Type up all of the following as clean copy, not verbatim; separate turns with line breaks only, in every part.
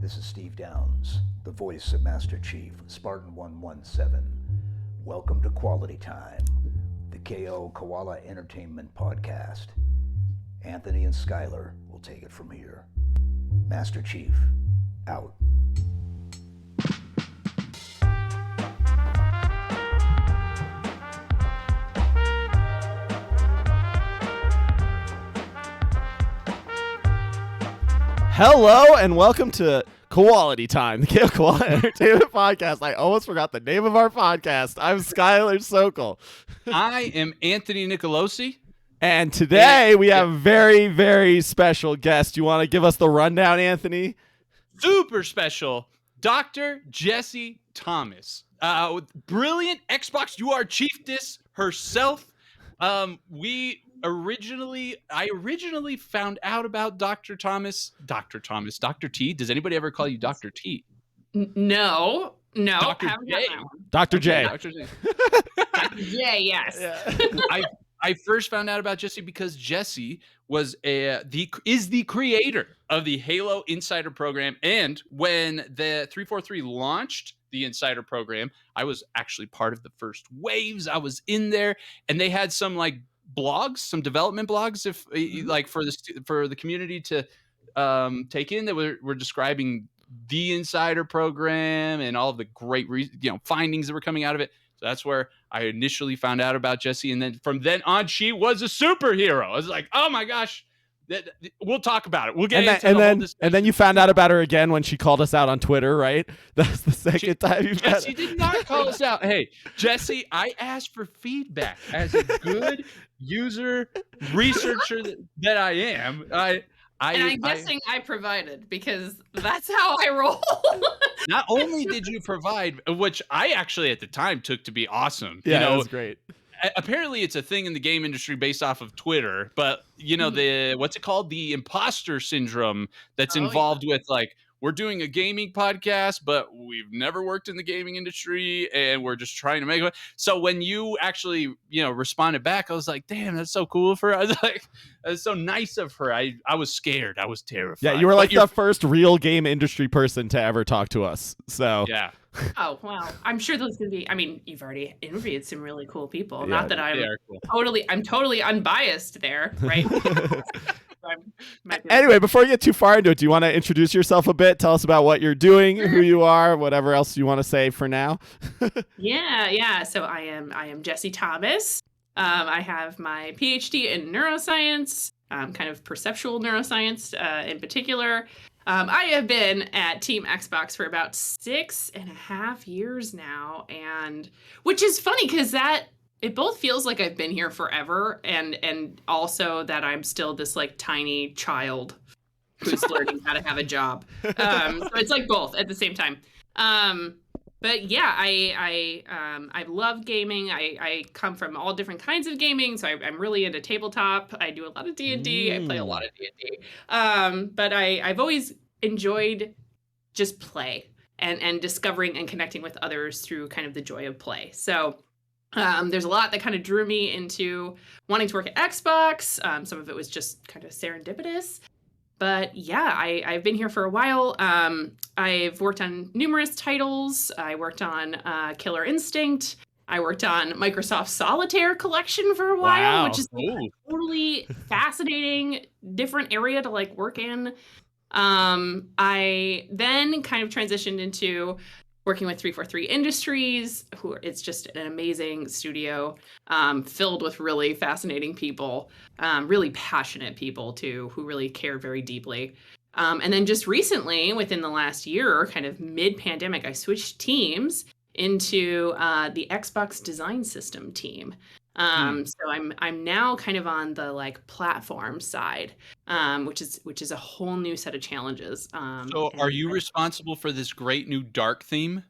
This is Steve Downs, the voice of Master Chief, Spartan 117. Welcome to Quality Time, the KO Koala Entertainment Podcast. Anthony and Skylar will take it from here. Master Chief, out.
Hello and welcome to Quality Time, the KO Koala Entertainment Podcast. I almost forgot the name of our podcast. I'm Skylar Sokol.
I am Anthony Nicolosi.
And today we have a very, very special guest. You want to give us the rundown, Anthony?
Super special, Dr. Jessie Thomas. Brilliant Xbox UR Chieftess herself. I originally found out about Dr. T. Does anybody ever call you Dr. T?
No.
Dr. J.
Dr. J.
Dr. J.
Dr. J, yes.
Yeah. I first found out about Jessie because Jessie is the creator of the Halo Insider program, and when the 343 launched the Insider program, I was actually part of the first waves. I was in there, and they had some blogs, some development blogs, if for the community to take in, that were describing the Insider program and all of the great findings that were coming out of it. So that's where I initially found out about Jessie, and then from then on, she was a superhero. I was like, oh my gosh, we'll talk about it. We'll get into the whole discussion.
And then you found out about her again when she called us out on Twitter, right? That's the second time you've had.
Jessie did not call us out. Hey, Jessie, I asked for feedback as a good user researcher that I am.
I'm guessing I provided, because that's how I roll.
Not only did you provide, which I actually at the time took to be awesome.
Yeah, that was great.
Apparently it's a thing in the game industry based off of Twitter, but what's it called? The imposter syndrome that's involved with we're doing a gaming podcast, but we've never worked in the gaming industry and we're just trying to make it. So when you actually, responded back, I was like, damn, that's so cool of her. I was like, that's so nice of her. I was scared. I was terrified.
Yeah, you were the first real game industry person to ever talk to us. So
yeah.
Oh, wow. I'm sure those can be, you've already interviewed some really cool people.
Yeah,
Not that I'm
cool.
I'm totally unbiased there, right?
Anyway, before you get too far into it, do you want to introduce yourself a bit? Tell us about what you're doing, who you are, whatever else you want to say for now.
Yeah. So I am Jessie Thomas. I have my PhD in neuroscience, kind of perceptual neuroscience in particular. I have been at Team Xbox for about 6.5 years now, and which is funny because it both feels like I've been here forever, and also that I'm still this tiny child who's learning how to have a job. So it's both at the same time. But yeah, I love gaming. I come from all different kinds of gaming, so I'm really into tabletop. I do a lot of D&D. I play a lot of D&D. But I've always enjoyed just play and discovering and connecting with others through kind of the joy of play. So there's a lot that kind of drew me into wanting to work at Xbox. Some of it was just kind of serendipitous. But yeah, I've been here for a while. I've worked on numerous titles. I worked on Killer Instinct. I worked on Microsoft Solitaire Collection for a while, which is a totally fascinating, different area to work in. I then kind of transitioned into working with 343 Industries, it's just an amazing studio, filled with really fascinating people, really passionate people too, who really care very deeply. And then just recently, within the last year, kind of mid-pandemic, I switched teams into the Xbox Design System team. So I'm now kind of on the platform side, which is a whole new set of challenges.
So are you responsible for this great new dark theme?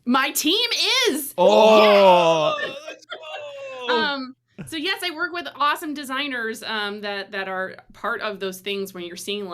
My team is.
Oh,
yes!
Let's go.
So yes, I work with awesome designers that are part of those things when you're seeing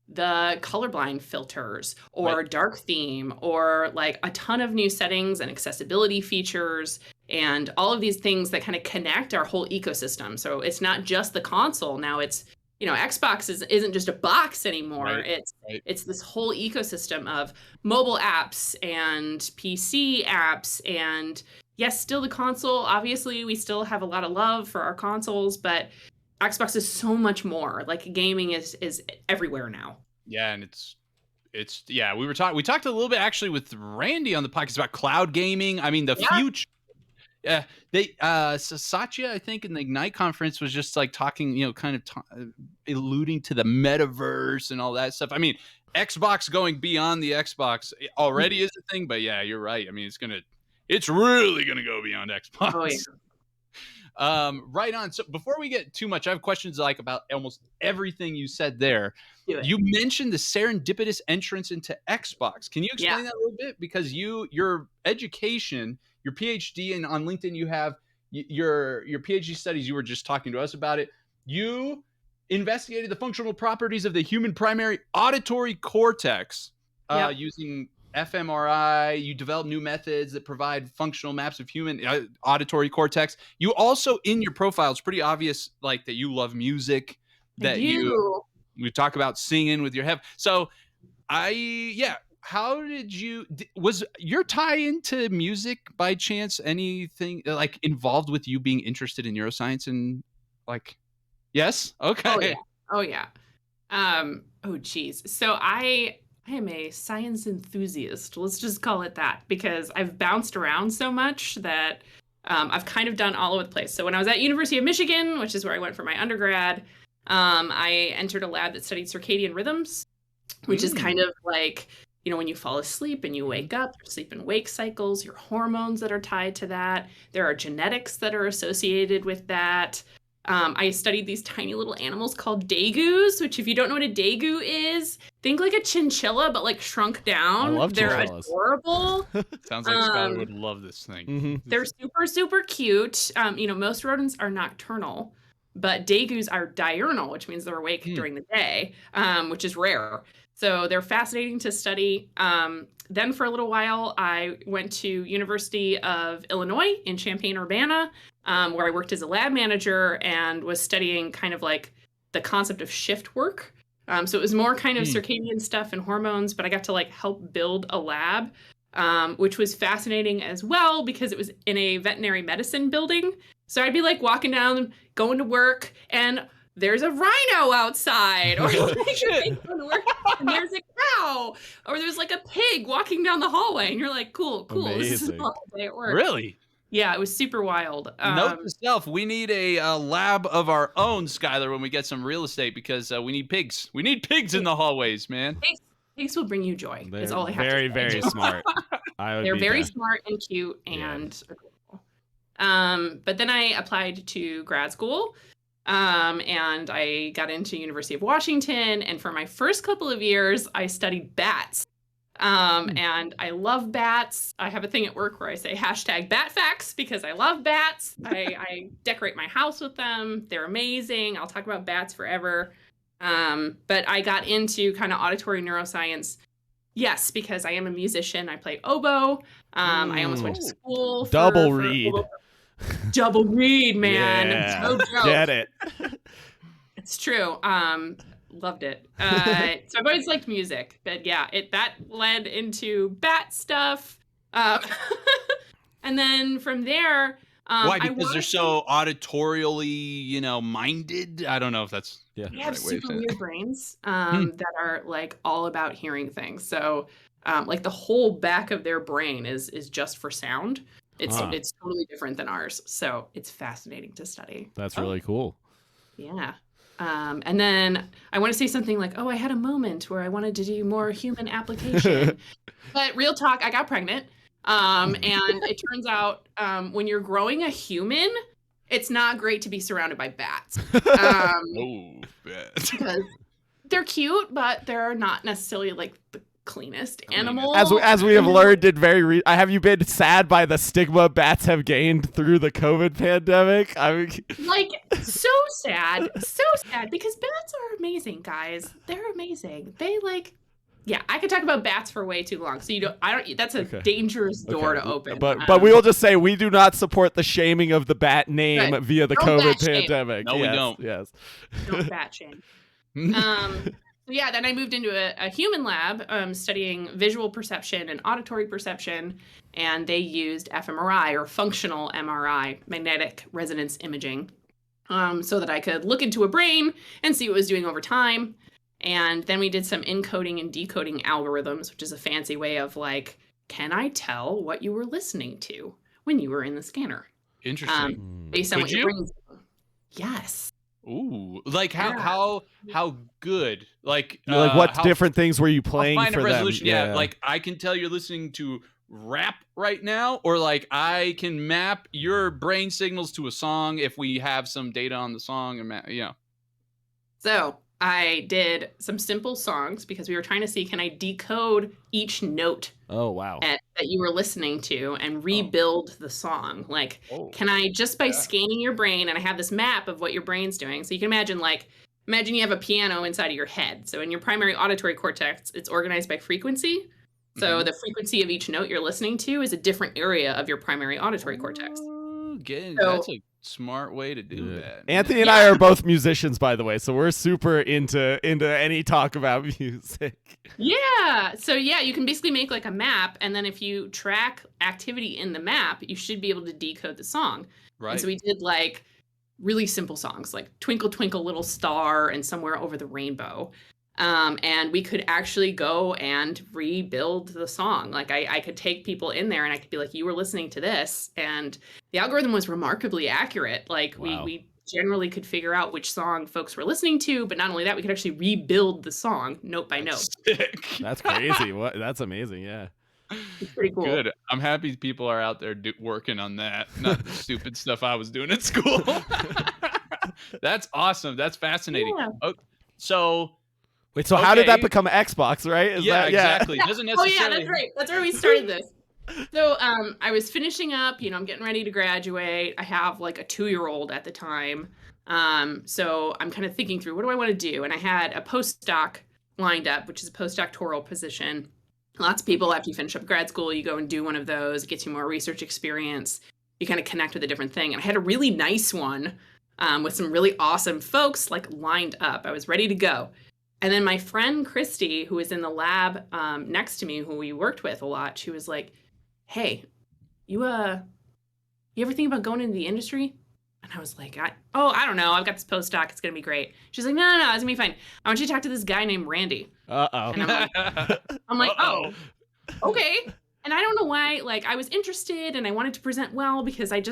the colorblind filters or dark theme or a ton of new settings and accessibility features and all of these things that kind of connect our whole ecosystem. So it's not just the console. Now it's Xbox isn't just a box anymore.
Right.
It's this whole ecosystem of mobile apps and PC apps, and yes, still the console. Obviously, we still have a lot of love for our consoles, but Xbox is so much more. Like, gaming is everywhere now.
Yeah, and it's we talked a little bit actually with Randy on the podcast about cloud gaming. I mean, the future. Yeah, Satya, I think, in the Ignite conference was just like talking, kind of alluding to the metaverse and all that stuff. I mean, Xbox going beyond the Xbox already is a thing, but yeah, you're right. I mean, it's really gonna go beyond Xbox.
Oh yeah.
Right on. So before we get too much, I have questions like about almost everything you said there. You mentioned the serendipitous entrance into Xbox. Can you explain that a little bit? Because your education, your PhD, and on LinkedIn you have your PhD studies. You were just talking to us about it. You investigated the functional properties of the human primary auditory cortex using fMRI. You developed new methods that provide functional maps of human auditory cortex. You also, in your profile, it's pretty obvious like that you love music. That we talk about singing with your head. So how was your tie into music by chance anything like involved with you being interested in neuroscience and like, yes? Okay.
Oh yeah. Oh geez. So I am a science enthusiast. Let's just call it that, because I've bounced around so much that I've kind of done all over the place. So when I was at University of Michigan, which is where I went for my undergrad, I entered a lab that studied circadian rhythms, which is kind of like, when you fall asleep and you wake up, your sleep and wake cycles, your hormones that are tied to that. There are genetics that are associated with that. I studied these tiny little animals called dagoos, which, if you don't know what a dagoo is, think like a chinchilla, but like shrunk down.
I love
They're
chinchillas.
Adorable.
Sounds like Skylar would love this thing.
Mm-hmm.
They're super, super cute. Most rodents are nocturnal, but dagoos are diurnal, which means they're awake during the day, which is rare. So they're fascinating to study. Then for a little while, I went to University of Illinois in Champaign-Urbana, where I worked as a lab manager and was studying kind of like the concept of shift work. So it was more kind of circadian stuff and hormones, but I got to like help build a lab, which was fascinating as well because it was in a veterinary medicine building. So I'd be like walking down, going to work, and there's a rhino outside, or and there's a cow, or there's like a pig walking down the hallway, and you're like, cool.
Amazing.
This is all day at work.
Really?
Yeah, it was super wild.
Note to self, we need a lab of our own, Skylar, when we get some real estate, because we need pigs. We need pigs in the hallways, man.
Pigs will bring you joy.
They're
Is all I have
very,
to say.
very smart.
They're very smart and cute and adorable. But then I applied to grad school. And I got into University of Washington, and for my first couple of years, I studied bats. And I love bats. I have a thing at work where I say #BatFacts because I love bats. I decorate my house with them. They're amazing. I'll talk about bats forever. But I got into kind of auditory neuroscience. Yes, because I am a musician. I play oboe. I almost went to school.
Double reed.
Double reed, man.
Yeah.
No joke.
Get it.
It's true. Loved it. So I've always liked music, but yeah, that led into bat stuff. And then from there,
why? Because they're so auditorially, minded. I don't know if that's
they have super weird brains that are like all about hearing things. So like the whole back of their brain is just for sound. It's totally different than ours. So it's fascinating to study.
That's really cool.
Yeah. And then I want to say something like, I had a moment where I wanted to do more human application. But real talk, I got pregnant. And it turns out when you're growing a human, it's not great to be surrounded by bats. Because they're cute, but they're not necessarily like the cleanest animal.
As we have learned, have you been sad by the stigma bats have gained through the COVID pandemic? I mean,
like so sad because bats are amazing, guys. They're amazing. Yeah, I could talk about bats for way too long. So that's a
Okay.
dangerous door to open.
But we will just say we do not support the shaming of the bat name
Good.
via the
Don't
COVID
bat shame.
pandemic.
No, we don't.
Yes.
Don't bat shame. So yeah, then I moved into a human lab studying visual perception and auditory perception, and they used fMRI or functional MRI, magnetic resonance imaging, so that I could look into a brain and see what it was doing over time. And then we did some encoding and decoding algorithms, which is a fancy way of like, can I tell what you were listening to when you were in the scanner?
Interesting.
Based on
Could
what
you?
your brain's doing. Yes.
Ooh, like how
Yeah.
how good? Like
what
how
different things were you
how
playing
fine
for
of
them?
resolution? Yeah, like I can tell you're listening to rap right now, or like I can map your brain signals to a song if we have some data on the song, and
So I did some simple songs because we were trying to see, can I decode each note
Oh wow.
that you were listening to and rebuild the song? Like,
Oh,
can I just by
yeah.
scanning your brain, and I have this map of what your brain's doing. So you can imagine you have a piano inside of your head. So in your primary auditory cortex, it's organized by frequency. So
Mhm.
the frequency of each note you're listening to is a different area of your primary auditory cortex.
That's a smart way to do that.
Anthony and I are both musicians, by the way, so we're super into any talk about music.
Yeah. So yeah, you can basically make like a map, and then if you track activity in the map, you should be able to decode the song.
Right.
And so we did like really simple songs like Twinkle Twinkle Little Star and Somewhere Over the Rainbow. And we could actually go and rebuild the song. Like I could take people in there and I could be like, you were listening to this. And the algorithm was remarkably accurate. Like
Wow.
we generally could figure out which song folks were listening to, but not only that, we could actually rebuild the song note by note.
Sick.
That's crazy. What? That's amazing. Yeah.
It's pretty cool.
Good. I'm happy people are out there working on that. Not the stupid stuff I was doing at school. That's awesome. That's fascinating.
Yeah.
Oh, so
Wait. So how did that
Okay.
become Xbox? Right?
exactly.
Yeah.
Doesn't
Oh
necessarily.
yeah, that's right. That's where we started this. So I was finishing up, I'm getting ready to graduate. I have like a 2-year-old at the time. So I'm kind of thinking through, what do I want to do? And I had a postdoc lined up, which is a postdoctoral position. Lots of people, after you finish up grad school, you go and do one of those. It gets you more research experience. You kind of connect with a different thing. And I had a really nice one with some really awesome folks like lined up. I was ready to go. And then my friend Christy, who was in the lab next to me, who we worked with a lot, she was like, hey, you ever think about going into the industry? And I was like, I don't know. I've got this postdoc. It's going to be great. She's like, no, it's going to be fine. I want you to talk to this guy named Randy.
Uh-oh.
And I'm like, oh, okay. And I don't know why, like, I was interested and I wanted to present well because I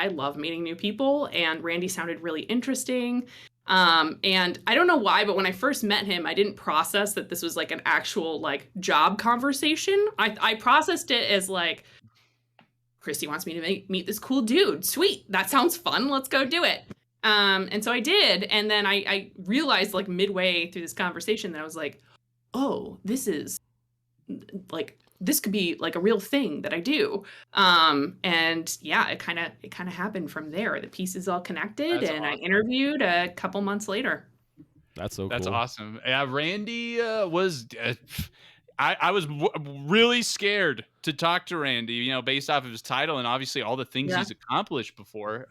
love meeting new people. And Randy sounded really interesting. And I don't know why, but when I first met him, I didn't process that this was like an actual like job conversation. I processed it as like, Christy wants me to meet this cool dude. Sweet. That sounds fun. Let's go do it. And so I did. And then I realized like midway through this conversation that I was like, oh, this could be like a real thing that I do. And yeah, it kind of happened from there. The pieces all connected.
That's
and I
awesome.
interviewed a couple months later.
That's so
That's
cool.
awesome. Yeah, Randy was. I was really scared to talk to Randy, based off of his title and obviously all the things
Yeah.
he's accomplished before.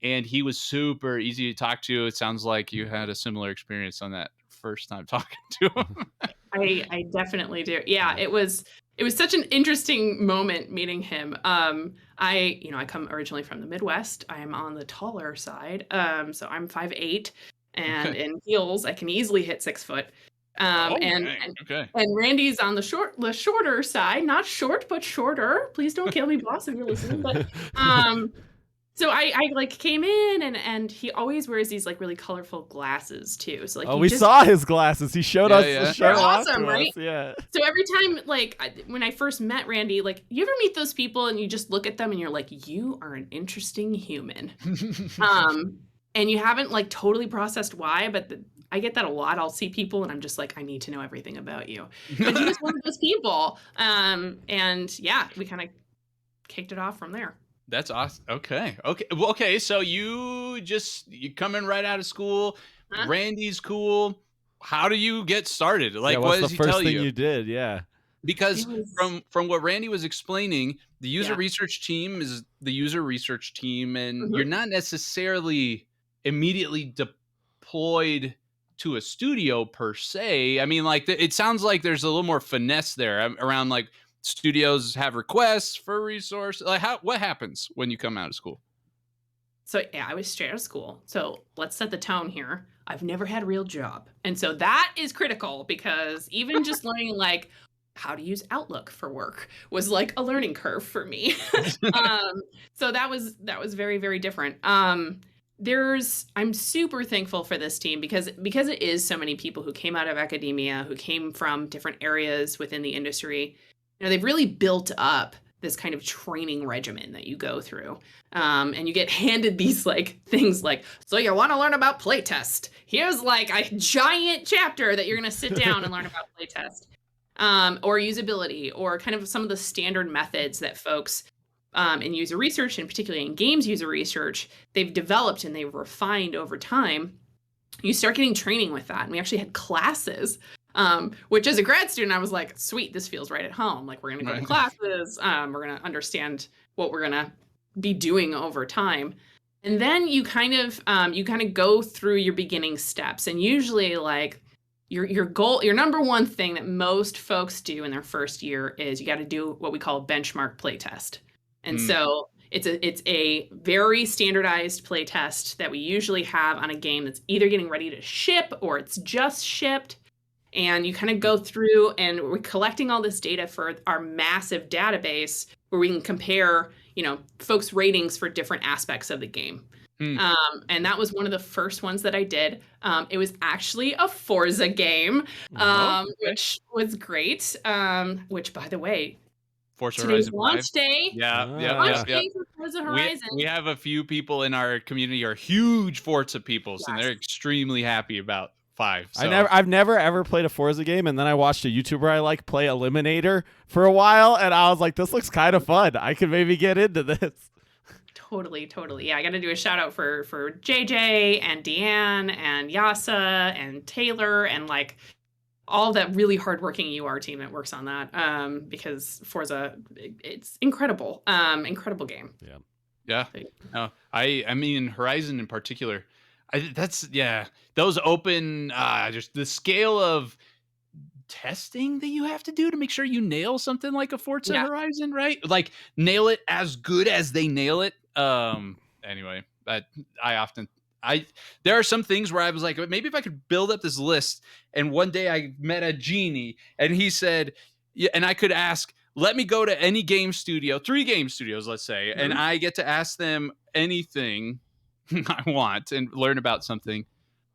And he was super easy to talk to. It sounds like you had a similar experience on that first time talking to him.
I definitely do. Yeah, it was such an interesting moment meeting him. I come originally from the Midwest. I am on the taller side. So I'm 5'8", and in heels I can easily hit 6 foot.
Okay.
And Randy's on the shorter side, not short but shorter. Please don't kill me, boss, if you're listening. But so I like came in and he always wears these like really colorful glasses too. So like
we saw his glasses. He showed us.
Yeah.
Showed
They're
off
awesome,
to us.
right?
Yeah.
So every time, like, when I first met Randy, like, you ever meet those people and you just look at them and you're like, you are an interesting human. And you haven't, like, totally processed why, but I get that a lot. I'll see people and I'm just like, I need to know everything about you. But he was one of those people. And yeah, we kind of kicked it off from there.
That's awesome. Okay. Well, okay. So you coming right out of school.
Huh?
Randy's cool. how do you get started? Like,
what's
what
the
does he
first
tell
thing
you?
you did? Yeah.
Because
It was-
from what Randy was explaining, the user
Yeah.
research team is the user research team, and
Mhm.
you're not necessarily immediately deployed to a studio per se. I mean, like it sounds like there's a little more finesse there around like studios have requests for resources. Like what happens when you come out of school?
So yeah, I was straight out of school. So let's set the tone here. I've never had a real job. And so that is critical because even just learning like how to use Outlook for work was like a learning curve for me. So that was very, very different. I'm super thankful for this team because it is so many people who came out of academia, who came from different areas within the industry. You know, they've really built up this kind of training regimen that you go through. And you get handed these like things like, so you want to learn about playtest. Here's like a giant chapter that you're going to sit down and learn about playtest. Or usability, or kind of some of the standard methods that folks in user research, and particularly in games user research, they've developed and they've refined over time. You start getting training with that. And we actually had classes, which as a grad student, I was like, sweet, this feels right at home. Like we're going to go to classes. We're going to understand what we're going to be doing over time. And then you kind of go through your beginning steps. And usually like your goal, your number one thing that most folks do in their first year is you got to do what we call a benchmark playtest. And so it's a very standardized playtest that we usually have on a game that's either getting ready to ship or it's just shipped. And you kind of go through and we're collecting all this data for our massive database where we can compare, you know, folks' ratings for different aspects of the game. And that was one of the first ones that I did. It was actually a Forza game, which was great. Which, by the way,
Forza
today's
Horizon 5.
launch day.
Yeah.
Day for Forza Horizon.
We have a few people in our community are huge Forza people, and they're extremely happy about 5. So.
I've never ever played a Forza game, and then I watched a YouTuber I like play Eliminator for a while, and I was like, this looks kind of fun. I could maybe get into this.
Totally. Yeah, I got to do a shout out for JJ and Deanne and Yasa and Taylor and like all that really hardworking UR team that works on that. Because Forza, it's incredible. Incredible game.
Yeah. No, I mean Horizon in particular. Those open just the scale of testing that you have to do to make sure you nail something like a Forza Horizon, right? Like nail it as good as they nail it. Anyway, there are some things where I was like, maybe if I could build up this list, and one day I met a genie and he said, and I could ask, let me go to any game studio, 3 game studios, let's say, and I get to ask them anything I want and learn about something.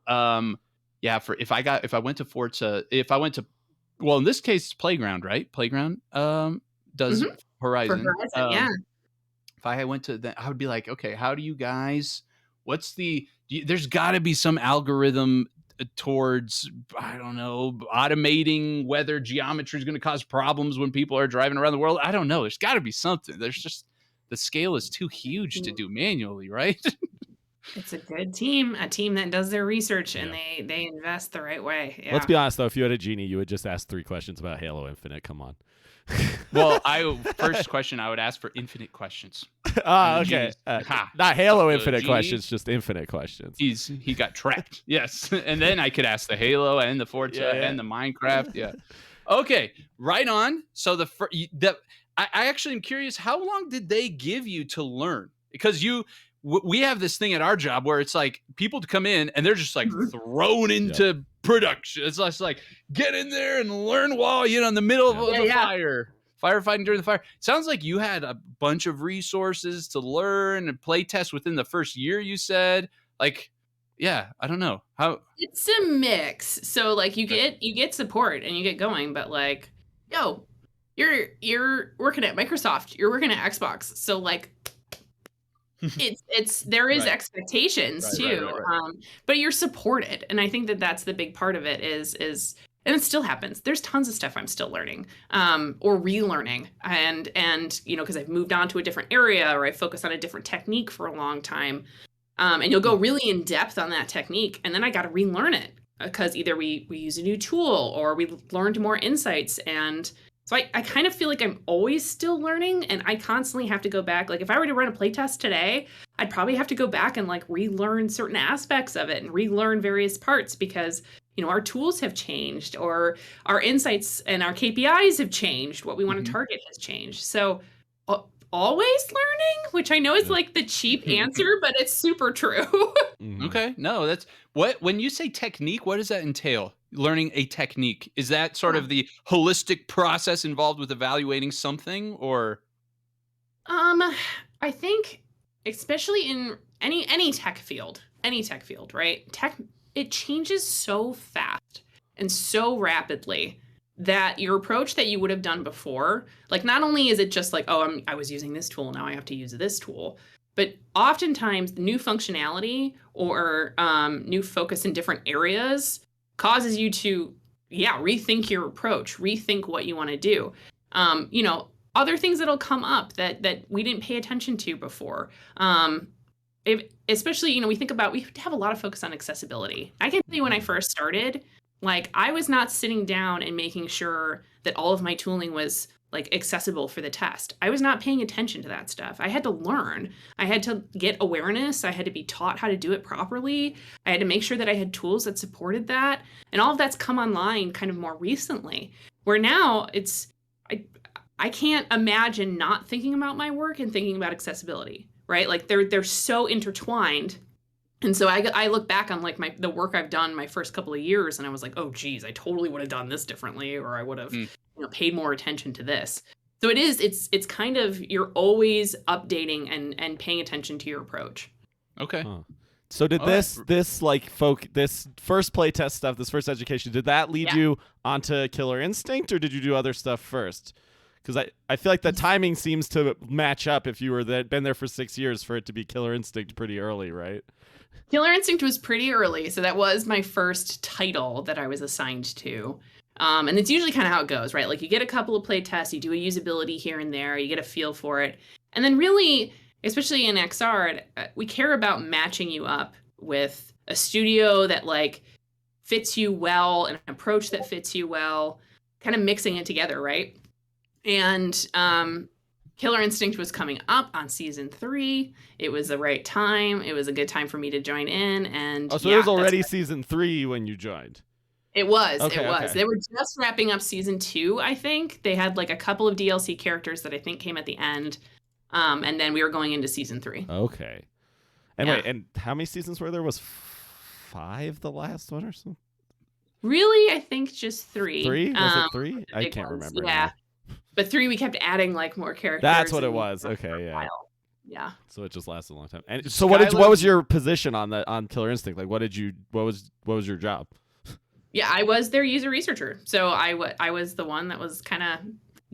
If I went to Forza, well, in this case, Playground, right? Playground does Horizon.
For Horizon,
If I went to that, I would be like, okay, how do you guys? There's got to be some algorithm towards, I don't know, automating whether geometry is going to cause problems when people are driving around the world. I don't know. There's got to be something. There's just the scale is too huge to do manually, right?
It's a good team, a team that does their research and they invest the right way. Yeah.
Let's be honest, though. If you had a genie, you would just ask 3 questions about Halo Infinite. Come on.
Well, first question I would ask for infinite questions.
Okay. Not Halo Infinite
genie,
questions, just infinite questions.
He got trapped. Yes, and then I could ask the Halo and the Forza and the Minecraft. Yeah. Okay, right on. So I actually am curious. How long did they give you to learn? Because we have this thing at our job where it's like people to come in and they're just like thrown into production. It's just like get in there and learn while in the middle of the fire, firefighting during the fire. Sounds like you had a bunch of resources to learn and play test within the first year. You said I don't know how.
It's a mix. So like you get support and you get going, but like, you're working at Microsoft, you're working at Xbox, so like. There is expectations too, but you're supported, and I think that's the big part of it is and it still happens. There's tons of stuff I'm still learning or relearning, and because I've moved on to a different area or I focus on a different technique for a long time, and you'll go really in depth on that technique, and then I got to relearn it because either we use a new tool or we learned more insights. And so I kind of feel like I'm always still learning, and I constantly have to go back. Like if I were to run a playtest today, I'd probably have to go back and like relearn certain aspects of it and relearn various parts because, our tools have changed or our insights and our KPIs have changed. What we want to target has changed. So always learning, which I know is like the cheap answer, but it's super true.
Okay. No, that's when you say technique, what does that entail? Learning a technique. Is that sort of the holistic process involved with evaluating something or?
I think especially in any tech field, right? It changes so fast and so rapidly that your approach that you would have done before, like not only is it just like, oh, I was using this tool, now I have to use this tool, but oftentimes new functionality or new focus in different areas causes you to, rethink your approach, rethink what you want to do. Other things that'll come up that we didn't pay attention to before. Especially, we have a lot of focus on accessibility. I can tell you when I first started, like I was not sitting down and making sure that all of my tooling was like accessible for the test. I was not paying attention to that stuff. I had to learn. I had to get awareness. I had to be taught how to do it properly. I had to make sure that I had tools that supported that. And all of that's come online kind of more recently, where now I can't imagine not thinking about my work and thinking about accessibility, right? Like they're so intertwined. And so I look back on like the work I've done my first couple of years, and I was like, oh, geez, I totally would have done this differently, or I would have paid more attention to this. So it's kind of, you're always updating and paying attention to your approach.
Okay.
Huh. So did this first playtest stuff, this first education, did that lead you onto Killer Instinct, or did you do other stuff first? Because I feel like the timing seems to match up if you were been there for 6 years for it to be Killer Instinct pretty early, right?
Killer Instinct was pretty early, so that was my first title that I was assigned to. And it's usually kind of how it goes, right? Like you get a couple of play tests, you do a usability here and there, you get a feel for it. And then really, especially in XR, we care about matching you up with a studio that like fits you well, an approach that fits you well, kind of mixing it together, right? And Killer Instinct was coming up on season 3. It was the right time. It was a good time for me to join in. And
so it was already season 3 when you joined.
It was.
Okay,
it was.
okay.
They were just wrapping up season 2, I think. They had like a couple of DLC characters that I think came at the end. And then we were going into season 3.
Okay. And wait, and how many seasons were there? Was 5 the last one or something?
Really? I think just 3.
3? Was it 3? I can't remember.
Yeah. But 3, we kept adding like more characters.
That's what it was. Okay, yeah.
Yeah.
So it just lasted a long time. And so what was your position on Killer Instinct? Like what was your job?
Yeah, I was their user researcher. So I was the one that was kind of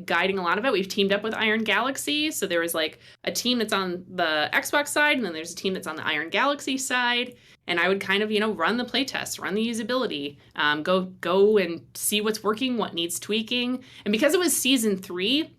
guiding a lot of it. We've teamed up with Iron Galaxy. So there was like a team that's on the Xbox side, and then there's a team that's on the Iron Galaxy side. And I would kind of, run the playtest, run the usability, go and see what's working, what needs tweaking. And because it was season 3,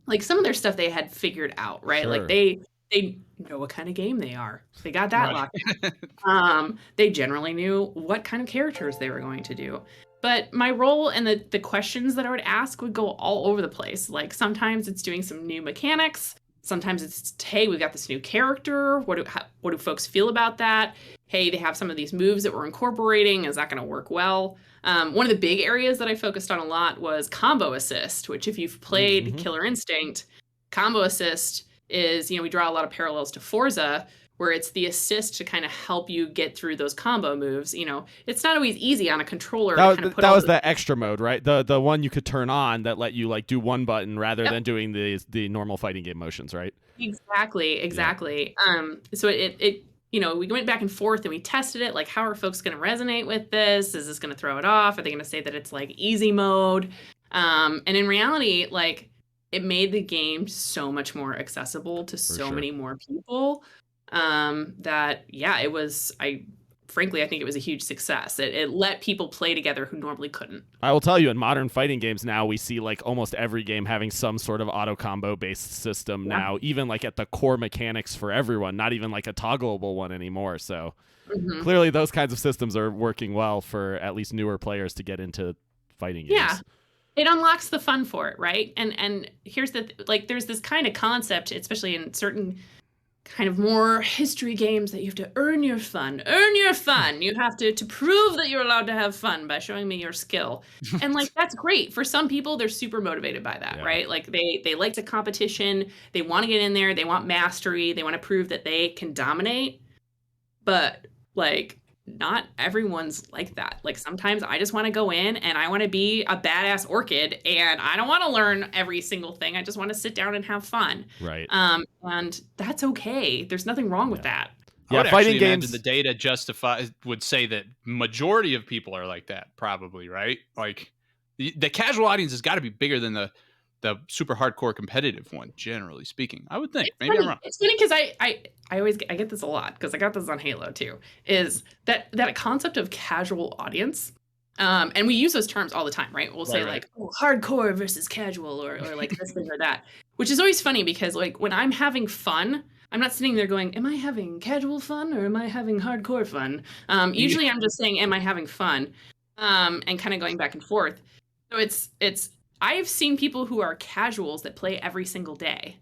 like some of their stuff they had figured out, right? Sure. Like they know what kind of game they are. They got that locked. They generally knew what kind of characters they were going to do. But my role and the questions that I would ask would go all over the place. Like sometimes it's doing some new mechanics. Sometimes it's, hey, we've got this new character. What do folks feel about that? Hey, they have some of these moves that we're incorporating. Is that going to work well? One of the big areas that I focused on a lot was combo assist, which if you've played Killer Instinct, combo assist is, we draw a lot of parallels to Forza, where it's the assist to kind of help you get through those combo moves. It's not always easy on a controller.
That was the extra mode, right? The one you could turn on that let you like do one button rather than doing the normal fighting game motions, right?
Exactly. Yeah. So it we went back and forth and we tested it. Like, how are folks going to resonate with this? Is this going to throw it off? Are they going to say that it's like easy mode? And in reality, like it made the game so much more accessible to many more people. It was, frankly, I think it was a huge success. It let people play together who normally couldn't.
I will tell you, in modern fighting games now, we see like almost every game having some sort of auto combo based system now, even like at the core mechanics for everyone, not even like a toggleable one anymore. So clearly those kinds of systems are working well for at least newer players to get into fighting games.
Yeah. It unlocks the fun for it, right? And here's there's this kind of concept, especially in certain kind of more history games, that you have to earn your fun. Earn your fun. You have to prove that you're allowed to have fun by showing me your skill. And like that's great. For some people, they're super motivated by that, right? Like they like the competition. They want to get in there. They want mastery. They want to prove that they can dominate. But like not everyone's like that. Like sometimes I just want to go in and I want to be a badass orchid and I don't want to learn every single thing. I just want to sit down and have fun.
Right.
And that's okay. There's nothing wrong with that.
I would fighting games. The data would say that majority of people are like that, probably, right? Like the casual audience has got to be bigger than the super hardcore competitive one, generally speaking. I would think. Maybe I'm wrong.
It's funny because I get this a lot because I got this on Halo too. Is that concept of casual audience? And we use those terms all the time, right? We'll say like hardcore versus casual or like this thing or that, which is always funny because like when I'm having fun, I'm not sitting there going, am I having casual fun or am I having hardcore fun? Usually I'm just saying, am I having fun? And kind of going back and forth. So it's I've seen people who are casuals that play every single day.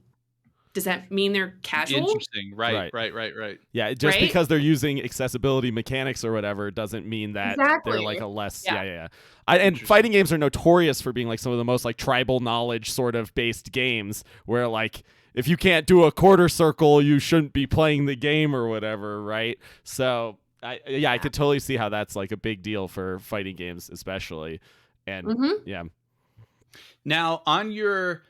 Does that mean they're casual?
Interesting. Right.
Yeah, just because they're using accessibility mechanics or whatever doesn't mean that they're like a less... Yeah. And fighting games are notorious for being like some of the most like tribal knowledge sort of based games where like if you can't do a quarter circle, you shouldn't be playing the game or whatever, right? So, I could totally see how that's like a big deal for fighting games especially. And
Now, on your,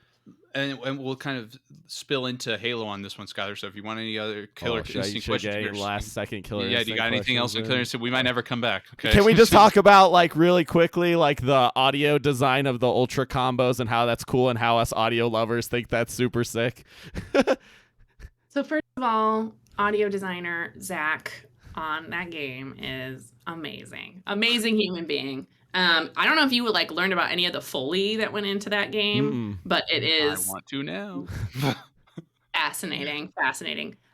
and we'll kind of spill into Halo on this one, Skylar. So if you want any other Killer Instinct questions,
last second Killer
Instinct. Yeah, do you got anything else on Killer Instinct? We might never come back. Okay.
Can we just talk about like really quickly like the audio design of the Ultra combos and how that's cool and how us audio lovers think that's super sick?
So first of all, audio designer Zach on that game is amazing. Amazing human being. I don't know if you would like learn about any of the Foley that went into that game, but it is.
I want to now.
Fascinating.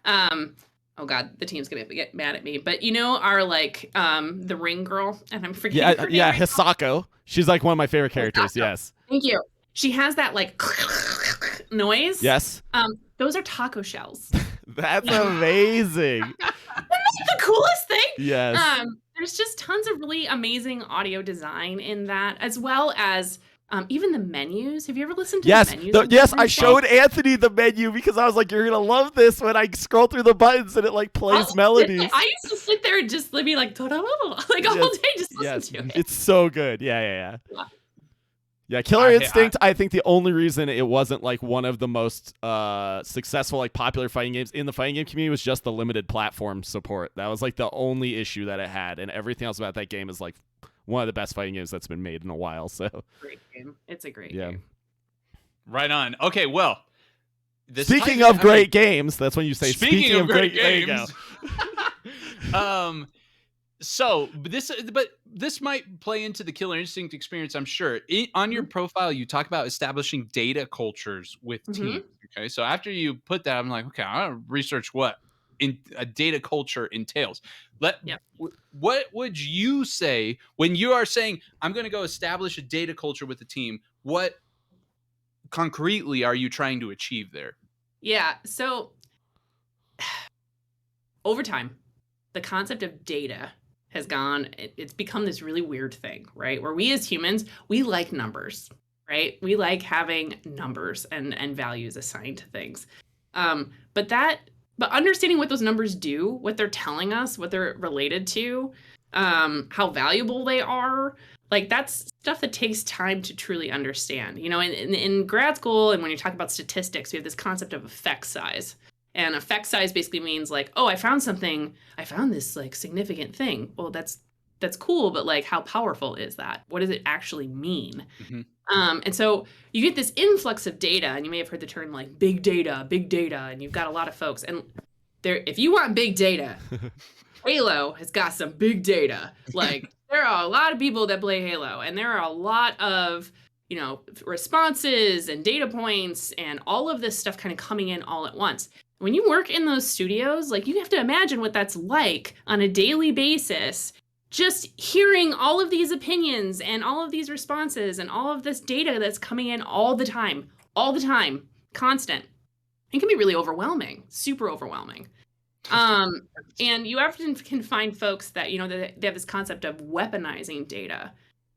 Oh God, the team's gonna get mad at me. But you know our like the ring girl, and I'm forgetting her name right
Hisako.
now.
She's like one of my favorite characters.
Hisako.
Yes.
Thank you. She has that like noise.
Yes.
Those are taco shells.
That's amazing.
Isn't that the coolest thing?
Yes.
There's just tons of really amazing audio design in that, as well as even the menus. Have you ever listened to the menus?
Yes, I showed Anthony the menu because I was like, you're going to love this when I scroll through the buttons and it like plays melodies.
I used to sit there and just be like, like all day, just listen to it.
It's so good. Yeah. Yeah, Killer Instinct, I think the only reason it wasn't like one of the most successful, like popular fighting games in the fighting game community was just the limited platform support. That was like the only issue that it had, and everything else about that game is like one of the best fighting games that's been made in a while. So
great game. It's a great game.
Right on. Okay, well.
Speaking of great games, that's when you say speaking of great games.
So, but this might play into the Killer Instinct experience, I'm sure. On your profile, you talk about establishing data cultures with teams. Okay, so after you put that, I'm like, okay, I want to research what a data culture entails. What would you say when you are saying, I'm going to go establish a data culture with the team? What concretely are you trying to achieve there?
Yeah, so over time, the concept of data has it's become this really weird thing, right? Where we as humans, we like numbers, right? We like having numbers and values assigned to things. But understanding what those numbers do, what they're telling us, what they're related to, how valuable they are, like that's stuff that takes time to truly understand. You know, in grad school, and when you talk about statistics, we have this concept of effect size. And effect size basically means like, oh, I found this like significant thing. Well, that's cool, but like how powerful is that? What does it actually mean? And so you get this influx of data, and you may have heard the term like big data, and you've got a lot of folks. And if you want big data, Halo has got some big data. Like, there are a lot of people that play Halo, and there are a lot of, responses and data points and all of this stuff kind of coming in all at once. When you work in those studios, like, you have to imagine what that's like on a daily basis, just hearing all of these opinions and all of these responses and all of this data that's coming in all the time, constant. It can be really overwhelming, super overwhelming. And you often can find folks that, they have this concept of weaponizing data.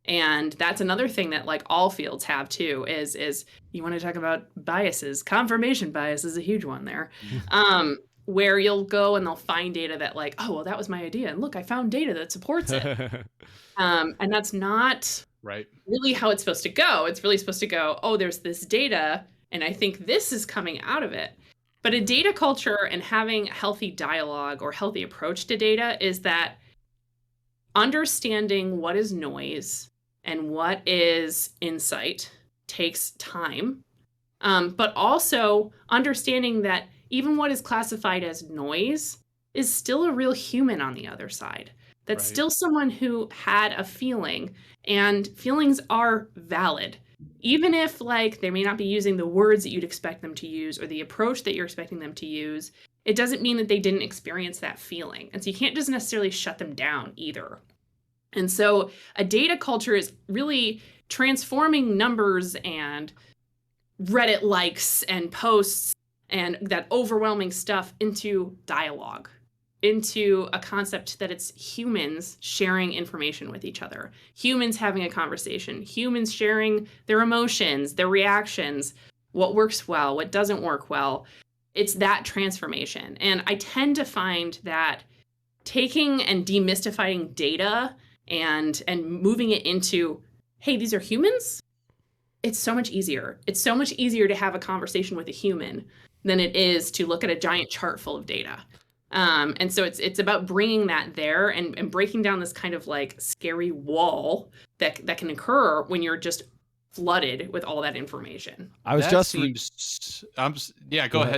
And that's another thing that like all fields have too, is you want to talk about biases. Confirmation bias is a huge one there. Where you'll go and they'll find data that like, oh, well, that was my idea. And look, I found data that supports it. And that's not really how it's supposed to go. It's really supposed to go, oh, there's this data, and I think this is coming out of it. But a data culture and having healthy dialogue or healthy approach to data is that understanding what is noise and what is insight takes time. But also understanding that even what is classified as noise is still a real human on the other side. That's still someone who had a feeling, and feelings are valid. Even if like they may not be using the words that you'd expect them to use or the approach that you're expecting them to use, it doesn't mean that they didn't experience that feeling. And so you can't just necessarily shut them down either. And so a data culture is really transforming numbers and Reddit likes and posts and that overwhelming stuff into dialogue, into a concept that it's humans sharing information with each other, humans having a conversation, humans sharing their emotions, their reactions, what works well, what doesn't work well. It's that transformation. And I tend to find that taking and demystifying data and moving it into, hey, these are humans, it's so much easier. It's so much easier to have a conversation with a human than it is to look at a giant chart full of data. And so it's about bringing that there and breaking down this kind of like scary wall that can occur when you're just flooded with all that information.
Go ahead,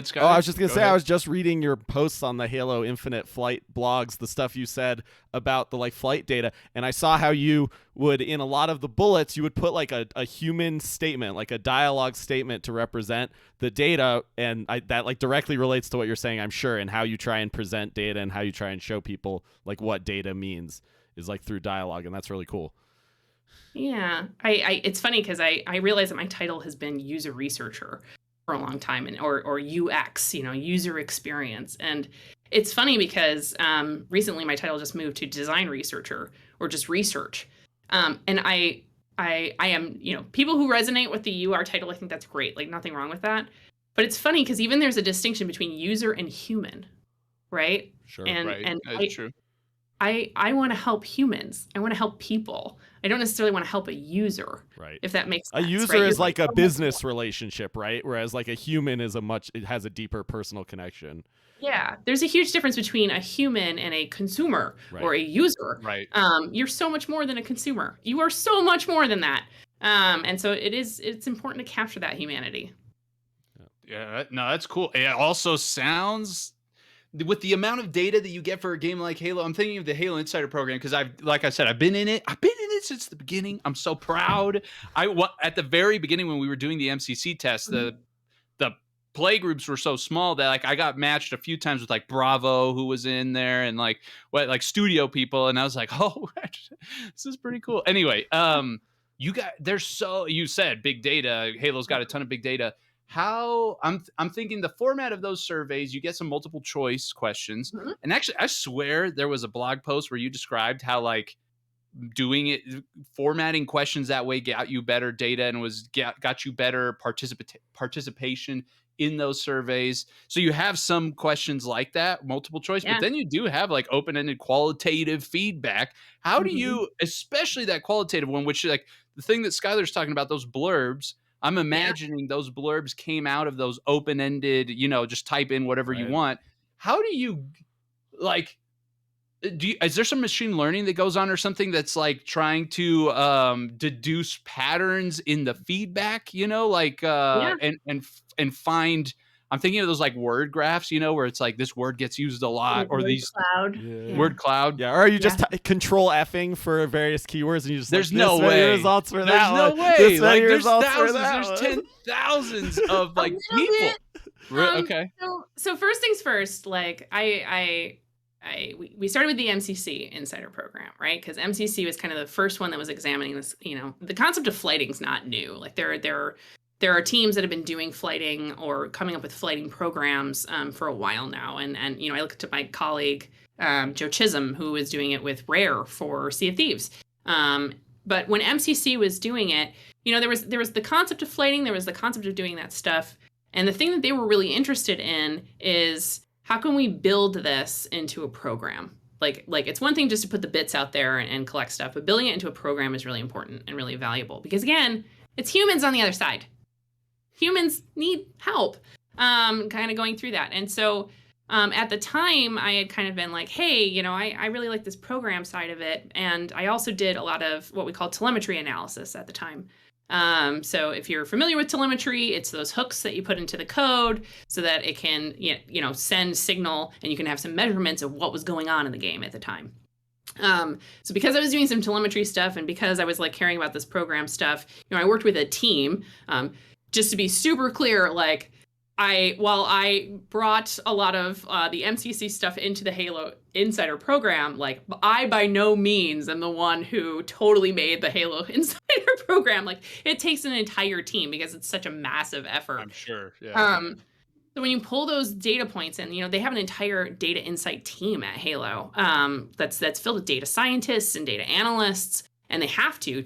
Scott. Oh, I was just gonna say, I was just reading your posts on the Halo Infinite flight blogs, the stuff you said about the like flight data, and I saw how you would, in a lot of the bullets, you would put like a human statement, like a dialogue statement to represent the data, and that like directly relates to what you're saying, I'm sure, and how you try and present data and how you try and show people like what data means is like through dialogue, and that's really cool.
Yeah, it's funny because I realize that my title has been user researcher for a long time, and or UX, user experience. And it's funny because recently my title just moved to design researcher or just research. And I am, people who resonate with the UR title, I think that's great, like nothing wrong with that. But it's funny because even there's a distinction between user and human, right?
Sure,
and that's true. I want to help humans. I want to help people. I don't necessarily want to help a user.
Right.
If that makes sense.
A user is like a business relationship, right? Whereas like a human is it has a deeper personal connection.
Yeah. There's a huge difference between a human and a consumer or a user.
Right.
You're so much more than a consumer. You are so much more than that. And so it's important to capture that humanity.
Yeah. No, that's cool. It also sounds, with the amount of data that you get for a game like Halo, I'm thinking of the Halo Insider program because I've been in it. I've been in it since the beginning. I'm so proud. At the very beginning when we were doing the MCC test, the play groups were so small that like I got matched a few times with like Bravo, who was in there, and like studio people, and I was like, oh, this is pretty cool. Anyway, you said big data. Halo's got a ton of big data. How I'm thinking the format of those surveys, you get some multiple choice questions. Mm-hmm. And actually, I swear there was a blog post where you described how like doing it, formatting questions that way got you better data and got you better participation in those surveys. So you have some questions like that, multiple choice, but then you do have like open-ended qualitative feedback. How do you, especially that qualitative one, which like the thing that Skylar's talking about, those blurbs, I'm imagining those blurbs came out of those open-ended, just type in whatever you want. How do you like, is there some machine learning that goes on or something that's like trying to deduce patterns in the feedback, and find, I'm thinking of those like word graphs, you know, where it's like this word gets used a lot, or
Word
these
cloud.
word cloud.
Yeah, or are you just control Fing for various keywords and you just
There's
like,
no
this many
way.
results for
There's
that
no
one.
way.
This many
Like there's
results for
thousands,
that
there's
one.
10,000s of like
little
people.
bit.
Okay.
So first things first, like we started with the MCC Insider program, right? Because MCC was kind of the first one that was examining this. You know, the concept of flighting is not new. Like there are teams that have been doing flighting or coming up with flighting programs for a while now. And you know, I looked at my colleague Joe Chisholm, who was doing it with Rare for Sea of Thieves. But when MCC was doing it, you know, there was the concept of flighting, there was the concept of doing that stuff. And the thing that they were really interested in is how can we build this into a program? Like it's one thing just to put the bits out there and collect stuff, but building it into a program is really important and really valuable because again, it's humans on the other side. Humans need help kind of going through that. And so at the time I had kind of been like, hey, you know, I really like this program side of it. And I also did a lot of what we call telemetry analysis at the time. So if you're familiar with telemetry, it's those hooks that you put into the code so that it can, you know, send signal and you can have some measurements of what was going on in the game at the time. So because I was doing some telemetry stuff and because I was like caring about this program stuff, you know, I worked with a team, just to be super clear, like while I brought a lot of the MCC stuff into the Halo Insider program, like I by no means am the one who totally made the Halo Insider program. Like it takes an entire team because it's such a massive effort.
I'm sure. Yeah.
So when you pull those data points and, you know, they have an entire data insight team at Halo that's filled with data scientists and data analysts, and they have to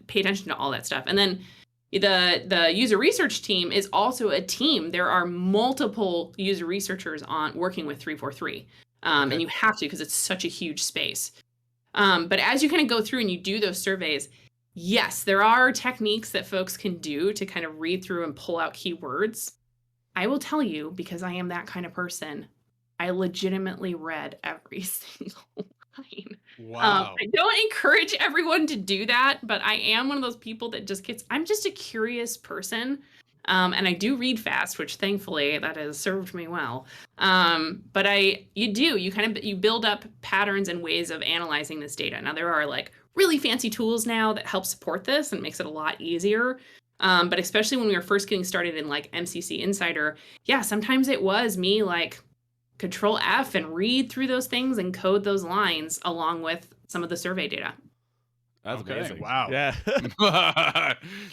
pay attention to all that stuff. And then the user research team is also a team. There are multiple user researchers working with 343. And you have to because it's such a huge space. But as you kind of go through and you do those surveys, yes, there are techniques that folks can do to kind of read through and pull out keywords. I will tell you, because I am that kind of person, I legitimately read every single line.
Wow.
I don't encourage everyone to do that, but I am one of those people that I'm just a curious person. And I do read fast, which thankfully that has served me well. But you build up patterns and ways of analyzing this data. Now there are like really fancy tools now that help support this and makes it a lot easier. But especially when we were first getting started in like MCC Insider, yeah, sometimes it was me like Control F and read through those things and code those lines along with some of the survey data.
That's amazing.
Wow.
Yeah.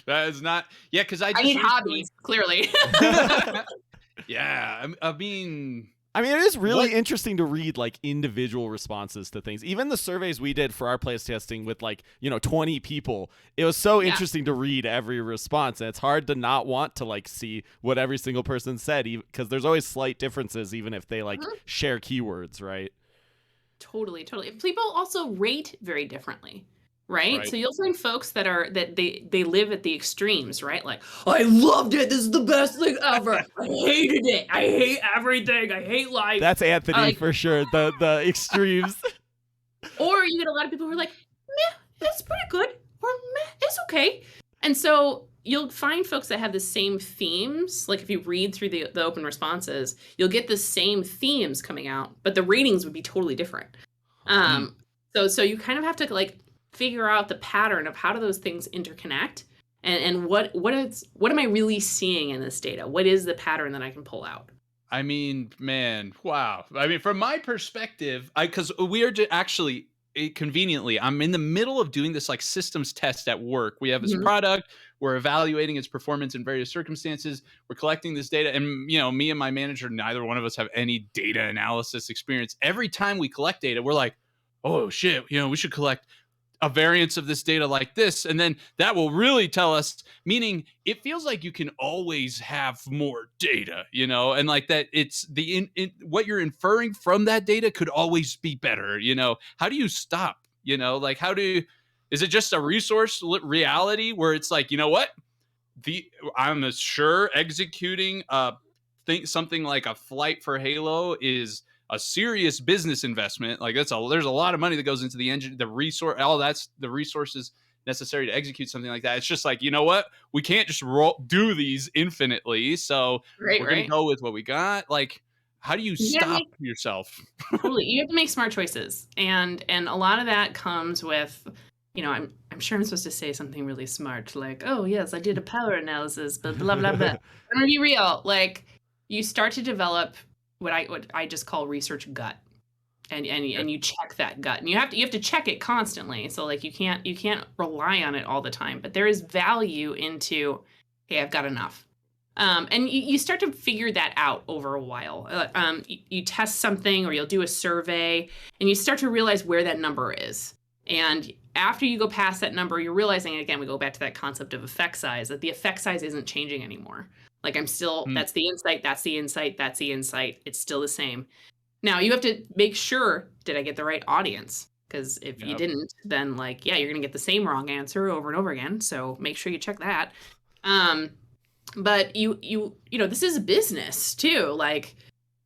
That is not. Yeah, because I
need hobbies, clearly.
Yeah, I mean,
it is really interesting to read like individual responses to things. Even the surveys we did for our playtest testing with like, 20 people, it was so interesting to read every response. And it's hard to not want to like see what every single person said because there's always slight differences, even if they like share keywords, right?
Totally. People also rate very differently. Right? So you'll find folks that they live at the extremes, right? Like, I loved it. This is the best thing ever. I hated it. I hate everything. I hate life.
That's Anthony for sure. The extremes.
Or you get a lot of people who are like, meh, it's pretty good. Or meh, it's okay. And so you'll find folks that have the same themes. Like if you read through the open responses, you'll get the same themes coming out, but the ratings would be totally different. So you kind of have to like figure out the pattern of how do those things interconnect and what am I really seeing in this data? What is the pattern that I can pull out?
I mean, man, wow. I mean, from my perspective, because we are actually conveniently, I'm in the middle of doing this like systems test at work. We have this product, we're evaluating its performance in various circumstances. We're collecting this data, and me and my manager, neither one of us have any data analysis experience. Every time we collect data, we're like, oh shit, we should collect a variance of this data like this, and then that will really tell us, meaning it feels like you can always have more data, and like that it's what you're inferring from that data could always be better, how do you stop, like is it just a resource reality where it's like, what I'm sure executing something like a flight for Halo is a serious business investment. Like there's a lot of money that goes into the engine, the resources necessary to execute something like that. It's just like, you know what? We can't just do these infinitely. So we're going to go with what we got. Like, how do you stop yourself?
Totally. You have to make smart choices. And a lot of that comes with, I'm sure I'm supposed to say something really smart, like, oh yes, I did a power analysis, but blah blah blah. I'm gonna be real. Like, you start to develop what I just call research gut. And you check that gut. And you have to check it constantly. So like you can't rely on it all the time. But there is value into, hey, I've got enough. And you start to figure that out over a while. You test something, or you'll do a survey, and you start to realize where that number is. And after you go past that number, you're realizing, again, we go back to that concept of effect size, that the effect size isn't changing anymore. Like, I'm still, that's the insight, that's the insight, that's the insight. It's still the same. Now, you have to make sure, did I get the right audience? Because if you didn't, then like, yeah, you're going to get the same wrong answer over and over again. So make sure you check that. But you know, this is a business too. Like,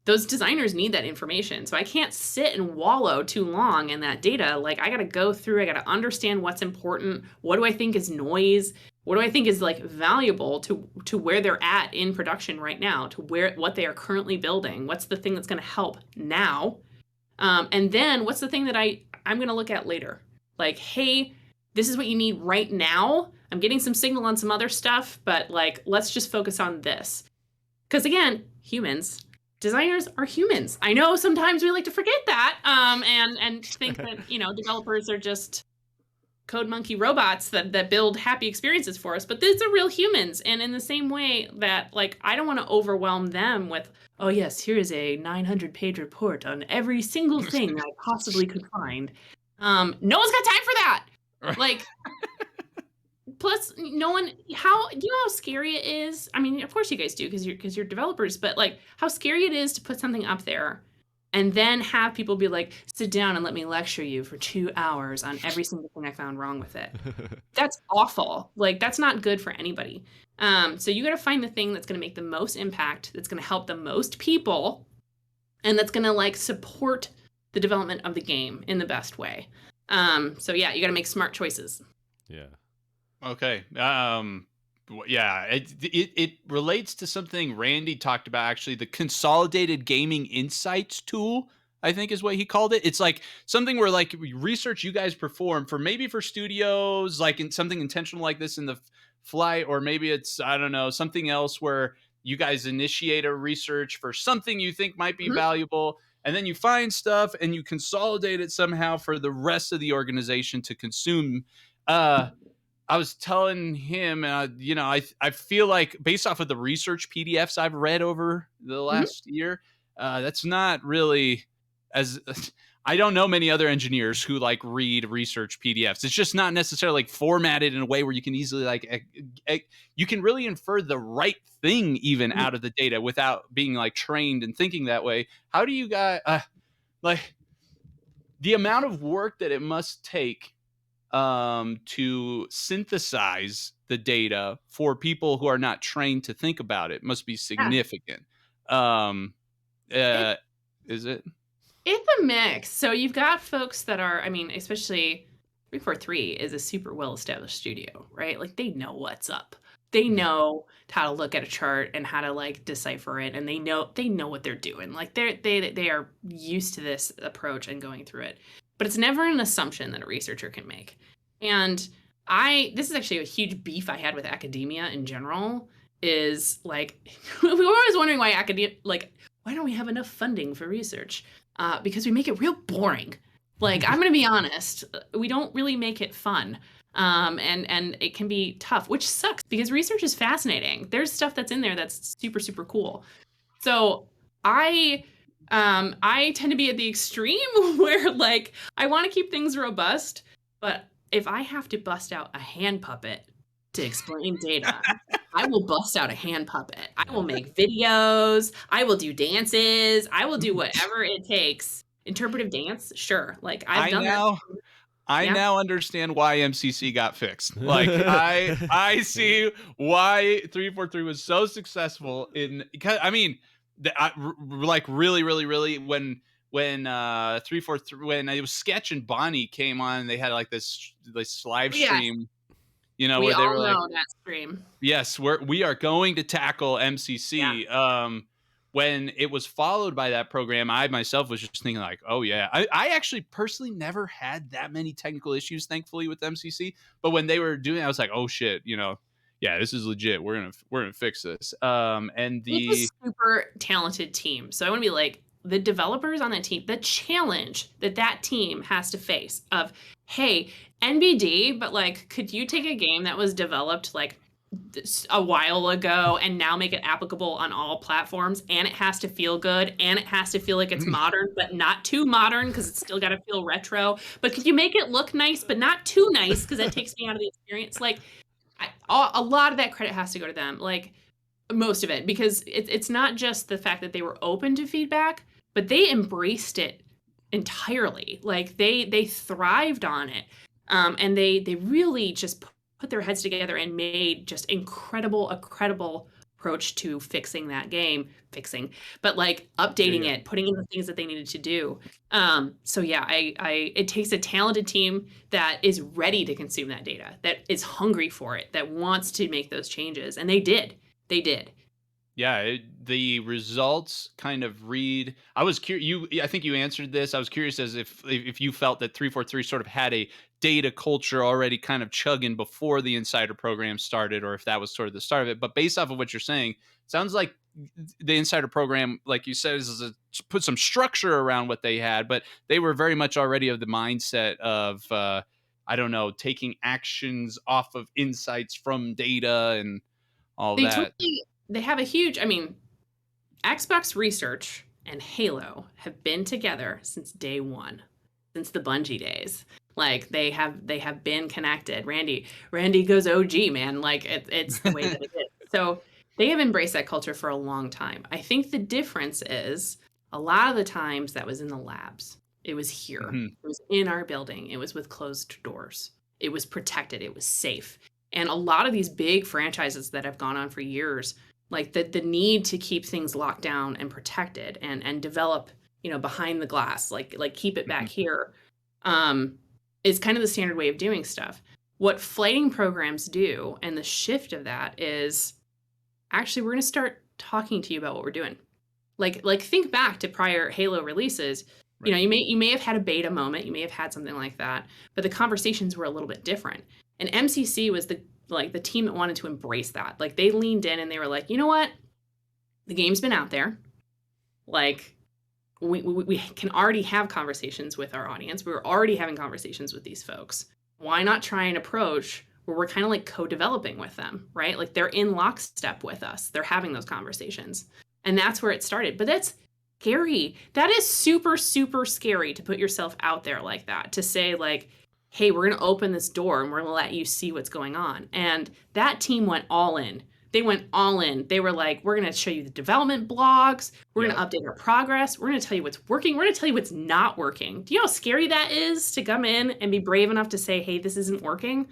those designers need that information. So I can't sit and wallow too long in that data. Like, I got to go through, I got to understand what's important. What do I think is noise? What do I think is like valuable to where they're at in production right now, to what they are currently building? What's the thing that's going to help now? And then what's the thing that I'm going to look at later? Like, hey, this is what you need right now. I'm getting some signal on some other stuff, but like, let's just focus on this. Because again, designers are humans. I know sometimes we like to forget that, and think that, developers are just code monkey robots that build happy experiences for us, but these are real humans. And in the same way that, like, I don't want to overwhelm them with, oh yes, here is a 900-page report on every single thing I possibly could find. No one's got time for that. Like, plus, no one. Do you know how scary it is? I mean, of course you guys do, because you're developers. But like, how scary it is to put something up there, and then have people be like, sit down and let me lecture you for 2 hours on every single thing I found wrong with it. That's awful. Like, that's not good for anybody. So you got to find the thing that's going to make the most impact, that's going to help the most people, and that's going to like support the development of the game in the best way. So yeah, you got to make smart choices.
Yeah.
Okay. Yeah, it relates to something Randy talked about, actually, the Consolidated Gaming Insights tool, I think is what he called it. It's like something where like research you guys perform for studios, like in something intentional like this in the flight, or maybe it's, I don't know, something else where you guys initiate a research for something you think might be valuable, and then you find stuff and you consolidate it somehow for the rest of the organization to consume. I was telling him, I feel like based off of the research PDFs I've read over the last year, that's not really I don't know many other engineers who like read research PDFs. It's just not necessarily like formatted in a way where you can easily you can really infer the right thing even out of the data without being like trained and thinking that way. How do you guys like the amount of work that it must take to synthesize the data for people who are not trained to think about it must be significant. Is it?
It's a mix. So you've got folks that are, I mean, especially 343 is a super well-established studio, right? Like, they know what's up. They know how to look at a chart and how to like decipher it, and they know what they're doing. Like, they are used to this approach and going through it. But it's never an assumption that a researcher can make. And this is actually a huge beef I had with academia in general, is like, we were always wondering why why don't we have enough funding for research? Because we make it real boring. Like, I'm going to be honest, we don't really make it fun. And it can be tough, which sucks because research is fascinating. There's stuff that's in there that's super, super cool. So I tend to be at the extreme where like I want to keep things robust, but if I have to bust out a hand puppet to explain data, I will bust out a hand puppet. I will make videos. I will do dances. I will do whatever it takes. Interpretive dance, sure. Like, I've done that.
I now understand why MCC got fixed. Like, I see why 343 was so successful in, because I mean, like really, really, really, when when 343 when it was Sketch and Bonnie came on, they had like this live
Yes,
stream, you know,
we
where they
all
were like,
know that stream.
yes, we are going to tackle
Yeah.
MCC. When it was followed by that program, I myself was just thinking like, oh yeah, I actually personally never had that many technical issues, thankfully, with MCC. But when they were doing it, I was like, oh shit, you know, yeah, this is legit. We're gonna fix this. And
It's
the
a super talented team. So I want to be like, the developers on that team, the challenge that team has to face of, hey, NBD, but like, could you take a game that was developed like a while ago and now make it applicable on all platforms, and it has to feel good, and it has to feel like it's modern but not too modern because it's still got to feel retro, but could you make it look nice but not too nice because that takes me out of the experience? Like, a lot of that credit has to go to them, like most of it, because it's not just the fact that they were open to feedback, but they embraced it entirely. Like they thrived on it, and they really just put their heads together and made just a credible approach to fixing that game, but like updating
Yeah.
it, putting in the things that they needed to do. So yeah, I it takes a talented team that is ready to consume that data, that is hungry for it, that wants to make those changes, and they did.
Yeah, the results kind of read. I was curious. I think you answered this. I was curious as if you felt that 343 sort of had a data culture already kind of chugging before the Insider program started, or if that was sort of the start of it. But based off of what you're saying, it sounds like the Insider program, like you said, put some structure around what they had, but they were very much already of the mindset of I don't know, taking actions off of insights from data and all
They
that.
totally they have a huge, I mean, Xbox Research and Halo have been together since day one, since the Bungie days. Like they have been connected. Randy goes OG, man. Like it's the way that it is. So they have embraced that culture for a long time. I think the difference is a lot of the times that was in the labs. It was here.
Mhm.
It was in our building. It was with closed doors. It was protected. It was safe. And a lot of these big franchises that have gone on for years, like the need to keep things locked down and protected and develop, behind the glass, like keep it back
Mhm.
here, is kind of the standard way of doing stuff. What flighting programs do, and the shift of that is, actually, we're going to start talking to you about what we're doing. Like think back to prior Halo releases.
Right.
You may have had a beta moment, you may have had something like that, but the conversations were a little bit different. And MCC was the team that wanted to embrace that. Like they leaned in and they were like, you know what? The game's been out there. Like we can already have conversations with our audience. We were already having conversations with these folks. Why not try an approach where we're kind of like co-developing with them, right? Like they're in lockstep with us. They're having those conversations. And that's where it started. But that's scary. That is super, super scary to put yourself out there like that, to say like, hey, we're going to open this door and we're going to let you see what's going on. And that team went all in. They went all in. They were like, we're going to show you the development blogs. We're going to update our progress. We're going to tell you what's working. We're going to tell you what's not working. Do you know how scary that is, to come in and be brave enough to say, hey, this isn't working?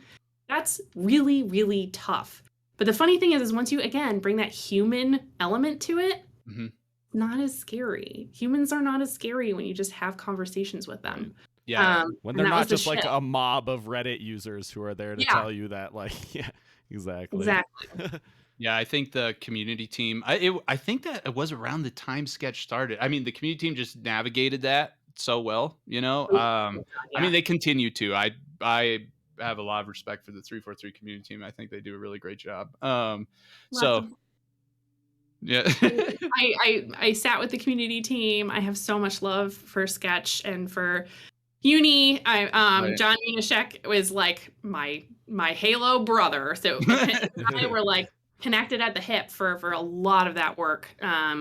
That's really, really tough. But the funny thing is once you, again, bring that human element to it,
Mm-hmm.
not as scary. Humans are not as scary when you just have conversations with them.
Yeah.
When
and
they're
that
not
was the
just like
shift.
a mob of Reddit users who are there to
Yeah.
tell you that, like, yeah, exactly.
Exactly.
Yeah, I think the community team. I think that it was around the time Sketch started. I mean, the community team just navigated that so well. You know, I
Yeah.
mean, they continue to. I have a lot of respect for the 343 community team. I think they do a really great job. So yeah.
I sat with the community team. I have so much love for Sketch and for Uni.
Right.
John Unishek was like my Halo brother. So I were like connected at the hip for a lot of that work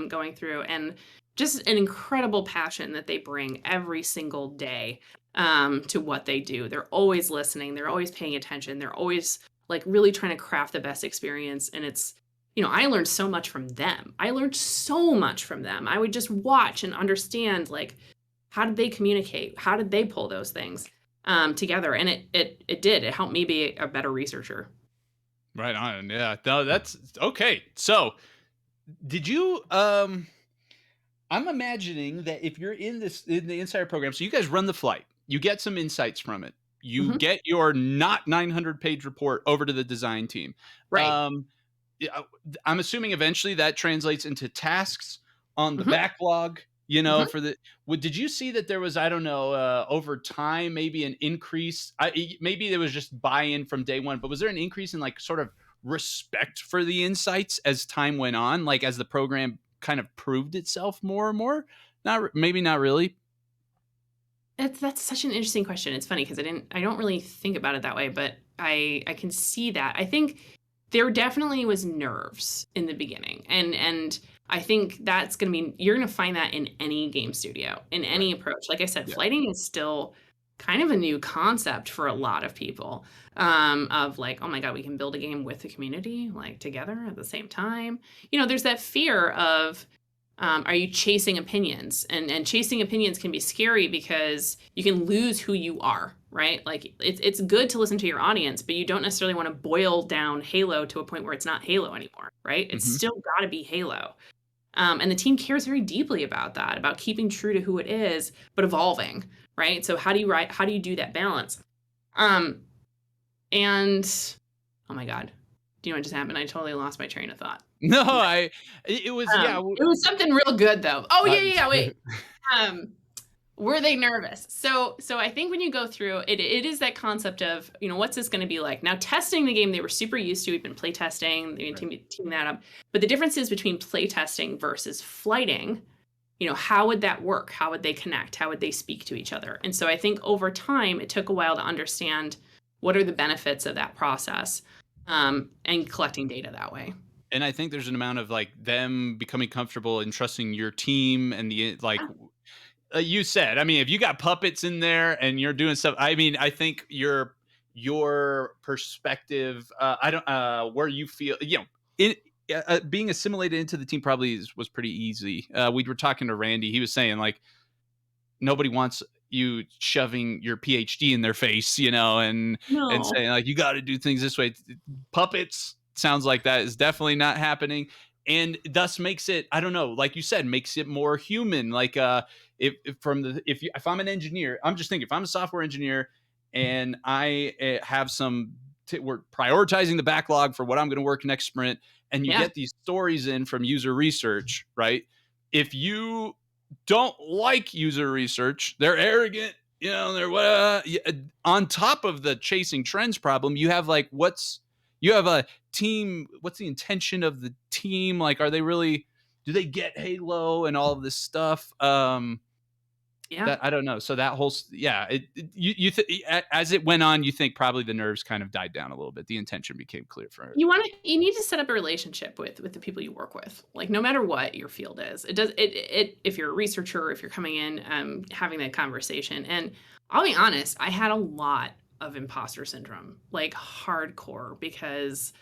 going through, and just an incredible passion that they bring every single day to what they do. They're always listening. They're always paying attention. They're always like really trying to craft the best experience. And it's, I learned so much from them. I would just watch and understand, like, how did they communicate? How did they pull those things together? And it did. It helped me be a better researcher.
Right on. Yeah. No, that's okay. So, did you? I'm imagining that if you're in the insider program, so you guys run the flight, you get some insights from it, you
Mhm.
get your not 900-page report over to the design team.
Right.
Yeah, I'm assuming eventually that translates into tasks on the
Mhm.
backlog.
Mhm.
For the did you see that there was, I don't know, over time maybe an increase? Maybe there was just buy-in from day one, but was there an increase in like sort of respect for the insights as time went on, like as the program kind of proved itself more and more? Maybe not really.
That's such an interesting question. It's funny because I don't really think about it that way, but I can see that. I think there definitely was nerves in the beginning, and I think that's gonna be you're gonna find that in any game studio, in
Right.
any approach. Like I said,
Yeah.
flighting is still kind of a new concept for a lot of people. Of like, oh my god, we can build a game with the community, like together at the same time. There's that fear of are you chasing opinions? And chasing opinions can be scary because you can lose who you are, right? Like it's good to listen to your audience, but you don't necessarily want to boil down Halo to a point where it's not Halo anymore, right? It's
Mhm.
still got to be Halo. And the team cares very deeply about that, about keeping true to who it is, but evolving, right? So how do you do that balance? Um, and oh my God, do you know what just happened? I totally lost my train of thought.
No, it was, yeah.
It was something real good though. Oh yeah,
Uh,
yeah, yeah. Wait. Um, were they nervous? So I think when you go through it, it is that concept of what's this going to be like. Now testing the game, they were super used to. We've been play testing, they've been teaming that up. But the difference is between play testing versus flighting. How would that work? How would they connect? How would they speak to each other? And so I think over time, it took a while to understand what are the benefits of that process, and collecting data that way.
and I think there's an amount of like them becoming comfortable and trusting your team and the like.
Yeah.
You said, I mean, if you got puppets in there and you're doing stuff, I mean, I think your perspective, I don't, where you feel, in being assimilated into the team probably was pretty easy. We were talking to Randy. He was saying like nobody wants you shoving your PhD in their face, and
No.
saying like you got to do things this way. Puppets sounds like that is definitely not happening, and thus makes it, I don't know, like you said, makes it more human. Like if I'm an engineer, I'm just thinking if I'm a software engineer and I have we're prioritizing the backlog for what I'm going to work next sprint, and you
Yeah.
get these stories in from user research, right? If you don't like user research, they're arrogant, on top of the chasing trends problem, you have like you have a team, what's the intention of the team? Like, do they get Halo and all of this stuff?
Yeah.
That I don't know. So that whole, yeah, as it went on, you think probably the nerves kind of died down a little bit. The intention became clear for it.
You need to set up a relationship with the people you work with. Like no matter what your field is. If you're a researcher, if you're coming in having that conversation. And I'll be honest, I had a lot of imposter syndrome, like hardcore, because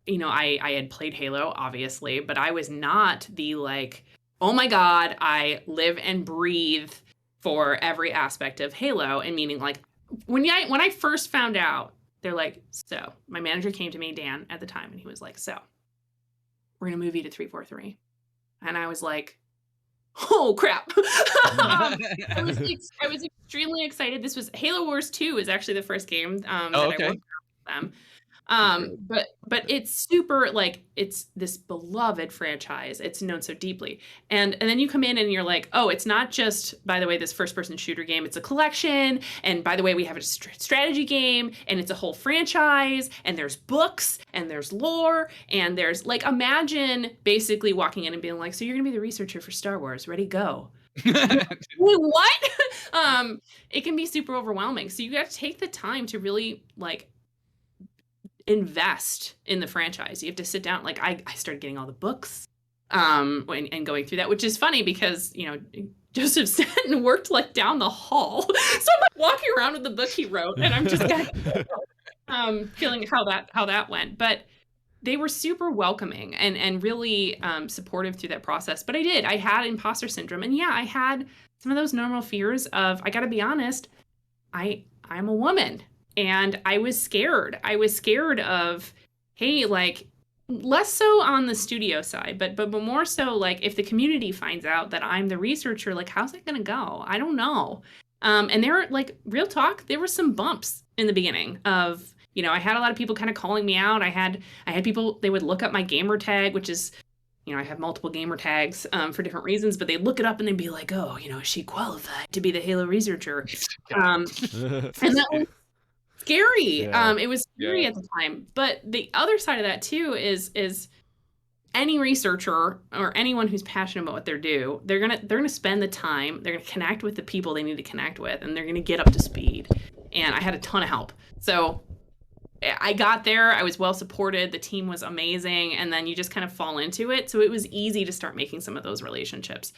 I had played Halo obviously, but I was not the like, oh my god, I live and breathe for every aspect of Halo. And meaning like when I first found out, they're like, so my manager came to me, Dan, at the time, and he was like, so we're gonna move you to 343. And I was like, oh crap. I was extremely excited. This was Halo Wars 2 is actually the first game that
Oh,
I
okay.
worked on with them.
Really?
But it's super like it's this beloved franchise. It's known so deeply. And then you come in and you're like, oh, it's not just, by the way, this first person shooter game. It's a collection. And by the way, we have a strategy game and it's a whole franchise and there's books and there's lore and there's like, imagine basically walking in and being like, so you're gonna be the researcher for Star Wars, ready, go. Wait, what? It can be super overwhelming. So you got to take the time to really like invest in the franchise. You have to sit down. Like I started getting all the books and going through that, which is funny because Joseph Stanton worked like down the hall. So I'm like walking around with the book he wrote and I'm just feeling how that went. But they were super welcoming and really supportive through that process. But I had imposter syndrome, and yeah, I had some of those normal fears of, I gotta be honest, I'm a woman. And I was scared. I was scared of, hey, like, less so on the studio side, but more so like if the community finds out that I'm the researcher, like how's that gonna go? I don't know. And there were like real talk, there were some bumps in the beginning of, I had a lot of people kind of calling me out. I had people, they would look up my gamer tag, which is, I have multiple gamer tags for different reasons, but they'd look it up and they'd be like, oh, is she qualified to be the Halo researcher? And that was scary.
Yeah.
It was scary at the time. But the other side of that too is any researcher or anyone who's passionate about what they're gonna spend the time, they're gonna connect with the people they need to connect with, and they're gonna get up to speed. And I had a ton of help. So I got there, I was well supported, the team was amazing, and then you just kind of fall into it. So it was easy to start making some of those relationships.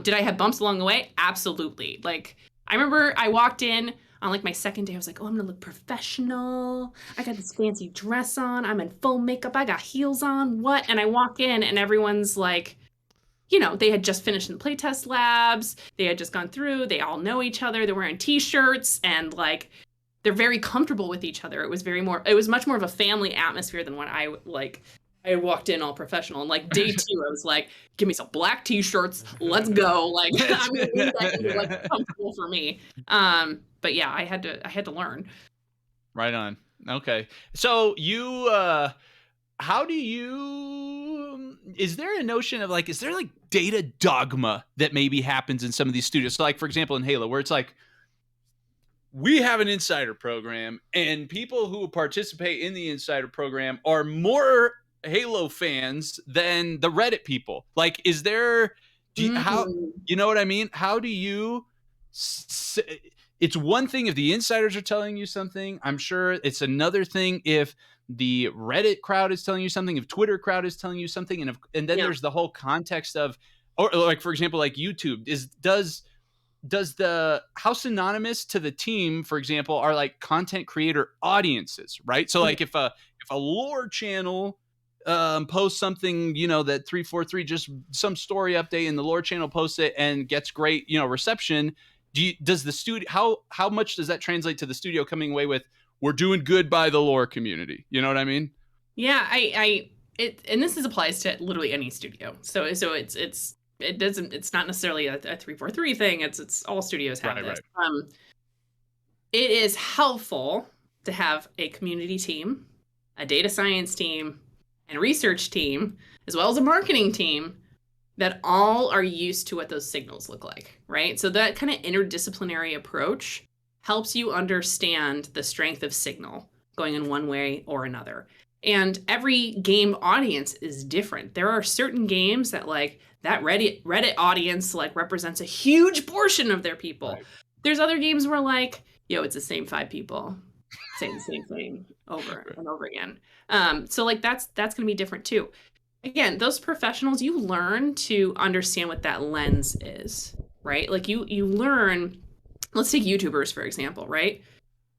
Did I have bumps along the way? Absolutely. Like, I remember I walked in on like my second day, I was like, oh, I'm gonna look professional. I got this fancy dress on, I'm in full makeup, I got heels on, what? And I walk in and everyone's like, they had just finished in the playtest labs, they had just gone through, they all know each other, they're wearing t-shirts, and like, they're very comfortable with each other. It was much more of a family atmosphere than when I walked in all professional. And like day 2, I was like, give me some black t-shirts, let's go. Like, I'm gonna need that to be like comfortable for me. But yeah, I had to learn.
Right on. Okay. So you is there a notion of like, is there like data dogma that maybe happens in some of these studios? So like, for example, in Halo, where it's like, we have an insider program, and people who participate in the insider program are more Halo fans than the Reddit people. Like, is there, how, you know what I mean? How do you, it's one thing if the insiders are telling you something. I'm sure it's another thing if the Reddit crowd is telling you something, if Twitter crowd is telling you something, and then there's the whole context of, or like, for example, like YouTube does how synonymous to the team, for example, are like content creator audiences, right? So like if a lore channel posts something, that 343, just some story update, and the lore channel posts it and gets great, reception, does the studio, how much does that translate to the studio coming away with, we're doing good by the lore community? You know what I mean?
Yeah, and this applies to literally any studio. So it's not necessarily a 343 thing. It's all studios have this. Right. It is helpful to have a community team, a data science team, and a research team, as well as a marketing team, that all are used to what those signals look like, right? So that kind of interdisciplinary approach helps you understand the strength of signal going in one way or another. And every game audience is different. There are certain games that like that Reddit audience like represents a huge portion of their people. Right. There's other games where like, it's the same 5 people saying the same thing over and over again. So like that's going to be different too. Again, those professionals, you learn to understand what that lens is, right? Like you learn, let's take YouTubers, for example, right?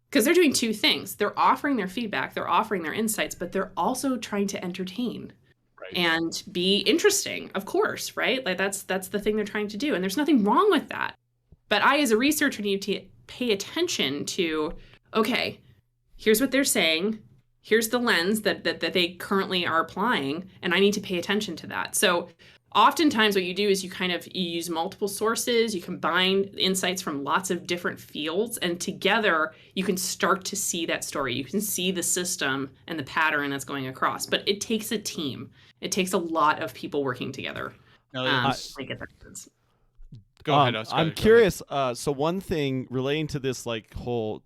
Because they're doing 2 things. They're offering their feedback, they're offering their insights, but they're also trying to entertain and be interesting, of course, right? Like that's the thing they're trying to do. And there's nothing wrong with that. But I, as a researcher, need to pay attention to, okay, here's what they're saying. Here's the lens that they currently are applying, and I need to pay attention to that. So oftentimes what you do is you use multiple sources, you combine insights from lots of different fields, and together you can start to see that story. You can see the system and the pattern that's going across. But it takes a team. It takes a lot of people working together. Go
ahead.
I'm curious. So one thing relating to this like whole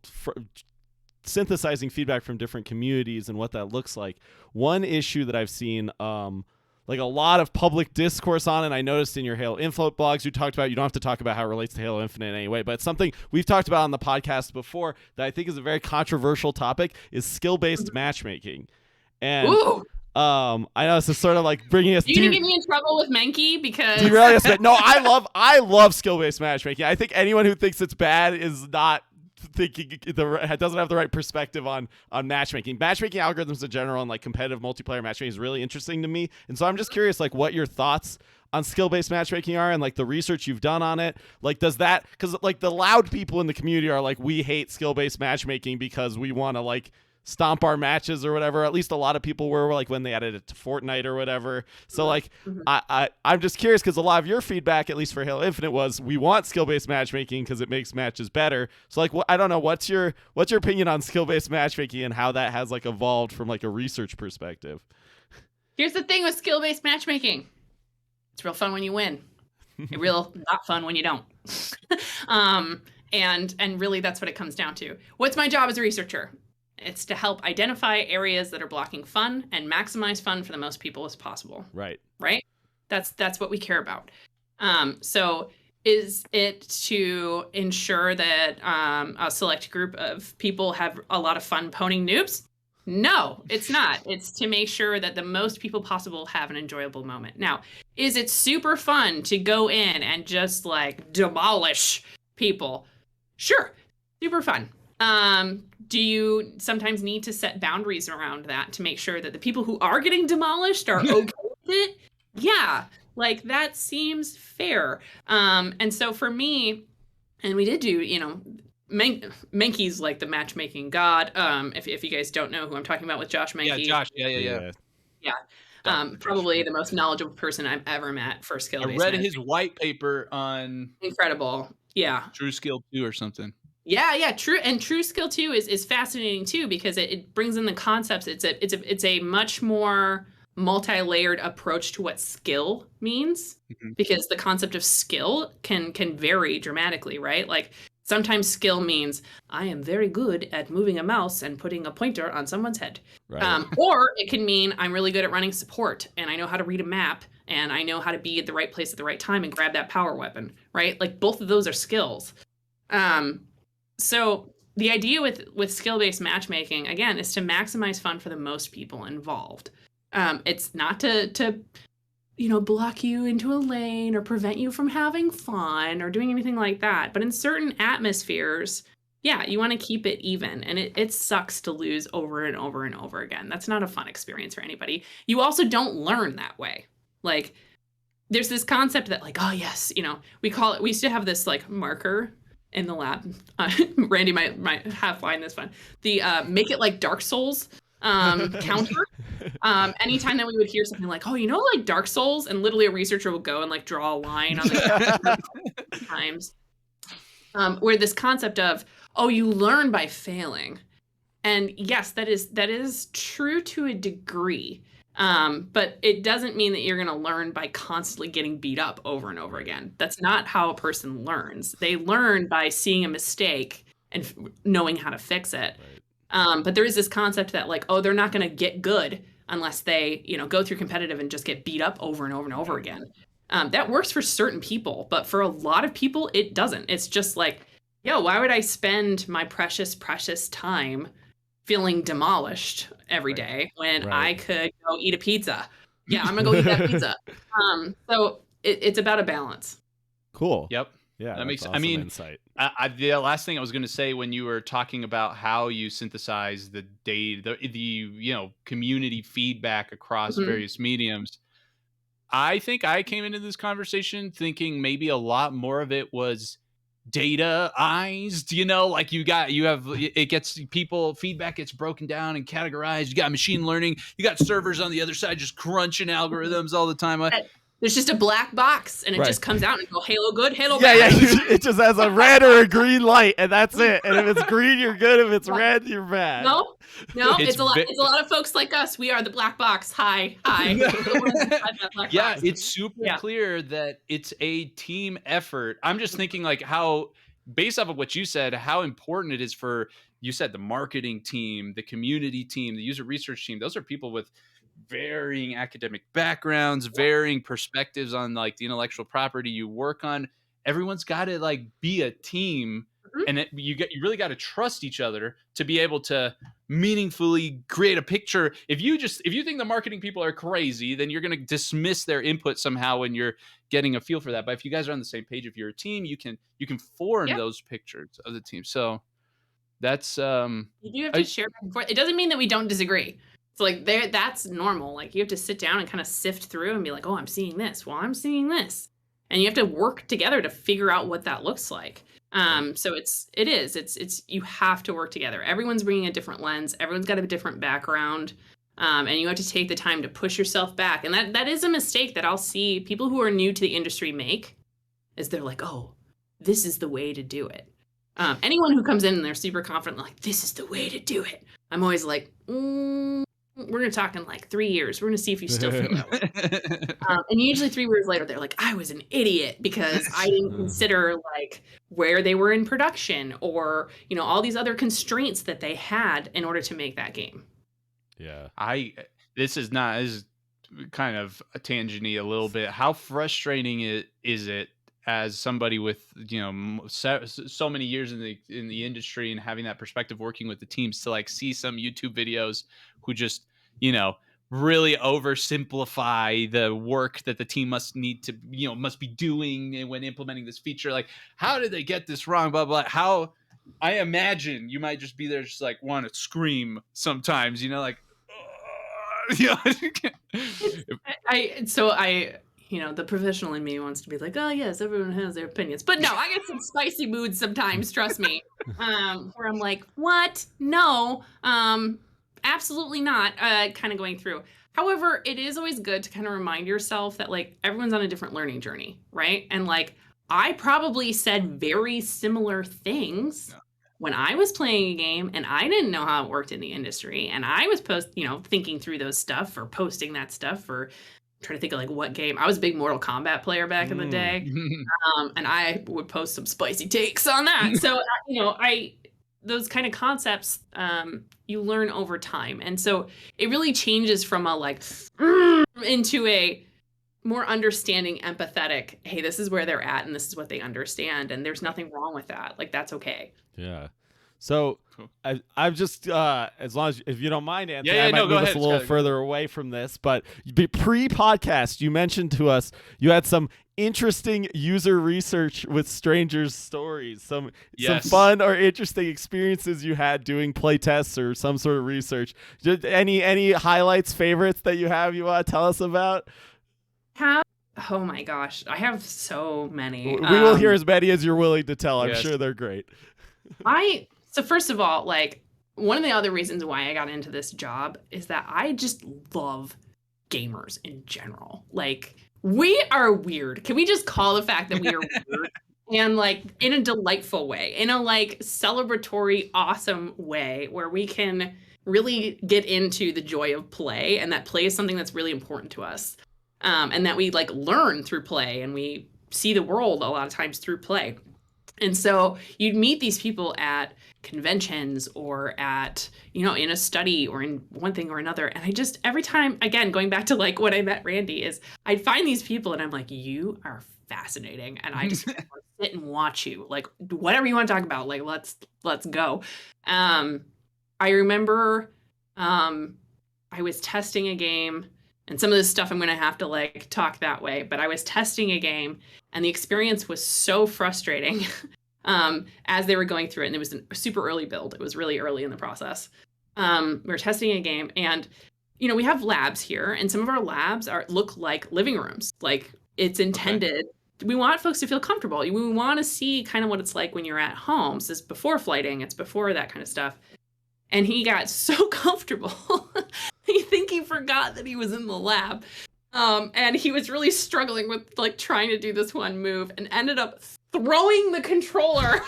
synthesizing feedback from different communities and what that looks like. One issue that I've seen like a lot of public discourse on, and I noticed in your Halo Info blogs you talked about, you don't have to talk about how it relates to Halo Infinite in any way, but it's something we've talked about on the podcast before that I think is a very controversial topic, is skill-based matchmaking. And I know this is sort of like bringing us.
Are you gonna get me in trouble with Menke because?
No, I love skill-based matchmaking. I think anyone who thinks it's bad is not thinking doesn't have the right perspective on matchmaking. Matchmaking algorithms in general and like competitive multiplayer matchmaking is really interesting to me. And so I'm just curious like what your thoughts on skill-based matchmaking are and like the research you've done on it. Like does that, because like the loud people in the community are like, we hate skill-based matchmaking because we want to like stomp our matches or whatever. At least a lot of people were, like, when they added it to Fortnite or whatever. So like I'm just curious, because a lot of your feedback, at least for Halo Infinite, was we want skill-based matchmaking because it makes matches better. So like, I don't know, what's your opinion on skill-based matchmaking and how that has like evolved from like a research perspective?
Here's the thing with skill-based matchmaking. It's real fun when you win. Real not fun when you don't. And really that's what it comes down to. What's my job as a researcher? It's to help identify areas that are blocking fun and maximize fun for the most people as possible.
Right.
That's what we care about. So is it to ensure that a select group of people have a lot of fun pwning noobs? No, it's not. It's to make sure that the most people possible have an enjoyable moment. Now, is it super fun to go in and just like demolish people? Sure, super fun. Do you sometimes need to set boundaries around that to make sure that the people who are getting demolished are okay with it? Yeah, like that seems fair. And so for me, and we did do, Menke's like the matchmaking god. If you guys don't know who I'm talking about with Josh Menke.
Yeah, Josh. Yeah.
Probably the most knowledgeable person I've ever met for skill.
I read his white paper on
incredible. Yeah.
True Skill 2 or something.
Yeah, True Skill 2 is fascinating too, because it brings in the concepts. It's a much more multi-layered approach to what skill means, because the concept of skill can vary dramatically, right? Like sometimes skill means I am very good at moving a mouse and putting a pointer on someone's head. Right. Or it can mean I'm really good at running support and I know how to read a map and I know how to be at the right place at the right time and grab that power weapon, right? Like both of those are skills. So the idea with skill-based matchmaking, again, is to maximize fun for the most people involved. It's not to block you into a lane or prevent you from having fun or doing anything like that. But in certain atmospheres, yeah, you want to keep it even. And it sucks to lose over and over and over again. That's not a fun experience for anybody. You also don't learn that way. Like, there's this concept that like, oh yes, we used to have this like marker in the lab. Randy might have find this fun. The make it like Dark Souls counter. Anytime that we would hear something like, oh, like Dark Souls, and literally a researcher would go and like draw a line on the times. Where this concept of, oh, you learn by failing. And yes, that is true to a degree. But it doesn't mean that you're going to learn by constantly getting beat up over and over again. That's not how a person learns. They learn by seeing a mistake and knowing how to fix it. Right. But there is this concept that like, oh, they're not going to get good unless they, go through competitive and just get beat up over and over and over again. That works for certain people, but for a lot of people, it doesn't. It's just like, yo, why would I spend my precious time feeling demolished every day when I could go eat a pizza? Yeah, I'm gonna go eat that pizza. So it's about a balance.
Cool.
Yep.
Yeah,
that makes.
Awesome insight.
The last thing I was going to say when you were talking about how you synthesize the data, the community feedback across various mediums, I think I came into this conversation thinking maybe a lot more of it was dataized, like feedback gets broken down and categorized. You got machine learning, you got servers on the other side just crunching algorithms all the time.
There's just a black box and it just comes out and go Halo good, Halo bad.
Yeah, it just has a red or a green light and that's it. And if it's green, you're good. If it's red, you're bad.
No, it's a lot of folks like us. We are the black box. Hi.
Yeah, it's super clear that it's a team effort. I'm just thinking like how, based off of what you said, how important it is for, you said, the marketing team, the community team, the user research team. Those are people with varying academic backgrounds, varying perspectives on like the intellectual property you work on. Everyone's got to like be a team, and you really got to trust each other to be able to meaningfully create a picture. If you think the marketing people are crazy, then you're going to dismiss their input somehow when you're getting a feel for that. But if you guys are on the same page, if you're a team, you can form those pictures of the team. So that's
you do have to share back and forth. It doesn't mean that we don't disagree. So like that's normal. Like you have to sit down and kind of sift through and be like, oh, I'm seeing this. Well, I'm seeing this. And you have to work together to figure out what that looks like. So it's you have to work together. Everyone's bringing a different lens. Everyone's got a different background. And you have to take the time to push yourself back. And that is a mistake that I'll see people who are new to the industry make, is they're like, oh, this is the way to do it. Anyone who comes in and they're super confident, like, this is the way to do it. I'm always like, we're going to talk in like 3 years. We're going to see if you still feel that way. And usually 3 years later, they're like, I was an idiot because I didn't consider like where they were in production or, all these other constraints that they had in order to make that game.
Yeah.
This is kind of a tangent-y a little bit. How frustrating is it as somebody with so many years in the industry and having that perspective working with the teams to like see some YouTube videos who just really oversimplify the work that the team must be doing when implementing this feature? Like, how did they get this wrong? Blah blah. How I imagine you might just be there, just like want to scream sometimes. Like.
The professional in me wants to be like, oh yes, everyone has their opinions, but no, I get some spicy moods sometimes, trust me, where I'm like, what? No, absolutely not, kind of going through. However, it is always good to kind of remind yourself that like everyone's on a different learning journey, right? And like I probably said very similar things when I was playing a game and I didn't know how it worked in the industry, and I was thinking through those stuff or posting that stuff, or trying to think of like what game. I was a big Mortal Kombat player back in the day, and I would post some spicy takes on that. So those kind of concepts you learn over time, and so it really changes from a like into a more understanding, empathetic, hey, this is where they're at and this is what they understand, and there's nothing wrong with that. Like, that's okay.
Yeah. So cool. I've just as long as, if you don't mind, Anthony,
I
might move us a little further away from this, but pre-podcast you mentioned to us you had some interesting user research with strangers' stories, some fun or interesting experiences you had doing play tests or some sort of research. Any highlights, favorites that you want to tell us about?
Oh my gosh, I have so many.
We will hear as many as you're willing to tell. I'm sure they're great.
So first of all, like, one of the other reasons why I got into this job is that I just love gamers in general. Like, we are weird. Can we just call the fact that we are weird? And like in a delightful way, in a like celebratory, awesome way where we can really get into the joy of play, and that play is something that's really important to us. And that we like learn through play, and we see the world a lot of times through play. And so you'd meet these people at conventions or at, in a study or in one thing or another. And I just, every time, again, going back to like when I met Randy, is I'd find these people and I'm like, you are fascinating. And I just want to sit and watch you, like whatever you want to talk about, like, let's go. I remember I was testing a game, and some of this stuff I'm going to have to like talk that way, but I was testing a game and the experience was so frustrating as they were going through it. And it was a super early build. It was really early in the process. We were testing a game, and, we have labs here, and some of our labs look like living rooms. Like, it's intended. Okay. We want folks to feel comfortable. We want to see kind of what it's like when you're at home. So this is before flighting. It's before that kind of stuff. And he got so comfortable. I think he forgot that he was in the lab. And he was really struggling with like trying to do this one move, and ended up throwing the controller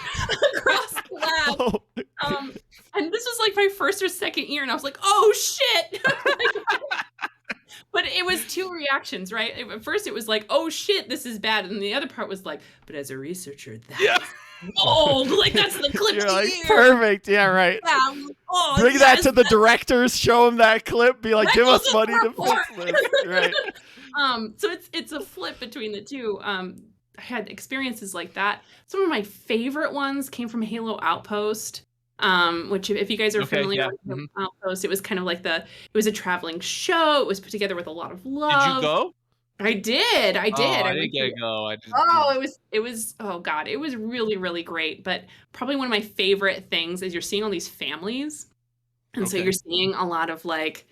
across the lab. And this was like my first or second year, and I was like, oh shit. But it was two reactions, right? At first it was like, oh shit, this is bad. And the other part was like, but as a researcher, that's gold. Like, that's the clip.
You're like, perfect. Yeah, right.
Yeah,
bring that to the directors, show them that clip, be like, give us money to fix this. Right.
So it's a flip between the two. I had experiences like that. Some of my favorite ones came from Halo Outpost. Which if you guys are familiar with Outpost, it was kind of like it was a traveling show. It was put together with a lot of love.
Did you go?
I did.
Oh, I didn't get to go.
It was oh god, it was really, really great. But probably one of my favorite things is you're seeing all these families. And so you're seeing a lot of like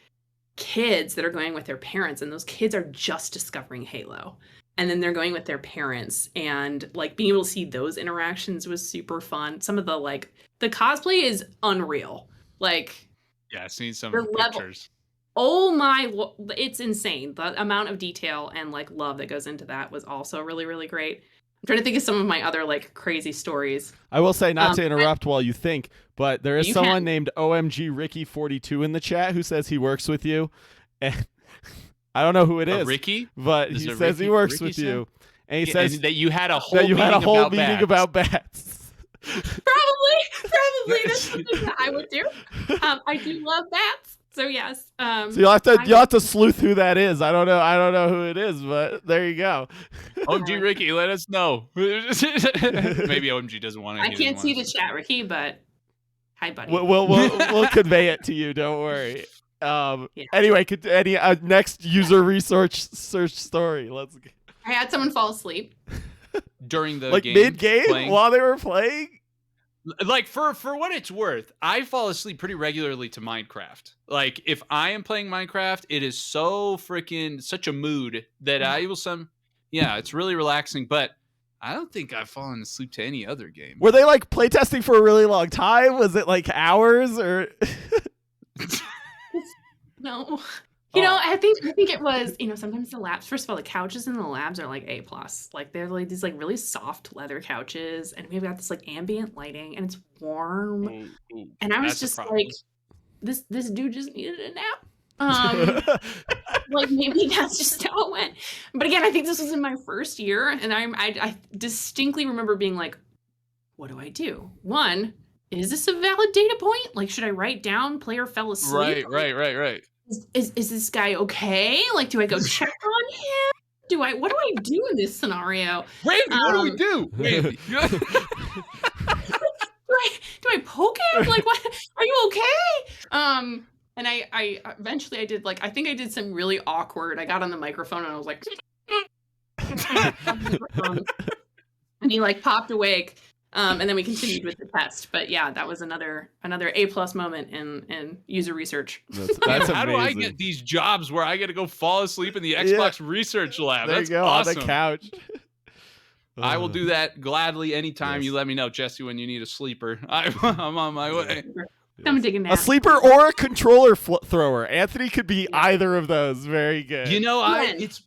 kids that are going with their parents, and those kids are just discovering Halo. and then they're going with their parents, and like being able to see those interactions was super fun. Some of the cosplay is unreal. Like,
Yeah, I've seen some
the level.
pictures.
Oh my, it's insane. The amount of detail and like love that goes into that was also really, really great. I'm trying to think of some of my other like crazy stories.
I will say, not to interrupt while you think, but there is
You
someone
can.
named OMG Ricky42 in the chat who says he works with you. And I don't know who it is.
Ricky?
But
Is
he
it
says he
Ricky-
works
Ricky
with
said?
you. And he
Yeah,
says
and that you had a whole
that you had a whole meeting
bats.
about bats.
Probably that's something that I would do. I do love bats, so yes.
So you'll have to sleuth who that is. I don't know who it is, but there you go.
OMG Ricky, let us know. Maybe OMG doesn't want to.
I can't see the chat, Ricky, but hi, buddy.
We'll convey it to you. Don't worry.
Yeah.
Anyway, any next user research search story. Let's go.
I had someone fall asleep.
during the
Like
game,
mid-game
playing.
while they were playing.
Like for what it's worth, I fall asleep pretty regularly to Minecraft. Like if I am playing Minecraft, it is so freaking such a mood that I will it's really relaxing, but I don't think I've fallen asleep to any other game.
Were they like playtesting for a really long time? Was it like hours or
No. You know, I think it was, sometimes the labs, first of all, the couches in the labs are like A+. Like they're like these like really soft leather couches, and we've got this like ambient lighting and it's warm. And I was just like, this dude just needed a nap. Like maybe that's just how it went. But again, I think this was in my first year, and I distinctly remember being like, what do I do? One, is this a valid data point? Like, should I write down player fell asleep?
Right.
Is this guy okay? Like, do I go check on him? What do I do in this scenario?
Randy, what do we do? Randy.
Do I poke him? Like, what? Are you okay? And I eventually I did I think I did some really awkward. I got on the microphone and I was like, and he popped awake. And then we continued with the test. But yeah, that was another A+ moment in user research.
That's
How do I
amazing.
get these jobs where I get to go fall asleep in the Xbox research lab?
There
That's
you go,
awesome.
on the couch.
I will do that gladly anytime.
Yes.
You let me know, Jesse, when you need a sleeper. I'm on my way.
I'm taking
A sleeper or a controller thrower. Anthony could be either of those. Very good.
You know, I
Ends.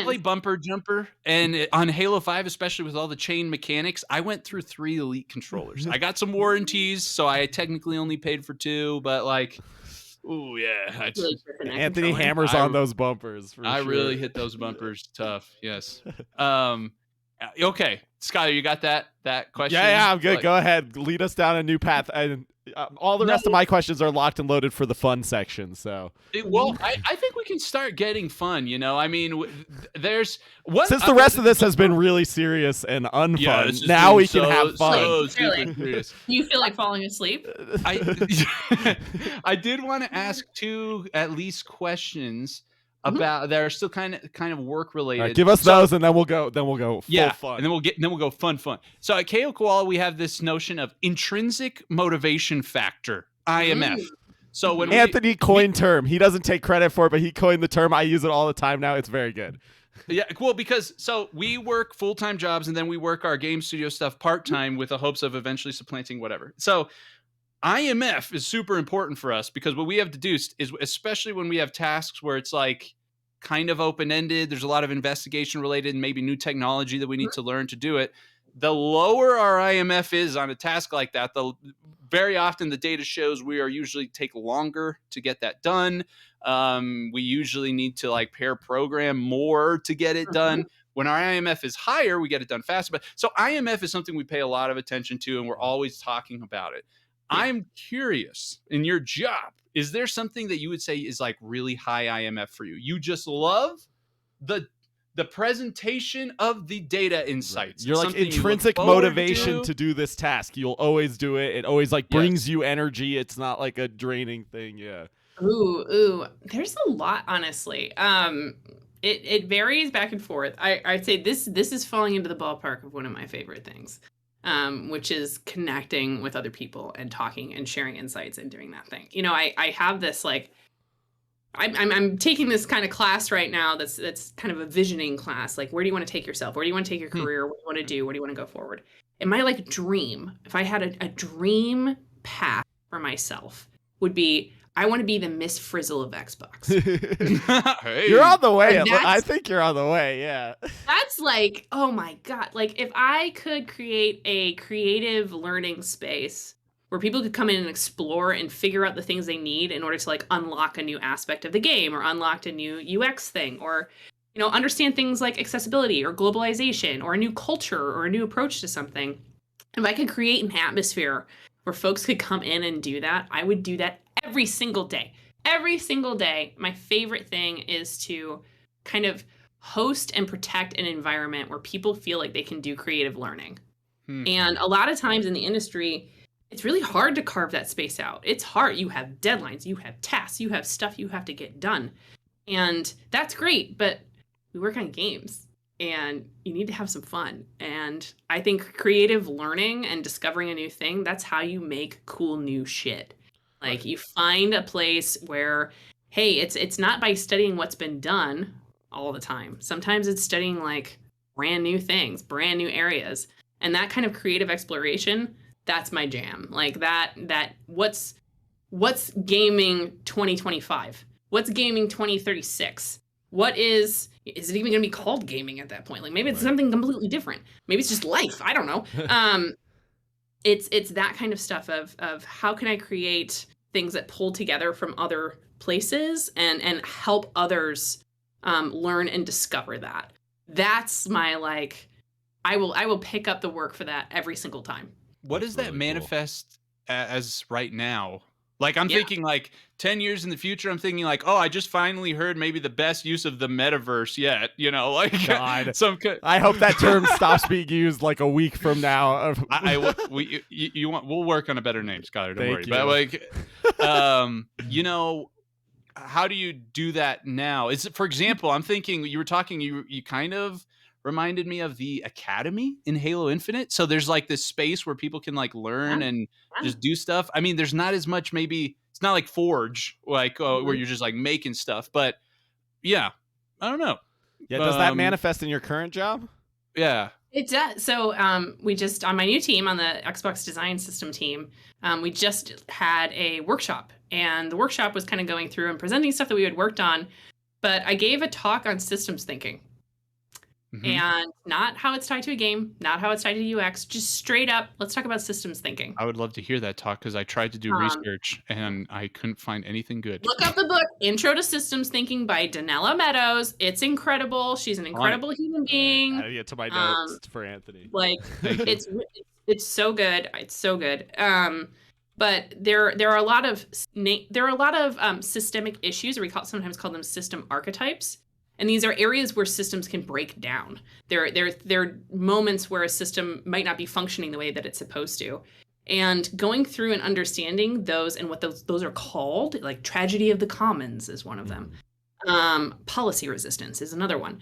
play bumper jumper, and on Halo 5, especially with all the chain mechanics, I went through 3 elite controllers. I got some warranties, so I technically only paid for 2, but ooh yeah,
Anthony hammers on those bumpers.
I really hit those bumpers tough. Yes. Okay, Skyler, you got that question?
Yeah, I'm good. Go ahead, lead us down a new path. And all the rest of my questions are locked and loaded for the fun section. So,
I think we can start getting fun. I mean, there's
since the rest of this has been really serious and unfun.
Yeah,
now we can have fun.
Really? Do you feel like falling asleep?
I did want to ask 2 at least questions about that are still kind of work related.
Right, give us those, and then we'll go. Full fun.
And then we'll go fun. So at KO Koala, we have this notion of intrinsic motivation factor, IMF. So when
Anthony coined term, he doesn't take credit for it, but he coined the term. I use it all the time now. It's very good.
Yeah, cool. Because we work full-time jobs, and then we work our game studio stuff part-time with the hopes of eventually supplanting whatever. So IMF is super important for us because what we have deduced is, especially when we have tasks where it's kind of open-ended, there's a lot of investigation related and maybe new technology that we need to learn to do it. The lower our IMF is on a task like that, very often the data shows we are usually take longer to get that done. We usually need to pair program more to get it done. When our IMF is higher, we get it done faster. But so IMF is something we pay a lot of attention to, and we're always talking about it. I'm curious, in your job, is there something that you would say is really high IMF for you? You just love the presentation of the data insights.
You're intrinsic motivation to do this task. You'll always do it. It always brings you energy. It's not a draining thing. Yeah.
Ooh. There's a lot, honestly. It varies back and forth. I'd say this is falling into the ballpark of one of my favorite things. Which is connecting with other people and talking and sharing insights and doing that thing. I have this I'm taking this kind of class right now that's kind of a visioning class. Like, where do you want to take yourself? Where do you want to take your career? What do you want to do? Where do you want to go forward? And my like dream, if I had a dream path for myself, would be I want to be the Miss Frizzle of Xbox.
Hey. You're on the way.
And
I think you're on the way. Yeah.
That's like, oh my God. Like if I could create a creative learning space where people could come in and explore and figure out the things they need in order to like unlock a new aspect of the game or unlock a new UX thing or, you know, understand things like accessibility or globalization or a new culture or a new approach to something. If I could create an atmosphere where folks could come in and do that, I would do that every single day. Every single day. My favorite thing is to kind of host and protect an environment where people feel like they can do creative learning. And a lot of times in the industry, it's really hard to carve that space out. It's hard. You have deadlines, you have tasks, you have stuff you have to get done. And that's great, but we work on games and you need to have some fun. And I think creative learning and discovering a new thing, that's how you make cool new shit. Like you find a place where, hey, it's not by studying what's been done all the time. Sometimes it's studying like brand new things, brand new areas. And that kind of creative exploration, that's my jam. Like that what's gaming 2025? What's gaming 2036? Is it even going to be called gaming at that point? Like maybe it's something completely different. Maybe it's just life. I don't know. It's that kind of stuff of how can I create things that pull together from other places and help others learn and discover that. That's my like I will pick up the work for that every single time.
What does that manifest as right now? Like I'm thinking like 10 years in the future, I'm thinking like, oh, I just finally heard maybe the best use of the metaverse yet, you know, like
God. I hope that term stops being used like a week from now.
We'll work on a better name, Skylar, don't worry.
You.
But like, you know, how do you do that now? Is it, for example, I'm thinking you were talking, you kind of reminded me of the Academy in Halo Infinite. So there's like this space where people can like learn and just do stuff. I mean, there's not as much, maybe it's not like Forge, like where you're just like making stuff, but yeah, I don't know.
Yeah. Does that manifest in your current job?
Yeah.
It does. So we just, on my new team, on the Xbox design system team, we just had a workshop, and the workshop was kind of going through and presenting stuff that we had worked on, but I gave a talk on systems thinking. And not how it's tied to a game, not how it's tied to UX, just straight up, let's talk about systems thinking.
I would love to hear that talk because I tried to do research and I couldn't find anything good.
Look up the book, Intro to Systems Thinking by Donella Meadows. It's incredible. She's an incredible human being.
I get to my notes for Anthony.
Like, it's so good. It's so good. But there are a lot of systemic issues, or we sometimes call them system archetypes. And these are areas where systems can break down. There are moments where a system might not be functioning the way that it's supposed to. And going through and understanding those and what those are called, like tragedy of the commons is one of them. Policy resistance is another one.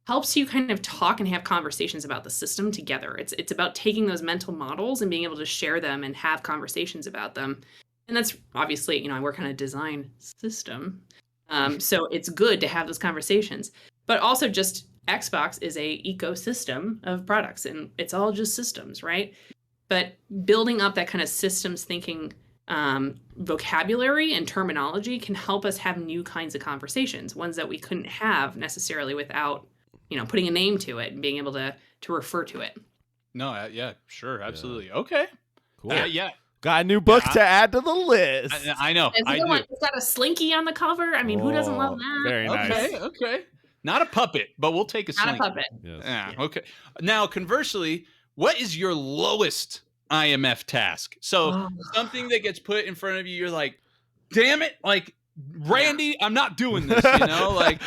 Helps you kind of talk and have conversations about the system together. It's about taking those mental models and being able to share them and have conversations about them. And that's obviously, you know, I work on a design system. So it's good to have those conversations, but also just Xbox is a ecosystem of products and it's all just systems, right? But building up that kind of systems thinking vocabulary and terminology can help us have new kinds of conversations, ones that we couldn't have necessarily without, you know, putting a name to it and being able to refer to it.
No, yeah, sure, absolutely. Okay.
Cool.
Yeah.
Got a new book to add to the list.
I know.
It's got a slinky on the cover. I mean, who doesn't love that?
Very nice.
Okay. Not a puppet, but we'll take a slinky.
Not a puppet.
Yes.
Yeah, okay. Now, conversely, what is your lowest IMF task? So something that gets put in front of you, you're like, damn it, like, Randy, I'm not doing this, you know? Like,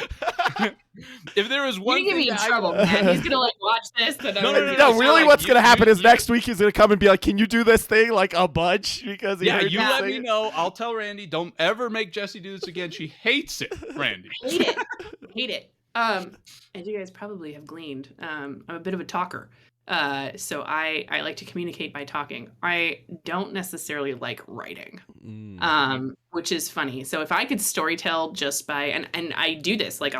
if there was one
You're
thing
gonna be in trouble, man. He's gonna like watch this.
No, really, what's gonna happen is next week he's gonna come and be like, "Can you do this thing like a bunch?" Because
you let me know. I'll tell Randy. Don't ever make Jessie do this again. She hates it, Randy.
Hate it. As you guys probably have gleaned, I'm a bit of a talker. So I like to communicate by talking. I don't necessarily like writing, which is funny. So if I could storytell just by, and I do this, like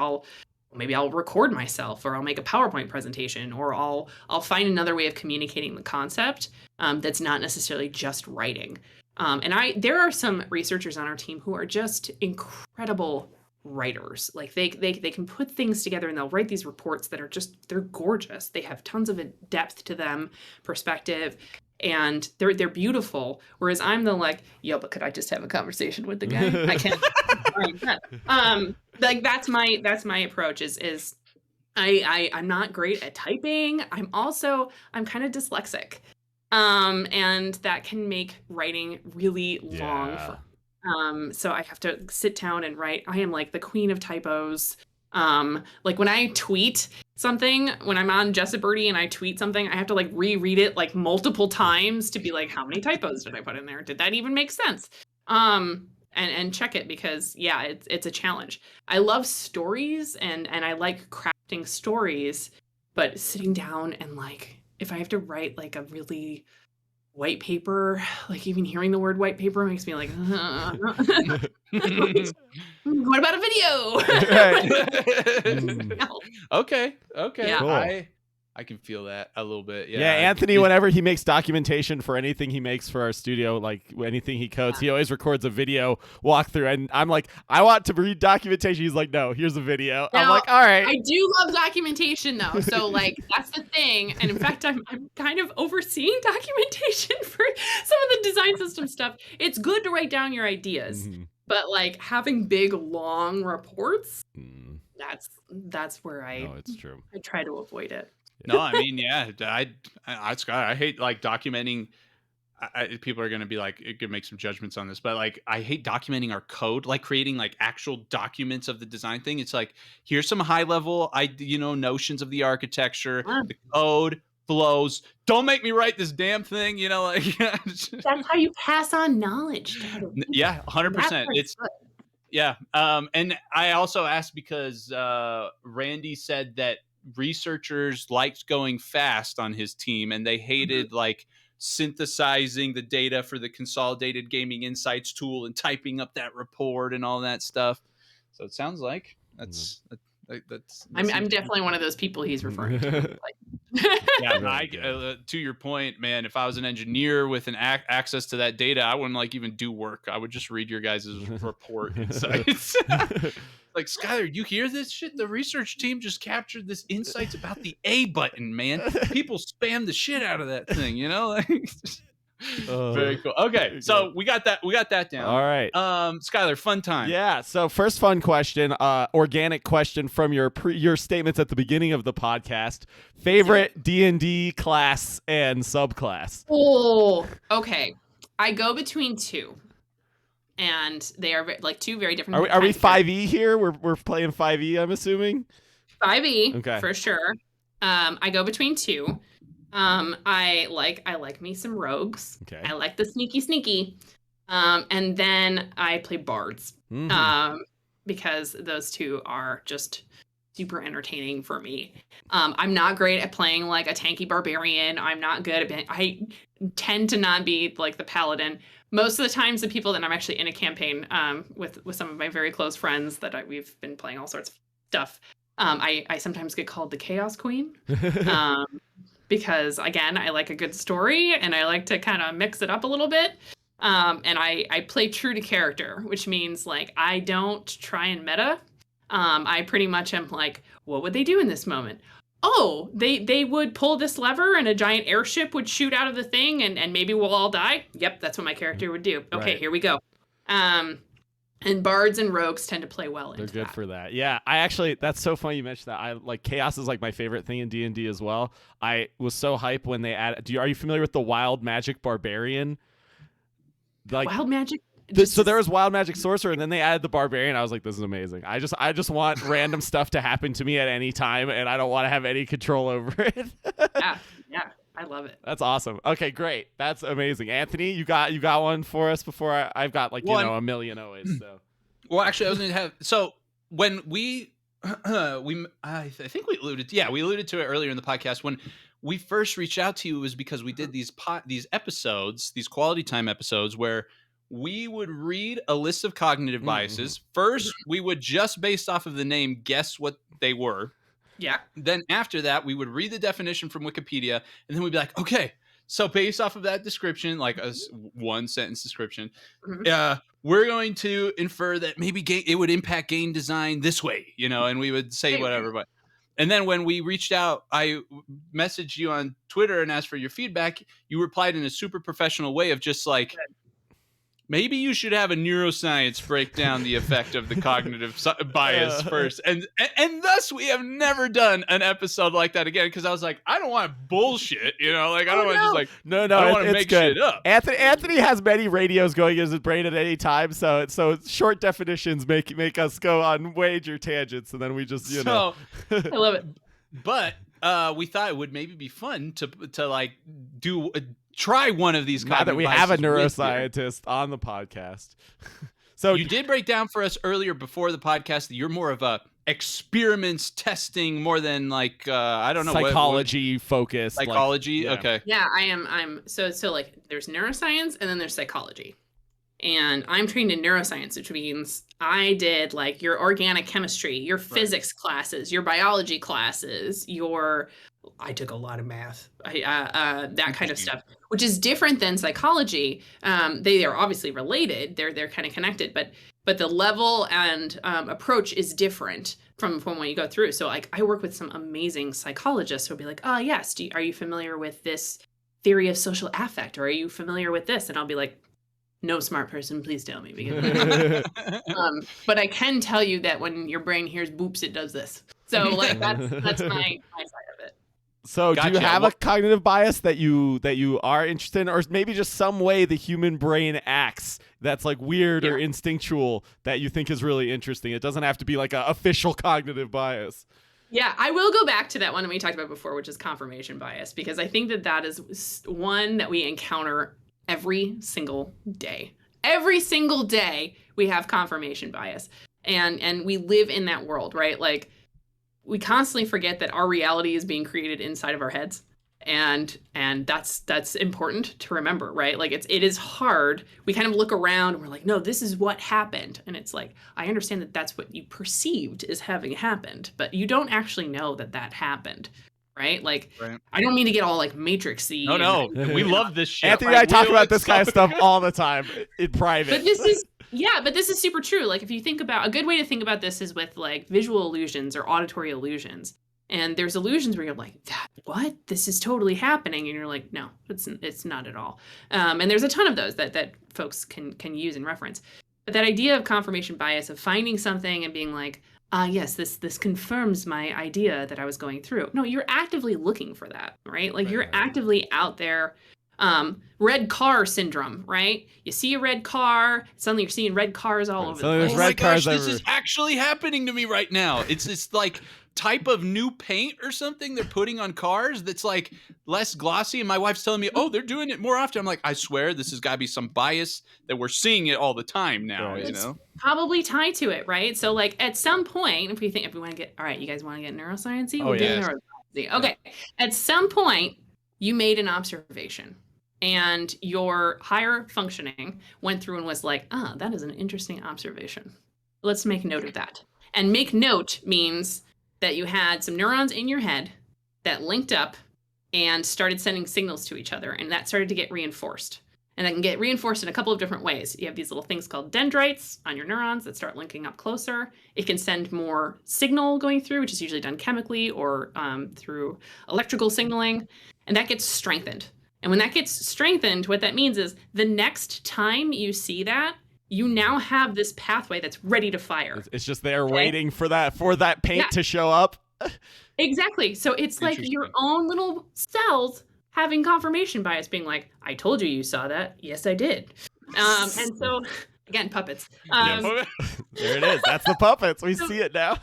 maybe I'll record myself, or I'll make a PowerPoint presentation, or I'll find another way of communicating the concept that's not necessarily just writing. And there are some researchers on our team who are just incredible writers. Like they can put things together, and they'll write these reports that are they're gorgeous. They have tons of depth to them, perspective, and they're beautiful. Whereas I'm the like, yo, but could I just have a conversation with the guy? I can't. Like that's my approach is I'm not great at typing. I'm kind of dyslexic. And that can make writing really long. So I have to sit down and write. I am like the queen of typos. Like when I tweet something, when I'm on Jessibirdie and I tweet something, I have to like reread it like multiple times to be like, how many typos did I put in there? Did that even make sense? And check it, because it's a challenge. I love stories and I like crafting stories, but sitting down and like, if I have to write like a really white paper, like even hearing the word white paper makes me like, what about a video? No.
Okay.
Yeah.
Cool. I can feel that a little bit.
Yeah, Anthony, whenever he makes documentation for anything he makes for our studio, like anything he codes, he always records a video walkthrough. And I'm like, I want to read documentation. He's like, no, here's a video.
Now,
I'm like, all right.
I do love documentation, though. So, like, that's the thing. And in fact, I'm kind of overseeing documentation for some of the design system stuff. It's good to write down your ideas. But, like, having big, long reports, that's where
it's true.
I try to avoid it.
No, I mean, Scott, I hate like documenting. People are going to be like, it could make some judgments on this, but like, I hate documenting our code, like creating like actual documents of the design thing. It's like, here's some high level, notions of the architecture, the code, flows. Don't make me write this damn thing, like.
That's how you pass on knowledge.
Yeah, 100%. It's good. Yeah. And I also asked because Randy said that researchers liked going fast on his team, and they hated like synthesizing the data for the consolidated gaming insights tool and typing up that report and all that stuff. So it sounds like that's
I'm definitely one of those people he's referring to.
To your point, man, if I was an engineer with an access to that data, I wouldn't like even do work. I would just read your guys' report insights. Like, Skylar, you hear this shit? The research team just captured this insights about the A button, man. People spam the shit out of that thing, Very cool. Okay, so we got that down.
All right.
Skylar, fun time.
Yeah. So first fun question, organic question from your statements at the beginning of the podcast. Favorite D&D class and subclass?
Oh, okay. I go between two. And they are like two very different.
Are we 5e here? We're playing 5e, I'm assuming.
5e,
okay,
for sure. I go between two. I like me some rogues.
Okay.
I like the sneaky. And then I play bards. Because those two are just super entertaining for me. I'm not great at playing like a tanky barbarian. I'm not good at I tend to not be like the paladin. Most of the times, the people that I'm actually in a campaign with some of my very close friends that we've been playing all sorts of stuff. I sometimes get called the Chaos Queen because, again, I like a good story and I like to kind of mix it up a little bit. And I play true to character, which means like I don't try and meta. I pretty much am like, what would they do in this moment? Oh, they would pull this lever and a giant airship would shoot out of the thing and maybe we'll all die. Yep, that's what my character would do. Okay, Here we go. And bards and rogues tend to play well into that.
They're good for that. Yeah, that's so funny you mentioned that. I like chaos is like my favorite thing in D&D as well. I was so hyped when they added. Are you familiar with the wild magic barbarian? Like
wild magic?
So there was wild magic sorcerer, and then they added the barbarian. I was like, this is amazing. I just want random stuff to happen to me at any time, and I don't want to have any control over it.
Yeah, I love it.
That's awesome. Okay, great. That's amazing. Anthony, you got one for us before I've got like a million always. So.
Well, actually, I was going to have. So when we I think we alluded to it earlier in the podcast. When we first reached out to you, it was because we did these episodes, these quality time episodes, where we would read a list of cognitive biases. First, we would just based off of the name guess what they were.
Yeah.
Then after that, we would read the definition from Wikipedia, and then we'd be like, okay, so based off of that description, like a one sentence description, we're going to infer that maybe it would impact game design this way, and we would say whatever. But and then when we reached out, I messaged you on Twitter and asked for your feedback. You replied in a super professional way of just like, maybe you should have a neuroscience break down the effect of the cognitive bias first. And thus we have never done an episode like that again, because I was like, I don't want bullshit, I don't want to just like,
no,
I don't want to
it's
make
good.
shit up.
Anthony has many radios going in his brain at any time, so short definitions make us go on major tangents, and then we just,
So,
I love it.
But we thought it would maybe be fun to like try one of these.
Now that we have a neuroscientist on the podcast. So
you did break down for us earlier before the podcast that you're more of a experiments testing more than like I don't know,
psychology focused.
Psychology, okay.
Yeah, I am. I'm so like there's neuroscience and then there's psychology. And I'm trained in neuroscience, which means I did like your organic chemistry, your physics classes, your biology classes, I took a lot of math, that kind of stuff, which is different than psychology. They are obviously related; they're kind of connected, but the level and approach is different from when you go through. So, like, I work with some amazing psychologists who'll be like, "Oh, yes, are you familiar with this theory of social affect, or are you familiar with this?" And I'll be like, "No, smart person, please tell me." Because but I can tell you that when your brain hears boops, it does this. So, like, that's my side of it.
So do you have a cognitive bias that you are interested in, or maybe just some way the human brain acts that's like weird or instinctual that you think is really interesting? It doesn't have to be like an official cognitive bias.
Yeah, I will go back to that one that we talked about before, which is confirmation bias, because I think that is one that we encounter every single day. Every single day we have confirmation bias, and we live in that world, right? Like, we constantly forget that our reality is being created inside of our heads, and that's important to remember, right? Like, it is hard. We kind of look around and we're like, no, this is what happened, and it's like, I understand that that's what you perceived as having happened, but you don't actually know that happened, right? Like, I don't mean to get all like matrixy.
No, we love this shit.
Anthony and I talk about this kind of stuff all the time in private.
But this is super true. Like, if you think about, a good way to think about this is with like visual illusions or auditory illusions. And there's illusions where you're like, what? This is totally happening. And you're like, no, it's not at all. And there's a ton of those that folks can use and reference. But that idea of confirmation bias, of finding something and being like, yes, this confirms my idea that I was going through. No, you're actively looking for that, right? Like, you're actively out there. Red car syndrome, right? You see a red car, suddenly you're seeing red cars all over the place.
Oh my gosh, this is actually happening to me right now. It's this like type of new paint or something they're putting on cars that's like less glossy, and my wife's telling me, oh, they're doing it more often. I'm like, I swear this has got to be some bias that we're seeing it all the time now.
It's probably tied to it, right? So, like, at some point, if we want to get, all right, you guys want to get neuroscience-y? We'll do neuroscience-y. Okay. At some point, you made an observation, and your higher functioning went through and was like, that is an interesting observation. Let's make note of that. And make note means that you had some neurons in your head that linked up and started sending signals to each other, and that started to get reinforced. And that can get reinforced in a couple of different ways. You have these little things called dendrites on your neurons that start linking up closer. It can send more signal going through, which is usually done chemically or through electrical signaling, and that gets strengthened. And when that gets strengthened, what that means is the next time you see that, you now have this pathway that's ready to fire.
It's just there waiting for that paint to show up.
Exactly. So it's like your own little cells having confirmation bias, being like, I told you saw that. Yes, I did. And so, again, puppets.
There it is. That's the puppets. We see it now.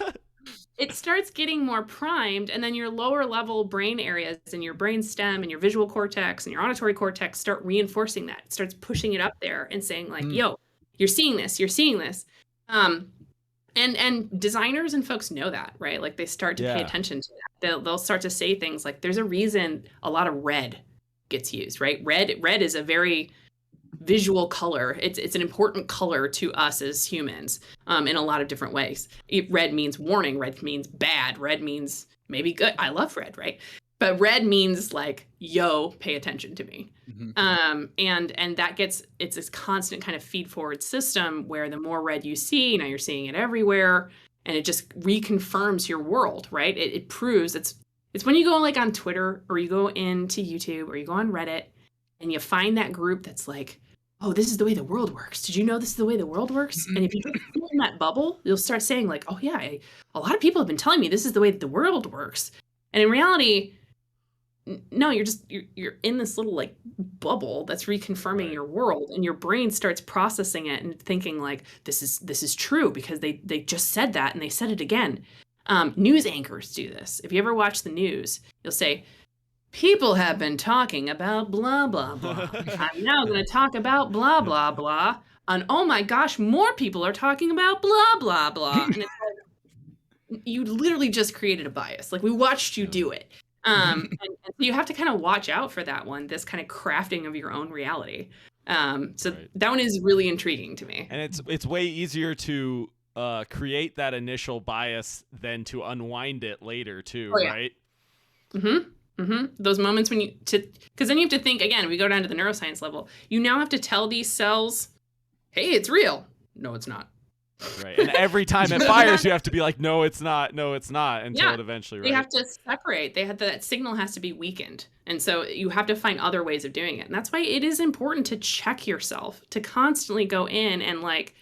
It starts getting more primed, and then your lower level brain areas and your brain stem and your visual cortex and your auditory cortex start reinforcing that. It starts pushing it up there and saying like, yo, you're seeing this. And And designers and folks know that, right? Like they start to pay attention to that. They'll start to say things like, there's a reason a lot of red gets used, right? Red is a very visual color. It's an important color to us as humans in a lot of different ways. Red means warning. Red means bad. Red means maybe good. I love red, right? But red means like, yo, pay attention to me. And that it's this constant kind of feed forward system where the more red you see, now you're seeing it everywhere, and it just reconfirms your world, right? It proves it's when you go like on Twitter or you go into YouTube or you go on Reddit and you find that group that's like, oh, this is the way the world works. Did you know this is the way the world works? And if you get in that bubble, you'll start saying like, oh yeah, a lot of people have been telling me this is the way that the world works. And in reality, no, you're in this little like bubble that's reconfirming your world, and your brain starts processing it and thinking like, this is true because they just said that and they said it again. News anchors do this. If you ever watch the news, you'll say, people have been talking about blah, blah, blah. I'm now going to talk about blah, blah, blah. And oh my gosh, more people are talking about blah, blah, blah. And it's like, you literally just created a bias. Like we watched you do it. And you have to kind of watch out for that one, this kind of crafting of your own reality. That one is really intriguing to me.
And it's way easier to create that initial bias than to unwind it later too, right?
Those moments when because then you have to think again, we go down to the neuroscience level, you now have to tell these cells, hey, it's real. No, it's not.
Right. And every time it fires, you have to be like, no, it's not, until it eventually, right?
They have to separate. That signal has to be weakened. And so you have to find other ways of doing it. And that's why it is important to check yourself, to constantly go in and like,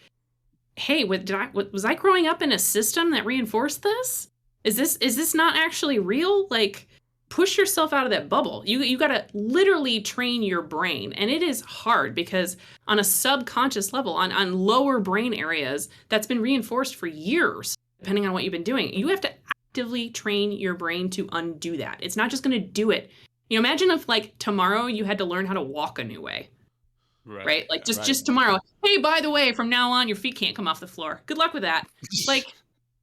hey, was I growing up in a system that reinforced this? Is this not actually real? Like, push yourself out of that bubble. You got to literally train your brain. And it is hard because on a subconscious level, on lower brain areas, that's been reinforced for years, depending on what you've been doing. You have to actively train your brain to undo that. It's not just going to do it. You know, imagine if like tomorrow you had to learn how to walk a new way. Right? Like just tomorrow, hey, by the way, from now on, your feet can't come off the floor. Good luck with that. Like,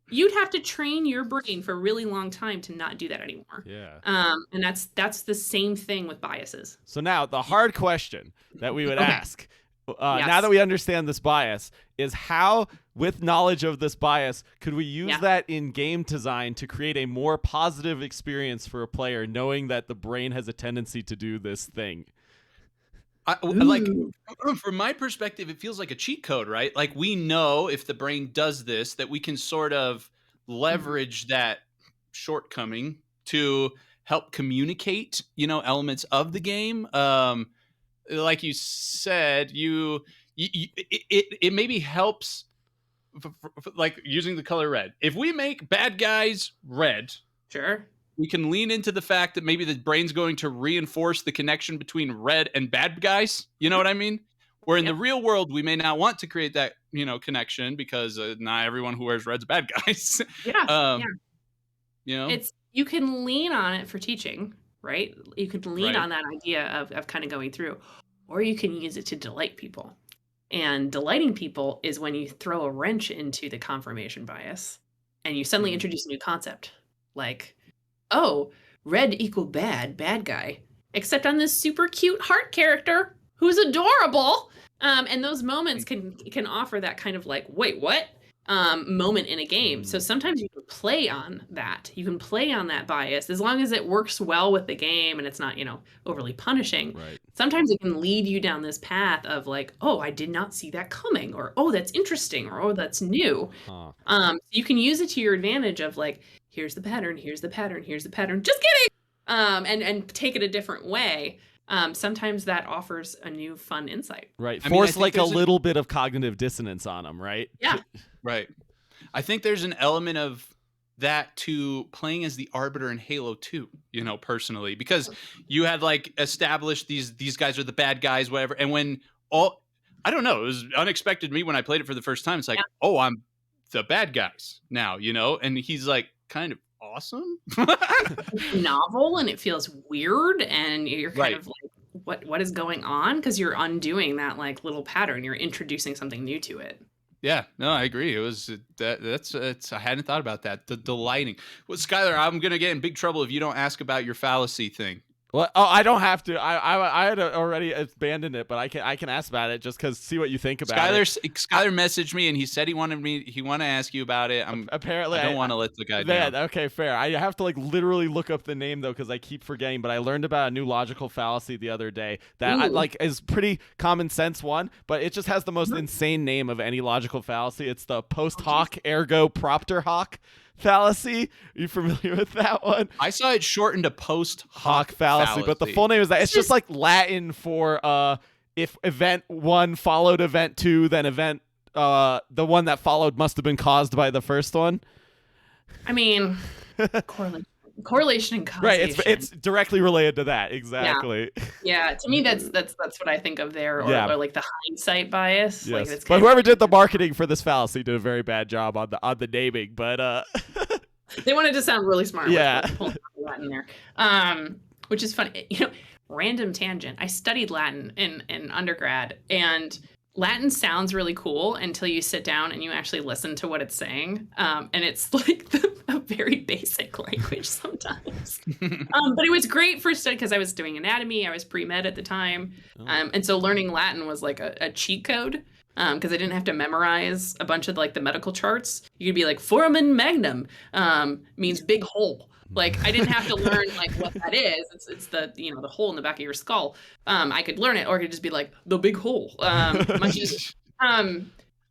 you'd have to train your brain for a really long time to not do that anymore.
Yeah.
And that's the same thing with biases.
So now the hard question that we would ask, now that we understand this bias, is how, with knowledge of this bias, could we use that in game design to create a more positive experience for a player, knowing that the brain has a tendency to do this thing?
Like, from my perspective, it feels like a cheat code, right? Like, we know if the brain does this, that we can sort of leverage that shortcoming to help communicate, elements of the game. Like you said, it maybe helps, like using the color red. If we make bad guys red,
sure,
we can lean into the fact that maybe the brain's going to reinforce the connection between red and bad guys. You know what I mean? Where in the real world, we may not want to create that, connection because not everyone who wears red's bad guys.
You can lean on it for teaching, right? You can lean on that idea of kind of going through, or you can use it to delight people. And delighting people is when you throw a wrench into the confirmation bias and you suddenly introduce a new concept. Like, oh, red equal bad guy, except on this super cute heart character who's adorable. And those moments can offer that kind of like, wait, what? Moment in a game. So sometimes you can play on that. You can play on that bias as long as it works well with the game and it's not, overly punishing.
Right.
Sometimes it can lead you down this path of like, oh, I did not see that coming, or oh, that's interesting, or oh, that's new. You can use it to your advantage of like, here's the pattern, here's the pattern, here's the pattern. Just kidding. And take it a different way. Sometimes that offers a new fun insight.
Right. Force like a little bit of cognitive dissonance on them, right?
Yeah.
Right. I think there's an element of that to playing as the Arbiter in Halo 2, personally, because you had like established these guys are the bad guys, whatever. And when I don't know, it was unexpected to me when I played it for the first time. It's like, oh, I'm the bad guys now, and he's like kind of awesome.
It's novel and it feels weird and you're kind of like, what is going on? Because you're undoing that like little pattern. You're introducing something new to it.
Yeah, no, I agree. It was that's I hadn't thought about that. The delighting. Well, Skylar, I'm gonna get in big trouble if you don't ask about your fallacy thing.
Well, oh, I don't have to. I had already abandoned it, but I can ask about it just because see what you think about it.
Skylar messaged me and he said he wanted to ask you about it.
Apparently,
I don't want to let the guy down.
Okay, fair. I have to like literally look up the name though because I keep forgetting. But I learned about a new logical fallacy the other day that is pretty common sense one, but it just has the most insane name of any logical fallacy. It's the post hoc ergo propter hoc fallacy. Are you familiar with that one?
I saw it shortened to post
hoc fallacy, but the full name is that. It's just like Latin for if event 1 followed event 2, then event the one that followed must have been caused by the first one.
I mean, correlation and causation.
Right, it's directly related to that. Exactly.
Yeah, to me that's what I think of there, or like the hindsight bias.
Yes.
Like,
but whoever did the marketing for this fallacy did a very bad job on the naming. But
they wanted to sound really smart.
Yeah.
With Latin there, which is funny. Random tangent. I studied Latin in undergrad, and Latin sounds really cool until you sit down and you actually listen to what it's saying. And it's like a very basic language sometimes. But it was great for study because I was doing anatomy. I was pre-med at the time. And so learning Latin was like a cheat code because I didn't have to memorize a bunch of like the medical charts. You could be like foramen magnum means big hole. Like I didn't have to learn like what that is. It's the the hole in the back of your skull. I could learn it, or it could just be like the big hole.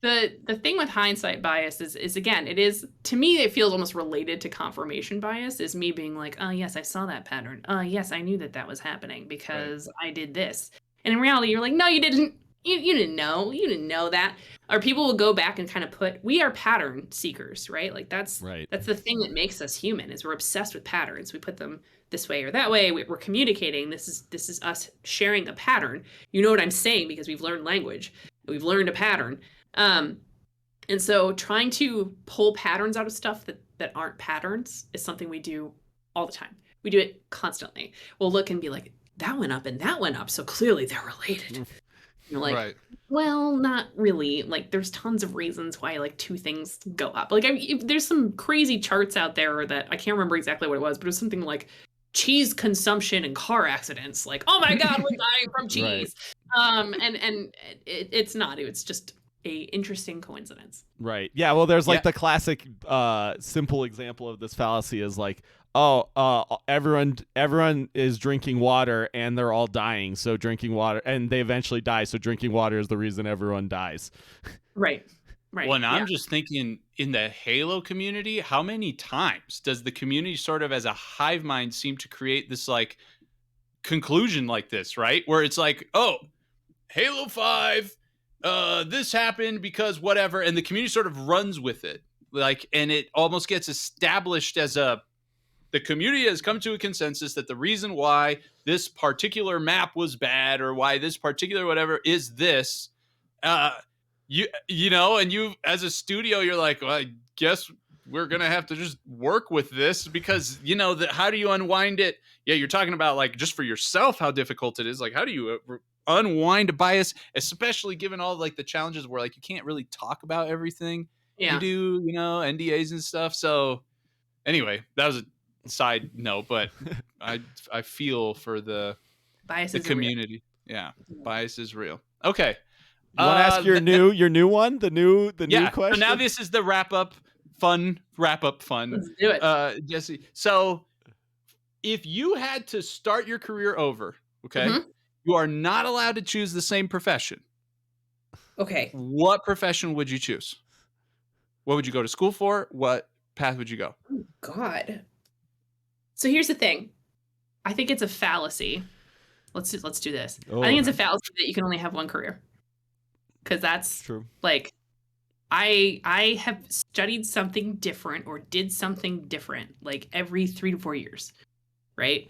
The thing with hindsight bias is again, it is, to me, it feels almost related to confirmation bias. Is me being like, oh yes, I saw that pattern. Yes, I knew that was happening because I did this. And in reality, you're like, no, you didn't. You didn't know. You didn't know that. Or people will go back and kind of we are pattern seekers, right? Like that's the thing that makes us human, is we're obsessed with patterns. We put them this way or that way. We're communicating. This is us sharing a pattern. You know what I'm saying because we've learned language. We've learned a pattern. And so trying to pull patterns out of stuff that aren't patterns is something we do all the time. We do it constantly. We'll look and be like, that went up and that went up, so clearly they're related. You're like, well, not really. Like, there's tons of reasons why like two things go up. Like, there's some crazy charts out there that I can't remember exactly what it was, but it was something like cheese consumption and car accidents. Like, oh my God, we're dying from cheese. And it's not. It's just a interesting coincidence.
Right. Yeah. Well, there's like the classic simple example of this fallacy is like, everyone is drinking water and they're all dying, so drinking water, and they eventually die, so drinking water is the reason everyone dies.
Right.
Well, and I'm just thinking, in the Halo community, how many times does the community sort of as a hive mind seem to create this like conclusion like this, right? Where it's like, oh, Halo 5, this happened because whatever, and the community sort of runs with it. Like, and it almost gets established as the community has come to a consensus that the reason why this particular map was bad, or why this particular whatever is this, you know, and you as a studio, you're like, well, I guess we're going to have to just work with this because, how do you unwind it? Yeah, you're talking about like just for yourself, how difficult it is. Like, how do you unwind a bias, especially given all like the challenges where like you can't really talk about everything you do, NDAs and stuff. So anyway, that was a side note, but I feel for the community. Yeah, bias is real. Okay,
you want to ask your new one, the new question?
So now this is the wrap up fun.
Let's do it,
Jessie. So if you had to start your career over, okay, you are not allowed to choose the same profession.
Okay,
what profession would you choose? What would you go to school for? What path would you go?
Oh, God. So here's the thing. I think it's a fallacy. Let's do this. I think it's a fallacy that you can only have one career. Because that's
true. Like,
I have studied something different or did something different like every 3 to 4 years. Right?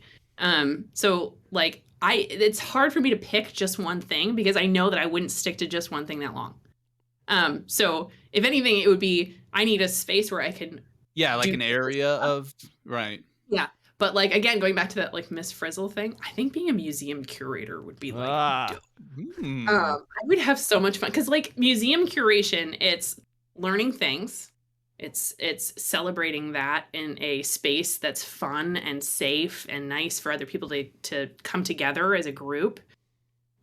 So like it's hard for me to pick just one thing because I know that I wouldn't stick to just one thing that long. So if anything, it would be, I need a space where I can
like an area of, right.
Yeah. But like again, going back to that like Miss Frizzle thing, I think being a museum curator would be like dope. I would have so much fun because like museum curation, it's learning things. It's celebrating that in a space that's fun and safe and nice for other people to come together as a group.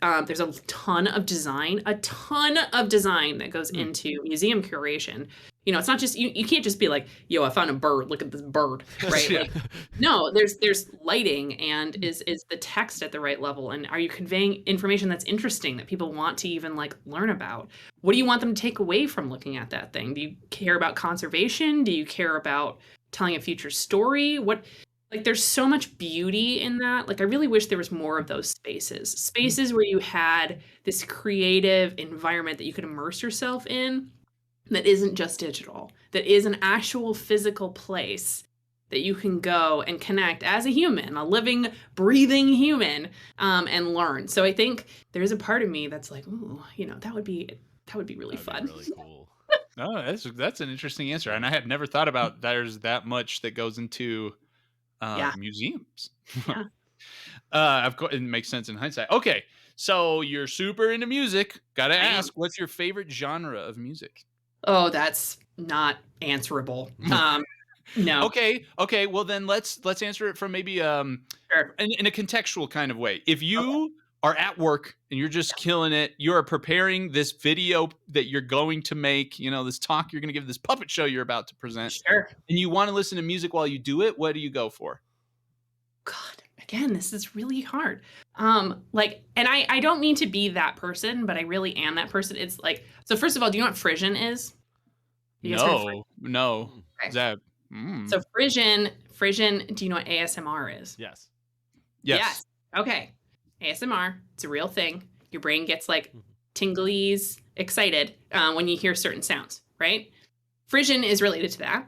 There's a ton of design that goes into museum curation. You know, it's not just you can't just be like, yo, I found a bird, look at this bird, right?
Yeah.
Like, no, there's lighting, and is the text at the right level, and are you conveying information that's interesting that people want to even like learn about? What do you want them to take away from looking at that thing? Do you care about conservation? Do you care about telling a future story? Like there's so much beauty in that. Like I really wish there was more of those spaces where you had this creative environment that you could immerse yourself in that isn't just digital, that is an actual physical place that you can go and connect as a human, a living, breathing human, and learn. So I think there's a part of me that's like, ooh, you know, that would be really fun.
Be really cool.
Oh, that's an interesting answer, and I had never thought about there's that much that goes into museums.
Yeah.
Of course, it makes sense in hindsight. Okay, so you're super into music. Gotta ask, what's your favorite genre of music?
Oh, that's not answerable. No.
Okay. Well, then let's answer it from maybe
Sure.
in a contextual kind of way. If you are at work and you're just killing it, you are preparing this video that you're going to make, you know, this talk you're going to give, this puppet show you're about to present,
Sure.
and you want to listen to music while you do it, what do you go for?
God, again, this is really hard. Like, and I don't mean to be that person, but I really am that person. It's like, so first of all, do you know what frisson is? You guys heard of frisson?
No.
Okay.
Is that?
So frisson, do you know what ASMR is?
Yes.
Okay. ASMR, it's a real thing. Your brain gets like tinglies, excited when you hear certain sounds, right? Frisson is related to that.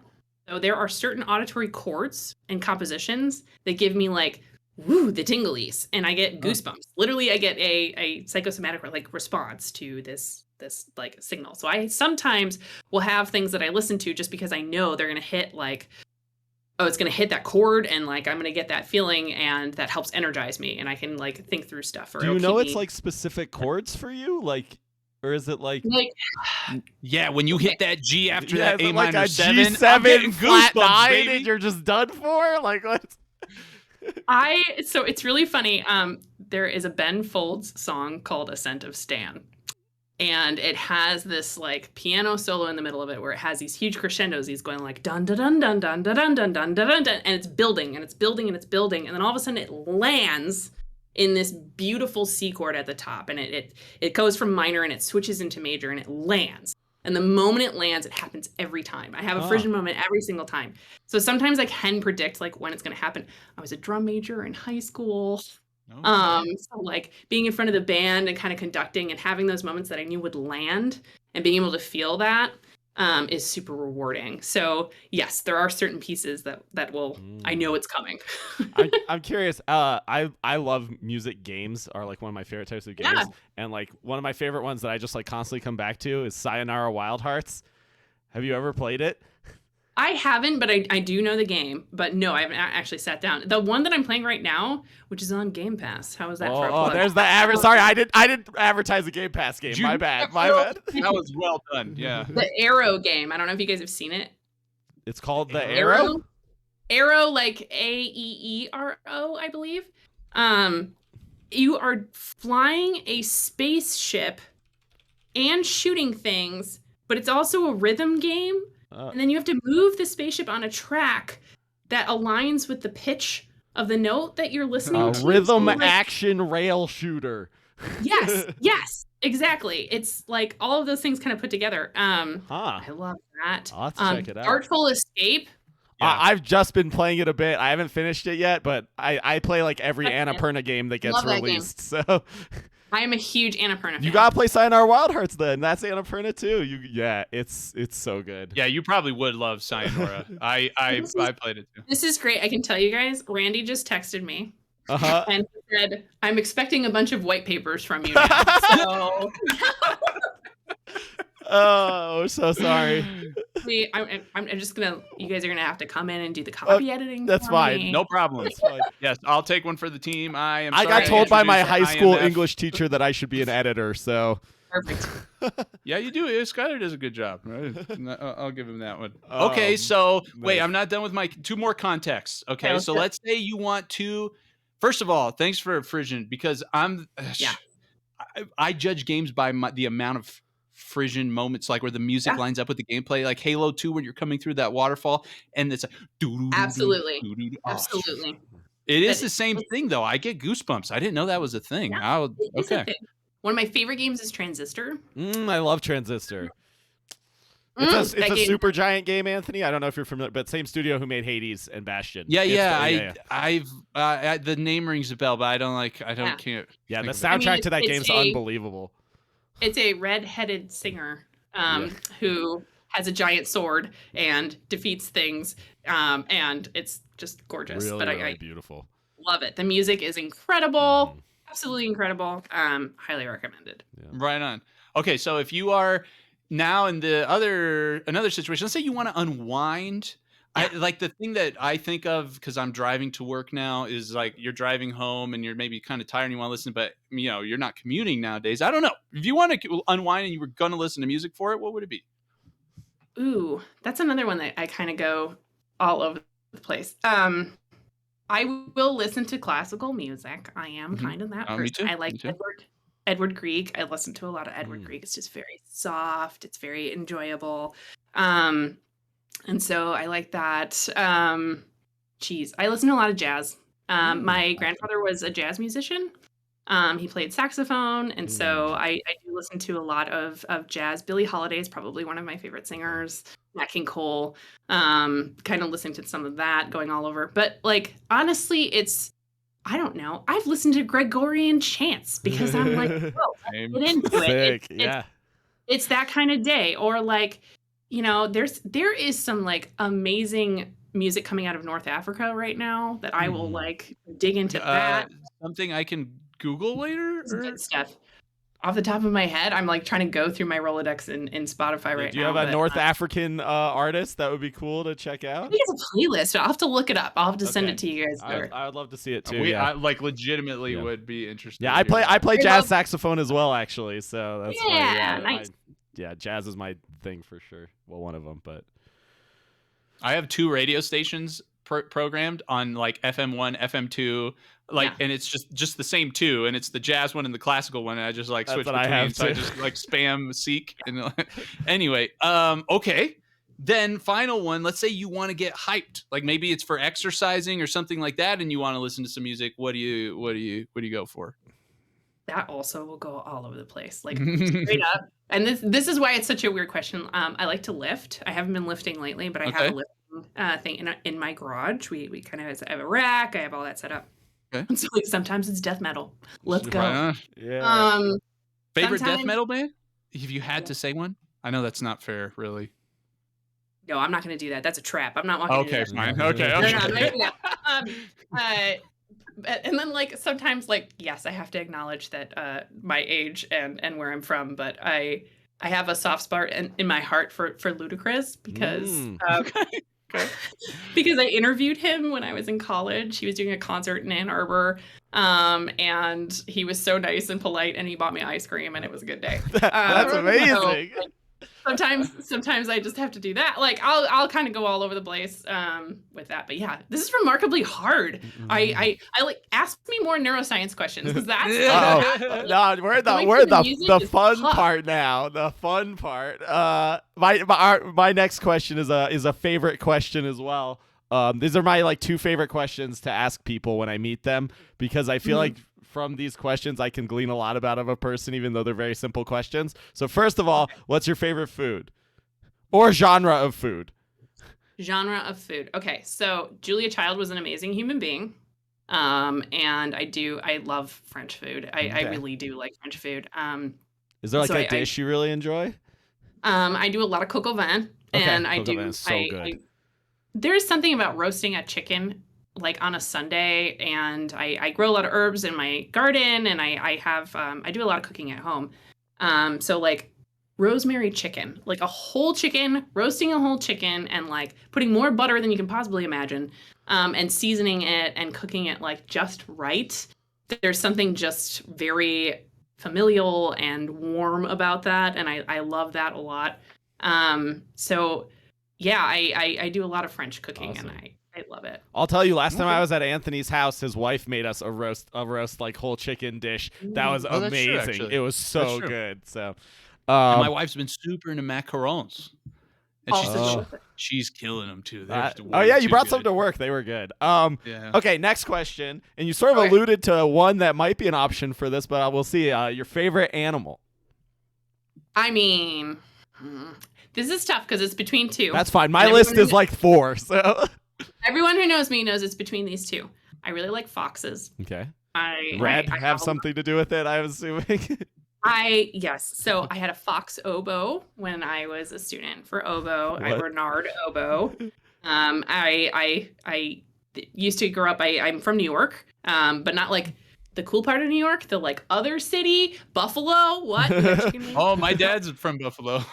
So there are certain auditory chords and compositions that give me like, woo, the tinglies, and I get goosebumps. Literally, I get a psychosomatic like response to this like signal. So I sometimes will have things that I listen to just because I know they're gonna hit like, oh, it's gonna hit that chord, and like I'm gonna get that feeling, and that helps energize me, and I can like think through stuff. Or
Do you know it's like specific chords for you, like, or is it like
yeah, when you hit that G after that
is
A
it like
minor
a
7,
G7 flat 9
baby.
and you're just done for? Like what?
So it's really funny. There is a Ben Folds song called Ascent of Stan. And it has this like piano solo in the middle of it where it has these huge crescendos. He's going like dun dun dun dun dun dun dun dun dun dun dun, and it's building and it's building and it's building, and then all of a sudden it lands in this beautiful C chord at the top, and it goes from minor and it switches into major and it lands. And the moment it lands, it happens every time. I have a frisson moment every single time. So sometimes I can predict like when it's going to happen. I was a drum major in high school. So like being in front of the band and kind of conducting and having those moments that I knew would land and being able to feel that is super rewarding. So yes, there are certain pieces that will, I know it's coming.
I'm curious. I love music. Games are like one of my favorite types of games. And like one of my favorite ones that I just like constantly come back to is Sayonara Wild Hearts. Have you ever played it?
I haven't, but I do know the game. But no, I haven't actually sat down. The one that I'm playing right now, which is on Game Pass. How is that for a plug?
There's the Sorry, I didn't advertise the Game Pass game. My bad.
That was well done. Yeah.
The Arrow game. I don't know if you guys have seen it.
It's called the Arrow?
Arrow, like AEERO, I believe. You are flying a spaceship and shooting things, but it's also a rhythm game. And then you have to move the spaceship on a track that aligns with the pitch of the note that you're listening to.
Rhythm action rail shooter.
Yes, exactly. It's like all of those things kind of put together. I love that.
I'll have to check it out.
Artful Escape.
I've just been playing it a bit. I haven't finished it yet, but I play like every Annapurna game that gets released. So
I am a huge Annapurna fan.
You gotta play Sayonara Wild Hearts then. That's Annapurna too. It's so good.
Yeah, you probably would love Sayonara. I played it too.
This is great. I can tell you guys, Randy just texted me. And he said, I'm expecting a bunch of white papers from you now. So
Oh, so sorry.
I'm just gonna. You guys are gonna have to come in and do the copy editing.
That's
for
fine.
me.
No problem.
That's fine.
Yes, I'll take one for the team. I
got
sorry
told by my
introduced
high school
IMF.
English teacher that I should be an editor, so.
Perfect.
Yeah, you do. Skyler does a good job. I'll give him that one. Okay, so wait,
nice.
I'm not done with my two more contexts. Okay,
Okay,
so let's say you want to. First of all, thanks for Frisian because I judge games by the amount of Frisian moments, like where the music lines up with the gameplay, like Halo 2 when you're coming through that waterfall and it's like
Absolutely.
Oh,
Absolutely.
it is the same thing though. I get goosebumps. I didn't know that was a thing.
Yeah, it's a
Okay.
thing. One of my favorite games is Transistor.
I love Transistor. It's a super giant game, Anthony. I don't know if you're familiar, but same studio who made Hades and Bastion.
I've the name rings a bell, but I can't.
Yeah, the soundtrack to that game's unbelievable.
It's a red-headed singer who has a giant sword and defeats things, and it's just gorgeous.
Really,
but
really
I
beautiful.
Love it. The music is incredible. Absolutely incredible. Highly recommended.
Yeah.
Right on. Okay, so if you are now in another situation, let's say you want to unwind.
Yeah.
Like the thing that I think of because I'm driving to work now is like you're driving home and you're maybe kind of tired and you want to listen, but you're not commuting nowadays. I don't know. If you want to unwind and you were going to listen to music for it, what would it be?
Ooh, that's another one that I kind of go all over the place. I will listen to classical music. I am kind of that person.
Me too.
I like Edward Grieg. I listen to a lot of Edward Grieg. It's just very soft. It's very enjoyable. And so I like that. I listen to a lot of jazz. My grandfather was a jazz musician. He played saxophone, and so I do listen to a lot of jazz. Billie Holiday is probably one of my favorite singers. Nat King Cole, kind of listening to some of that, going all over. But like honestly, I don't know. I've listened to Gregorian chants because I'm like, whoa, get into it. It's that kind of day. Or like, there is some like amazing music coming out of North Africa right now that I will like dig into that.
Something I can Google later?
Good stuff. Off the top of my head, I'm like trying to go through my Rolodex in Spotify right now.
Do you have a North African artist that would be cool to check out?
I think it's a playlist. I'll have to look it up. I'll have to send it to you guys.
I would love to see it too.
I like legitimately would be interested.
Yeah, I play jazz saxophone as well, actually. So that's
nice.
Jazz is my thing for sure. Well, one of them, but
I have two radio stations programmed on like FM1, FM2. And it's just the same two, and it's the jazz one and the classical one, and I just like switch between. So I just like spam seek. And anyway, okay. Then final one. Let's say you want to get hyped, like maybe it's for exercising or something like that, and you want to listen to some music. What do you go for?
That also will go all over the place, like straight up. And this is why it's such a weird question. I like to lift. I haven't been lifting lately, but I have a lifting thing in my garage. We kind of have a rack. I have all that set up. Okay. And so like sometimes it's death metal. Let's go.
Yeah. Favorite death metal band? If you had to say one, I know that's not fair, really.
No, I'm not going to do that. That's a trap. I'm not walking.
Okay, fine. Okay.
And then like sometimes like yes, I have to acknowledge that my age and where I'm from, but I have a soft spot in my heart for Ludacris because. Because I interviewed him when I was in college. He was doing a concert in Ann Arbor, and he was so nice and polite, and he bought me ice cream, and it was a good day.
That's amazing.
So, sometimes I just have to do that. Like I'll kind of go all over the place with that. But yeah, this is remarkably hard. I like ask me more neuroscience questions because that's
no, we're the fun part now. The fun part. My next question is a favorite question as well. These are my like two favorite questions to ask people when I meet them because I feel like from these questions I can glean a lot about of a person even though they're very simple questions. So first of all, what's your favorite food or genre of food?
Genre of food. Okay, so Julia Child was an amazing human being. And I love French food. I really do like French food.
Is there like a dish you really enjoy?
I do a lot of coq au vin, and I do.
Is so good.
There's something about roasting a chicken like on a Sunday, and I grow a lot of herbs in my garden, and I do a lot of cooking at home. So like rosemary chicken, like a whole chicken, roasting a whole chicken and like putting more butter than you can possibly imagine, and seasoning it and cooking it like just right. There's something just very familial and warm about that, and I love that a lot. So yeah, I do a lot of French cooking.
Awesome.
And I love it.
I'll tell you, last time I was at Anthony's house, his wife made us a roast like whole chicken dish. That was
Oh, that's true,
amazing.
actually.
It was so
That's true.
good. So,
And my wife's been super into macarons. And she
Oh.
said she's killing them too. They're just
oh
way
yeah, you
too
brought
good.
some to work. They were good.
Yeah.
Okay, next question. And you sort of
Okay.
alluded to one that might be an option for this, but we'll see. Your favorite animal?
I mean, this is tough because it's between two.
That's fine. My
And
list
everyone
is like 4. So
Everyone who knows me knows it's between these two. I really like foxes.
okay.
I
Red have
have
something to do with it, I'm assuming.
Yes. So I had a fox oboe when I was a student for oboe. I
What?
Bernard oboe. I used to grow up. I'm from New York, but not like the cool part of New York. The like other city, Buffalo. What? You got chicken wings?
Oh, my dad's from Buffalo.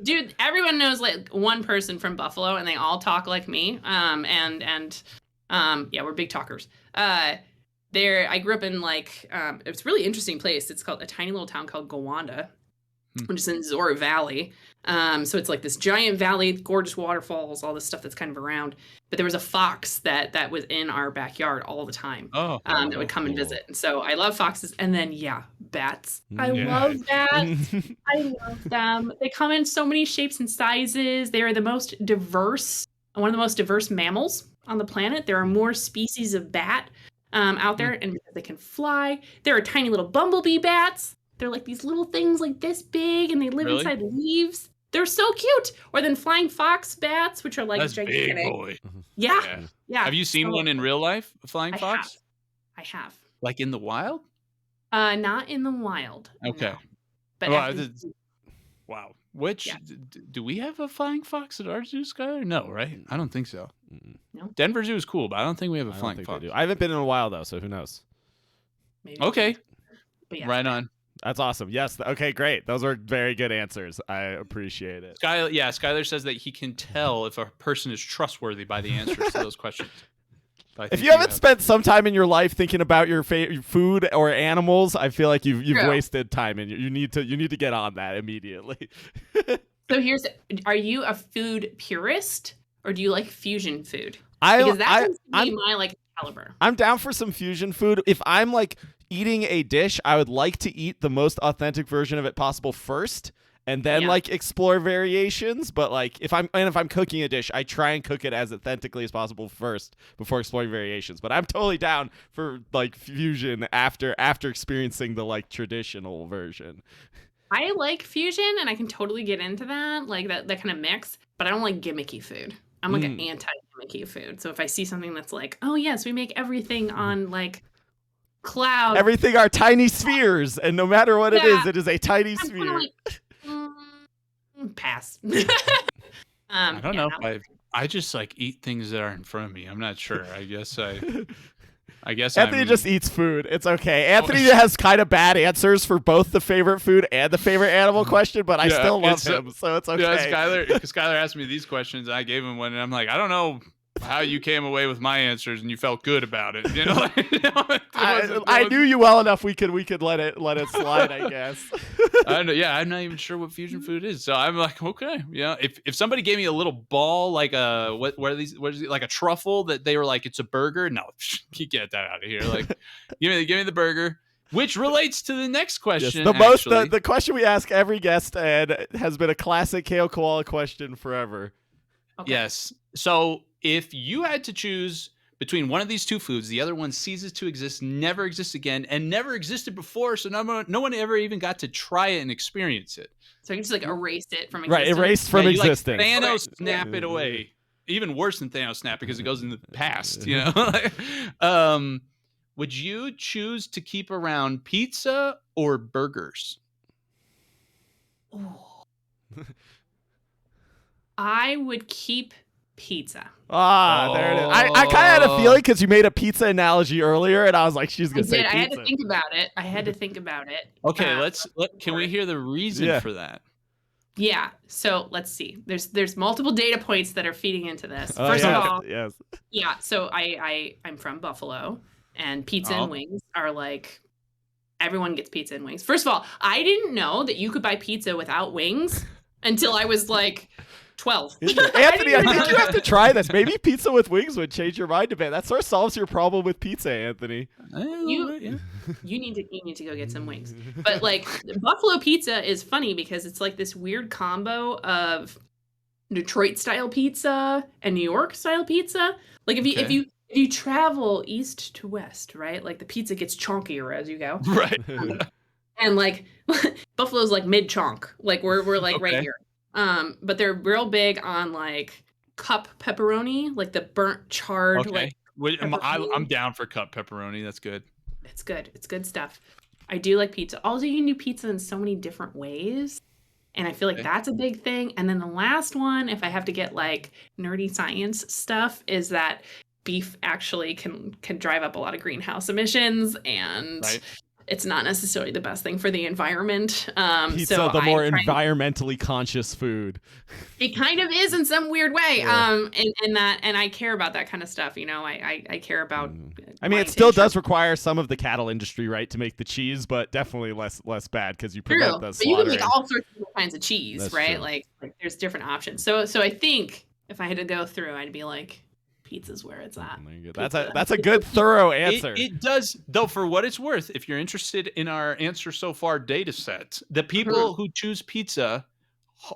Dude, everyone knows like one person from Buffalo, and they all talk like me. Yeah, we're big talkers. I grew up in like it's a really interesting place. It's called a tiny little town called Gowanda, which is in Zorro Valley. So it's like this giant valley, gorgeous waterfalls, all this stuff that's kind of around. But there was a fox that was in our backyard all the time.
Oh.
That would come and
cool.
visit. And so I love foxes. And then yeah, bats. I
Yeah.
love bats. I love them. They come in so many shapes and sizes. They are one of the most diverse mammals on the planet. There are more species of bat out there, and because they can fly. There are tiny little bumblebee bats. They're like these little things like this big, and they live
Really?
inside leaves. They're so cute. Or then flying fox bats, which are like
That's
gigantic.
big boy.
Yeah.
Have you seen one in real life, a flying
I
fox?
I have.
Like in the wild?
Not in the wild.
Okay.
no. But
Well,
after-
Wow. Which
Yeah.
do we have a flying fox at our zoo, Skyler? No, right? I don't think so.
No.
Denver Zoo is cool, but I don't think we have a
I don't
flying
think
fox.
they do. I haven't been in a while though, so who knows?
maybe.
Okay.
But yeah.
Right on.
That's awesome. Yes. Okay, great. Those were very good answers. I appreciate it.
Skyler says that he can tell if a person is trustworthy by the answers to those questions. But I
If
think
you haven't
have.
spent some time in your life thinking about your food or animals, I feel like you've
True.
wasted time, and you need to get on that immediately.
So are you a food purist or do you like fusion food?
I
Because that tends to
I'm
be my like caliber.
I'm down for some fusion food. If I'm like eating a dish, I would like to eat the most authentic version of it possible first, and then
Yeah.
like explore variations. But like if I'm cooking a dish, I try and cook it as authentically as possible first before exploring variations. But I'm totally down for like fusion after experiencing the like traditional version.
I like fusion and I can totally get into that, like that kind of mix, but I don't like gimmicky food. I'm like an anti-gimmicky food. So if I see something that's like, oh yes, we make everything on like cloud.
Everything are tiny spheres, and no matter what
Yeah.
it is a tiny
I'm
sphere.
kinda like, pass.
I don't
yeah,
know. I just like eat things that are in front of me. I'm not sure. I guess
Anthony
I'm,
just eats food. It's okay. Anthony has kind of bad answers for both the favorite food and the favorite animal question, but I
Yeah,
still love
it's,
him, so it's okay.
Yeah, Skyler asked me these questions. And I gave him one, and I'm like, I don't know how you came away with my answers, and you felt good about it. You know,
I knew you well enough. We could let it slide, I guess.
I don't know. Yeah, I'm not even sure what fusion food is. So I'm like, okay, yeah. If somebody gave me a little ball, like a what are these? What is it? Like a truffle that they were like, it's a burger. No, you get that out of here. Like, give me the burger. Which relates to the next question.
Yes,
actually.
the question we ask every guest, and has been a classic Kale Koala question forever.
okay.
Yes. So if you had to choose between one of these two foods, the other one ceases to exist, never exists again, and never existed before, so no one ever even got to try it and experience it.
So I can just like erase it from
Right,
existence.
erased from
Yeah, you, like,
existing.
Thanos
Okay.
snap it away. Even worse than Thanos snap because it goes in the past, you know? Would you choose to keep around pizza or burgers?
Ooh. I would keep pizza.
There it is. I kind of had a feeling because you made a pizza analogy earlier, and I was like, she's
I
gonna say
did.
pizza.
I had to think about it.
Okay, can we hear the reason
Yeah.
for that?
Yeah. So let's see. There's multiple data points that are feeding into this.
Oh,
First
yeah.
of all,
Yes.
yeah. So I'm from Buffalo, and pizza and wings are like everyone gets pizza and wings. First of all, I didn't know that you could buy pizza without wings until I was like 12.
Anthony, I think you have to try this. Maybe pizza with wings would change your mind a bit. That sort of solves your problem with pizza, Anthony.
You need to go get some wings. But like Buffalo pizza is funny because it's like this weird combo of Detroit style pizza and New York style pizza. Like if you travel east to west, right? Like the pizza gets chunkier as you go.
Right.
And like Buffalo's like mid chunk. Like we're like right here. But they're real big on like cup pepperoni, like the burnt charred like
I'm down for cup pepperoni. That's good.
It's good. It's good stuff. I do like pizza. Also, you can do pizza in so many different ways. And I feel like that's a big thing. And then the last one, if I have to get like nerdy science stuff, is that beef actually can drive up a lot of greenhouse emissions, and it's not necessarily the best thing for the environment.
Pizza,
so
the more environmentally conscious food.
It kind of is in some weird way. And I care about that kind of stuff. You know, I care about.
I mean, it still does require some of the cattle industry, right, to make the cheese, but definitely less bad because you prevent the slaughtering.
But you can make all sorts of different kinds of cheese,
That's
right?
true.
Like there's different options. So I think if I had to go through, I'd be like, pizza's where it's at.
That's a good thorough answer.
It does, though, for what it's worth. If you're interested in our answer so far data set, the people who choose pizza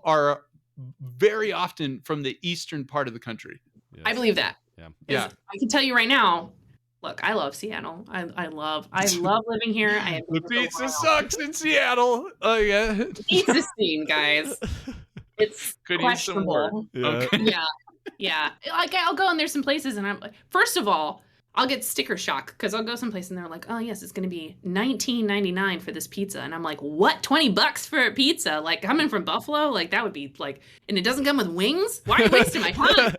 are very often from the eastern part of the country.
Yes.
I believe that.
Yeah.
I can tell you right now. Look, I love Seattle. I love living here.
The pizza sucks in Seattle. Oh yeah,
the pizza scene, guys. It's
could use some work.
Okay. Yeah. Like I'll go and there's some places, and I'm like, first of all, I'll get sticker shock because I'll go someplace and they're like, oh yes, it's gonna be $19.99 for this pizza, and I'm like, what? $20 for a pizza? Like coming from Buffalo, like that would be like, and it doesn't come with wings. Why are you wasting my time?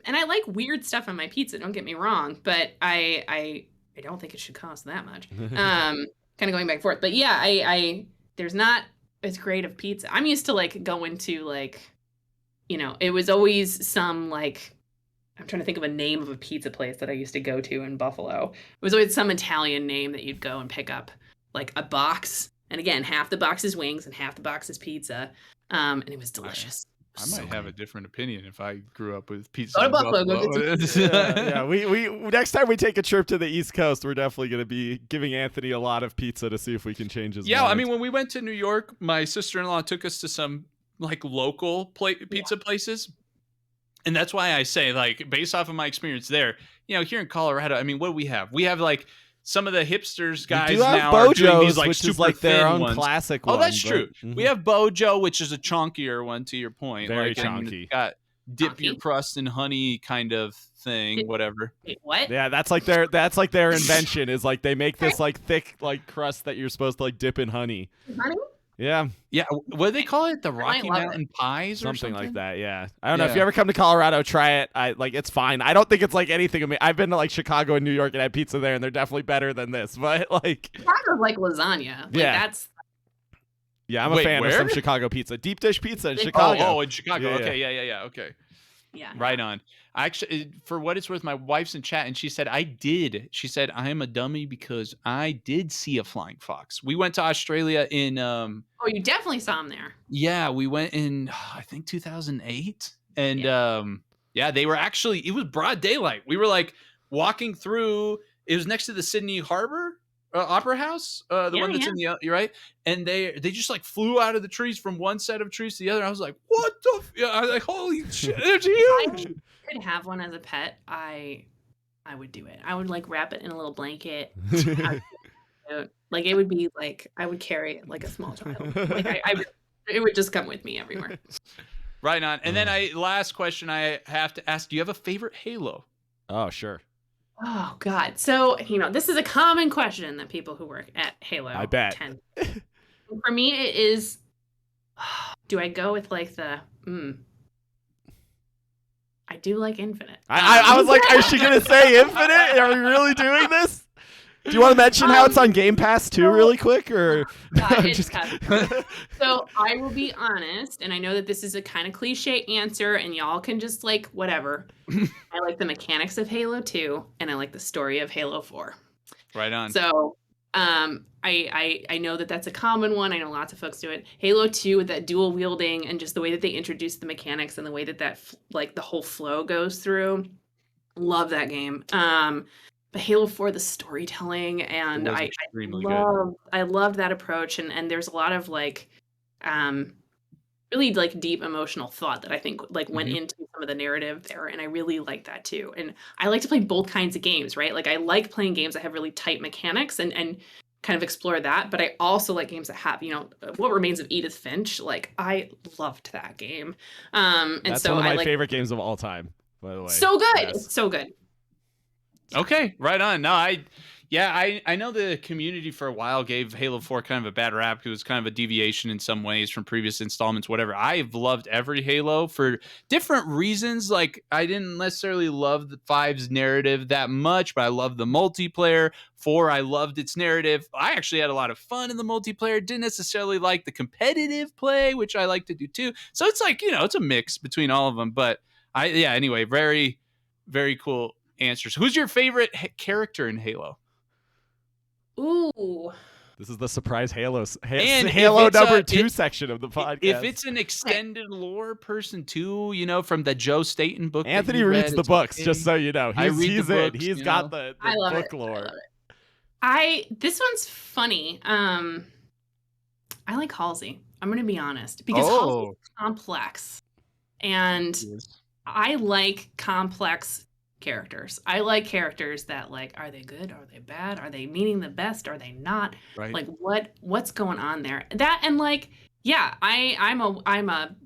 And I like weird stuff on my pizza, don't get me wrong, but I don't think it should cost that much. Kind of going back and forth. But yeah, I there's not as great of pizza. I'm used to like going to like, you know, it was always some like, I'm trying to think of a name of a pizza place that I used to go to in Buffalo. It was always some Italian name that you'd go and pick up like a box. And again, half the box is wings and half the box is pizza. And it was delicious.
I might have a different opinion if I grew up with pizza.
Go to Buffalo.
We next time we take a trip to the East Coast, we're definitely going to be giving Anthony a lot of pizza to see if we can change his mind.
I mean, when we went to New York, my sister-in-law took us to some like local pizza places. And that's why I say, like, based off of my experience there, you know, here in Colorado, I mean, what do we have? We have like some of the hipsters guys now are doing these like
which
super
is like their own
ones.
classic
one.
one.
Oh, that's true. We have Bojo, which is a chunkier one, to your point.
Very
like,
chunky.
Got dip your crust in honey kind of thing, whatever.
Wait, what?
Yeah, that's like their invention is like they make this like thick like crust that you're supposed to like dip in honey.
Honey?
Yeah.
What do they call it? The Rocky Mountain Pies or something
like that. Yeah. I don't know if you ever come to Colorado, try it. It's fine. I don't think it's like anything. I mean, I've been to like Chicago and New York and had pizza there, and they're definitely better than this. But like,
Chicago's like lasagna. Like, that's.
Yeah, I'm a fan of some Chicago pizza. Deep dish pizza in Chicago.
Oh, in Chicago. Yeah, okay, yeah. Okay.
Yeah.
Right on. Actually, for what it's worth, my wife's in chat, and she said, She said, I am a dummy because I did see a flying fox. We went to Australia in... Oh,
you definitely saw him there.
Yeah, we went in, I think, 2008. And, they were actually... It was broad daylight. We were, like, walking through... It was next to the Sydney Harbor Opera House, the one that's in the... You're right? And they just, like, flew out of the trees from one set of trees to the other. I was like, what the... I was like, holy shit, it's huge!
Could have one as a pet, I would do it. I would like wrap it in a little blanket. Like it would be like I would carry it like a small child. Like it would just come with me everywhere.
Right on. And then last question I have to ask: do you have a favorite Halo?
Oh, sure.
Oh God. So this is a common question that people who work at Halo
I bet.
For me, it is. Do I go with like the? I do like Infinite.
I was like, is she gonna say Infinite? Are we really doing this? Do you want to mention how it's on Game Pass too, really quick, or
it's
just
tough. So I will be honest, and I know that this is a kind of cliche answer, and y'all can just like whatever. I like the mechanics of Halo 2, and I like the story of Halo 4.
Right on.
So I know that that's a common one. I know lots of folks do it. Halo 2 with that dual wielding and just the way that they introduce the mechanics and the way that like the whole flow goes through. Love that game. But Halo 4, the storytelling, and I loved that approach, and there's a lot of like really like deep emotional thought that I think like went into some of the narrative there, and I really like that too. And I like to play both kinds of games, right? Like I like playing games that have really tight mechanics and kind of explore that, but I also like games that have, What Remains of Edith Finch. Like I loved that game. And
that's
so
one of my
I
favorite games of all time, by the way.
So good.
Yes.
It's so good.
Okay, right on. No, I know the community for a while gave Halo 4 kind of a bad rap. It was kind of a deviation in some ways from previous installments, whatever. I've loved every Halo for different reasons. Like, I didn't necessarily love the 5's narrative that much, but I loved the multiplayer. 4, I loved its narrative. I actually had a lot of fun in the multiplayer. Didn't necessarily like the competitive play, which I like to do too. So it's like, it's a mix between all of them. But anyway, very, very cool answers. Who's your favorite character in Halo?
Ooh.
This is the surprise Halo
Halo
number 2 section of the podcast.
If it's an extended lore person too, from the Joe Staten book.
Anthony reads the books, just so you know. He's in. He's got the book lore.
This one's funny. I like Halsey. I'm going to be honest, because Halsey's complex, and I like complex characters. I like characters that like, are they good? Are they bad? Are they meaning the best? Are they not?
Right.
Like what's going on there? That, and like, yeah, I'm a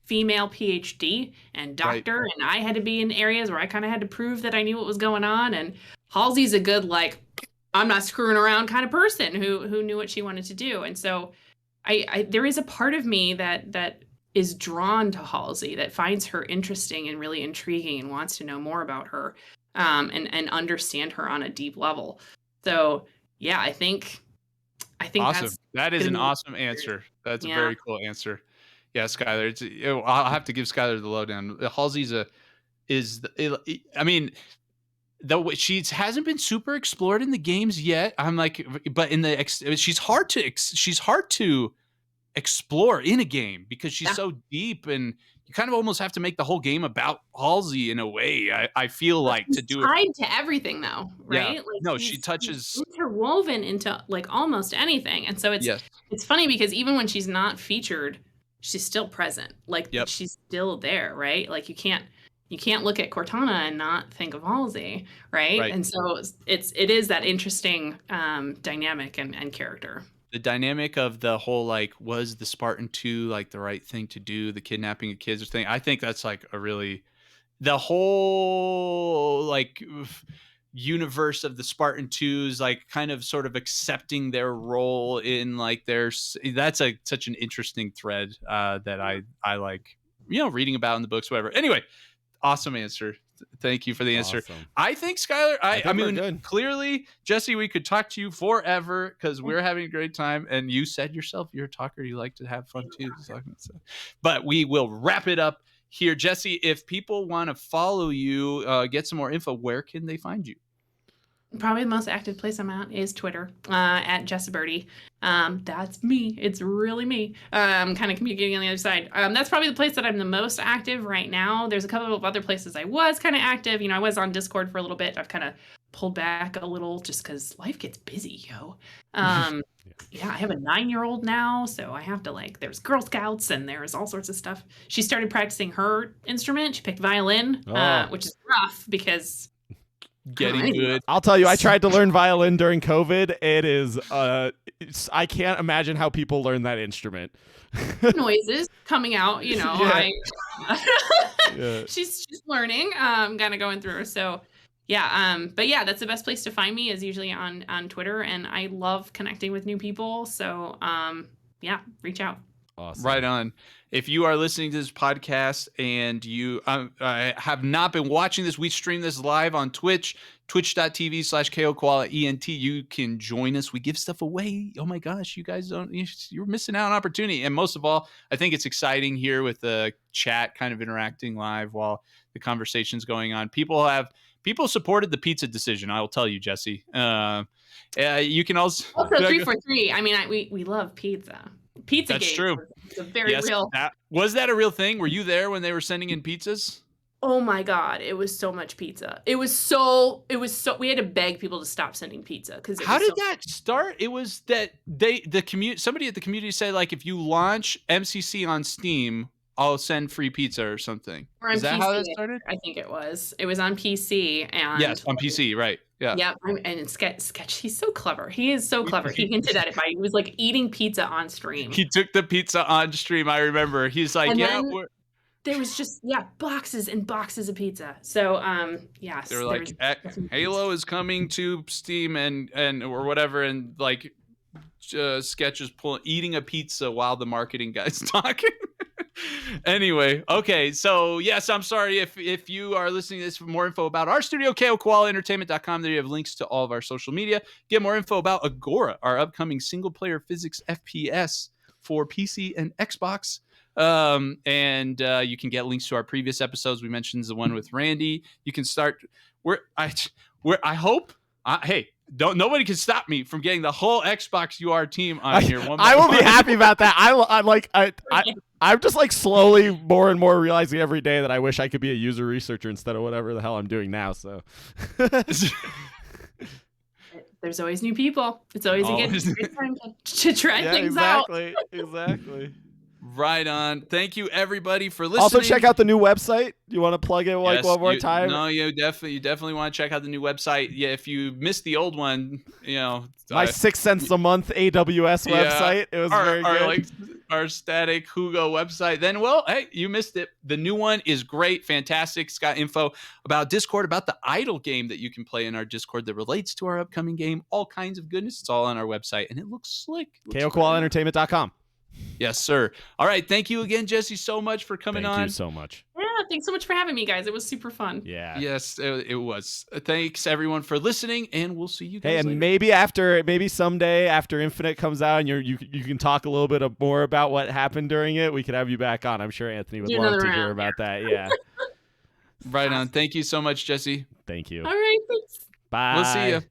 female PhD and doctor, and I had to be in areas where I kind of had to prove that I knew what was going on. And Halsey's a good, like, I'm not screwing around kind of person who knew what she wanted to do. And so I there is a part of me that is drawn to Halsey, that finds her interesting and really intriguing and wants to know more about her, and understand her on a deep level. So yeah, I think
awesome. That is an awesome answer. That's a very cool answer. Yeah, Skylar. I'll have to give Skylar the lowdown. Halsey's she hasn't been super explored in the games yet. I'm like, but she's hard to explore in a game because she's so deep, and you kind of almost have to make the whole game about Halsey in a way. I feel like to do
tied to everything though, right?
Yeah.
Like
no, she touches
interwoven into like almost anything, and so it's funny because even when she's not featured, she's still present. Like she's still there, right? Like you can't look at Cortana and not think of Halsey, right? And so it is that interesting dynamic and character.
The dynamic of the whole, like, was the Spartan 2 like the right thing to do, the kidnapping of kids thing? I think that's like the whole like universe of the Spartan 2s, like kind of sort of accepting their role in like that's such an interesting thread that I like, reading about in the books, whatever. Anyway, awesome answer. Thank you for the answer. Awesome. I think, Skylar, I mean, clearly, Jesse, we could talk to you forever because we're having a great time. And you said yourself, you're a talker. You like to have fun too. But we will wrap it up here. Jesse, if people want to follow you, get some more info, where can they find you?
Probably the most active place I'm at is Twitter, at JessiBirdie. That's me. It's really me. Kind of communicating on the other side. That's probably the place that I'm the most active right now. There's a couple of other places I was kind of active. I was on Discord for a little bit. I've kind of pulled back a little just because life gets busy, yo. Yeah, I have a 9-year-old now, so I have to there's Girl Scouts and there's all sorts of stuff. She started practicing her instrument. She picked violin, which is rough because
getting good.
I'll tell you, I tried to learn violin during COVID. It is I can't imagine how people learn that instrument.
Noises coming out,
Yeah.
She's learning, kind of going through her. So yeah, but yeah, that's the best place to find me is usually on Twitter, and I love connecting with new people. So yeah, reach out.
Awesome.
Right on. If you are listening to this podcast and you have not been watching this, we stream this live on Twitch, twitch.tv/KOKoalaENT. You can join us. We give stuff away. Oh my gosh, you guys you're missing out on opportunity. And most of all, I think it's exciting here with the chat kind of interacting live while the conversation's going on. People supported the pizza decision. I will tell you, Jesse. You can also
343. I mean, we love pizza. Pizza.
That's
Gate
true.
It's a very real.
Was that a real thing? Were you there when they were sending in pizzas?
Oh my God, it was so much pizza. It was so we had to beg people to stop sending pizza because
how did that start? It was that somebody at the community said, like, if you launch MCC on Steam, I'll send free pizza or something. Is that how that started?
I think it was. It was on PC and
yes, on PC, right? Yeah.
Yeah, and Sketch. He's so clever. He is so clever. He hinted at it by he was like eating pizza on stream.
He took the pizza on stream. I remember. He's like,
there was just boxes and boxes of pizza. So yes,
they were like, Halo is coming to Steam and or whatever, and like Sketch is eating a pizza while the marketing guy's talking. Anyway, okay, so yes, I'm sorry if you are listening to this for more info about our studio, KOKoalaEntertainment.com. There you have links to all of our social media. Get more info about Agora, our upcoming single-player physics FPS for PC and Xbox. And you can get links to our previous episodes. We mentioned the one with Randy. You can start nobody can stop me from getting the whole Xbox UR team on here.
I will be happy about that. I'm just like slowly more and more realizing every day that I wish I could be a user researcher instead of whatever the hell I'm doing now. So
there's always new people. It's always a good time to try things out.
Exactly.
Right on. Thank you, everybody, for listening.
Also, check out the new website. You want to plug it one more time?
No, you definitely want to check out the new website. Yeah, if you missed the old one,
my 6 cents a month AWS website. It was very good.
Our static Hugo website. Then, hey, you missed it. The new one is great, fantastic. It's got info about Discord, about the idle game that you can play in our Discord that relates to our upcoming game. All kinds of goodness. It's all on our website, and it looks slick.
KOKoalaEntertainment.com.
Yes, sir. All right. Thank you again, Jesse, so much for coming on.
Thank you so much.
Yeah, thanks so much for having me, guys. It was super fun.
Yeah.
Yes, it was. Thanks, everyone, for listening, and we'll see you guys later.
Maybe someday after Infinite comes out and you can talk a little bit more about what happened during it, we could have you back on. I'm sure Anthony would love to hear about that. Yeah.
Right on. Thank you so much, Jesse.
Thank you.
All right. Thanks.
Bye.
We'll see you.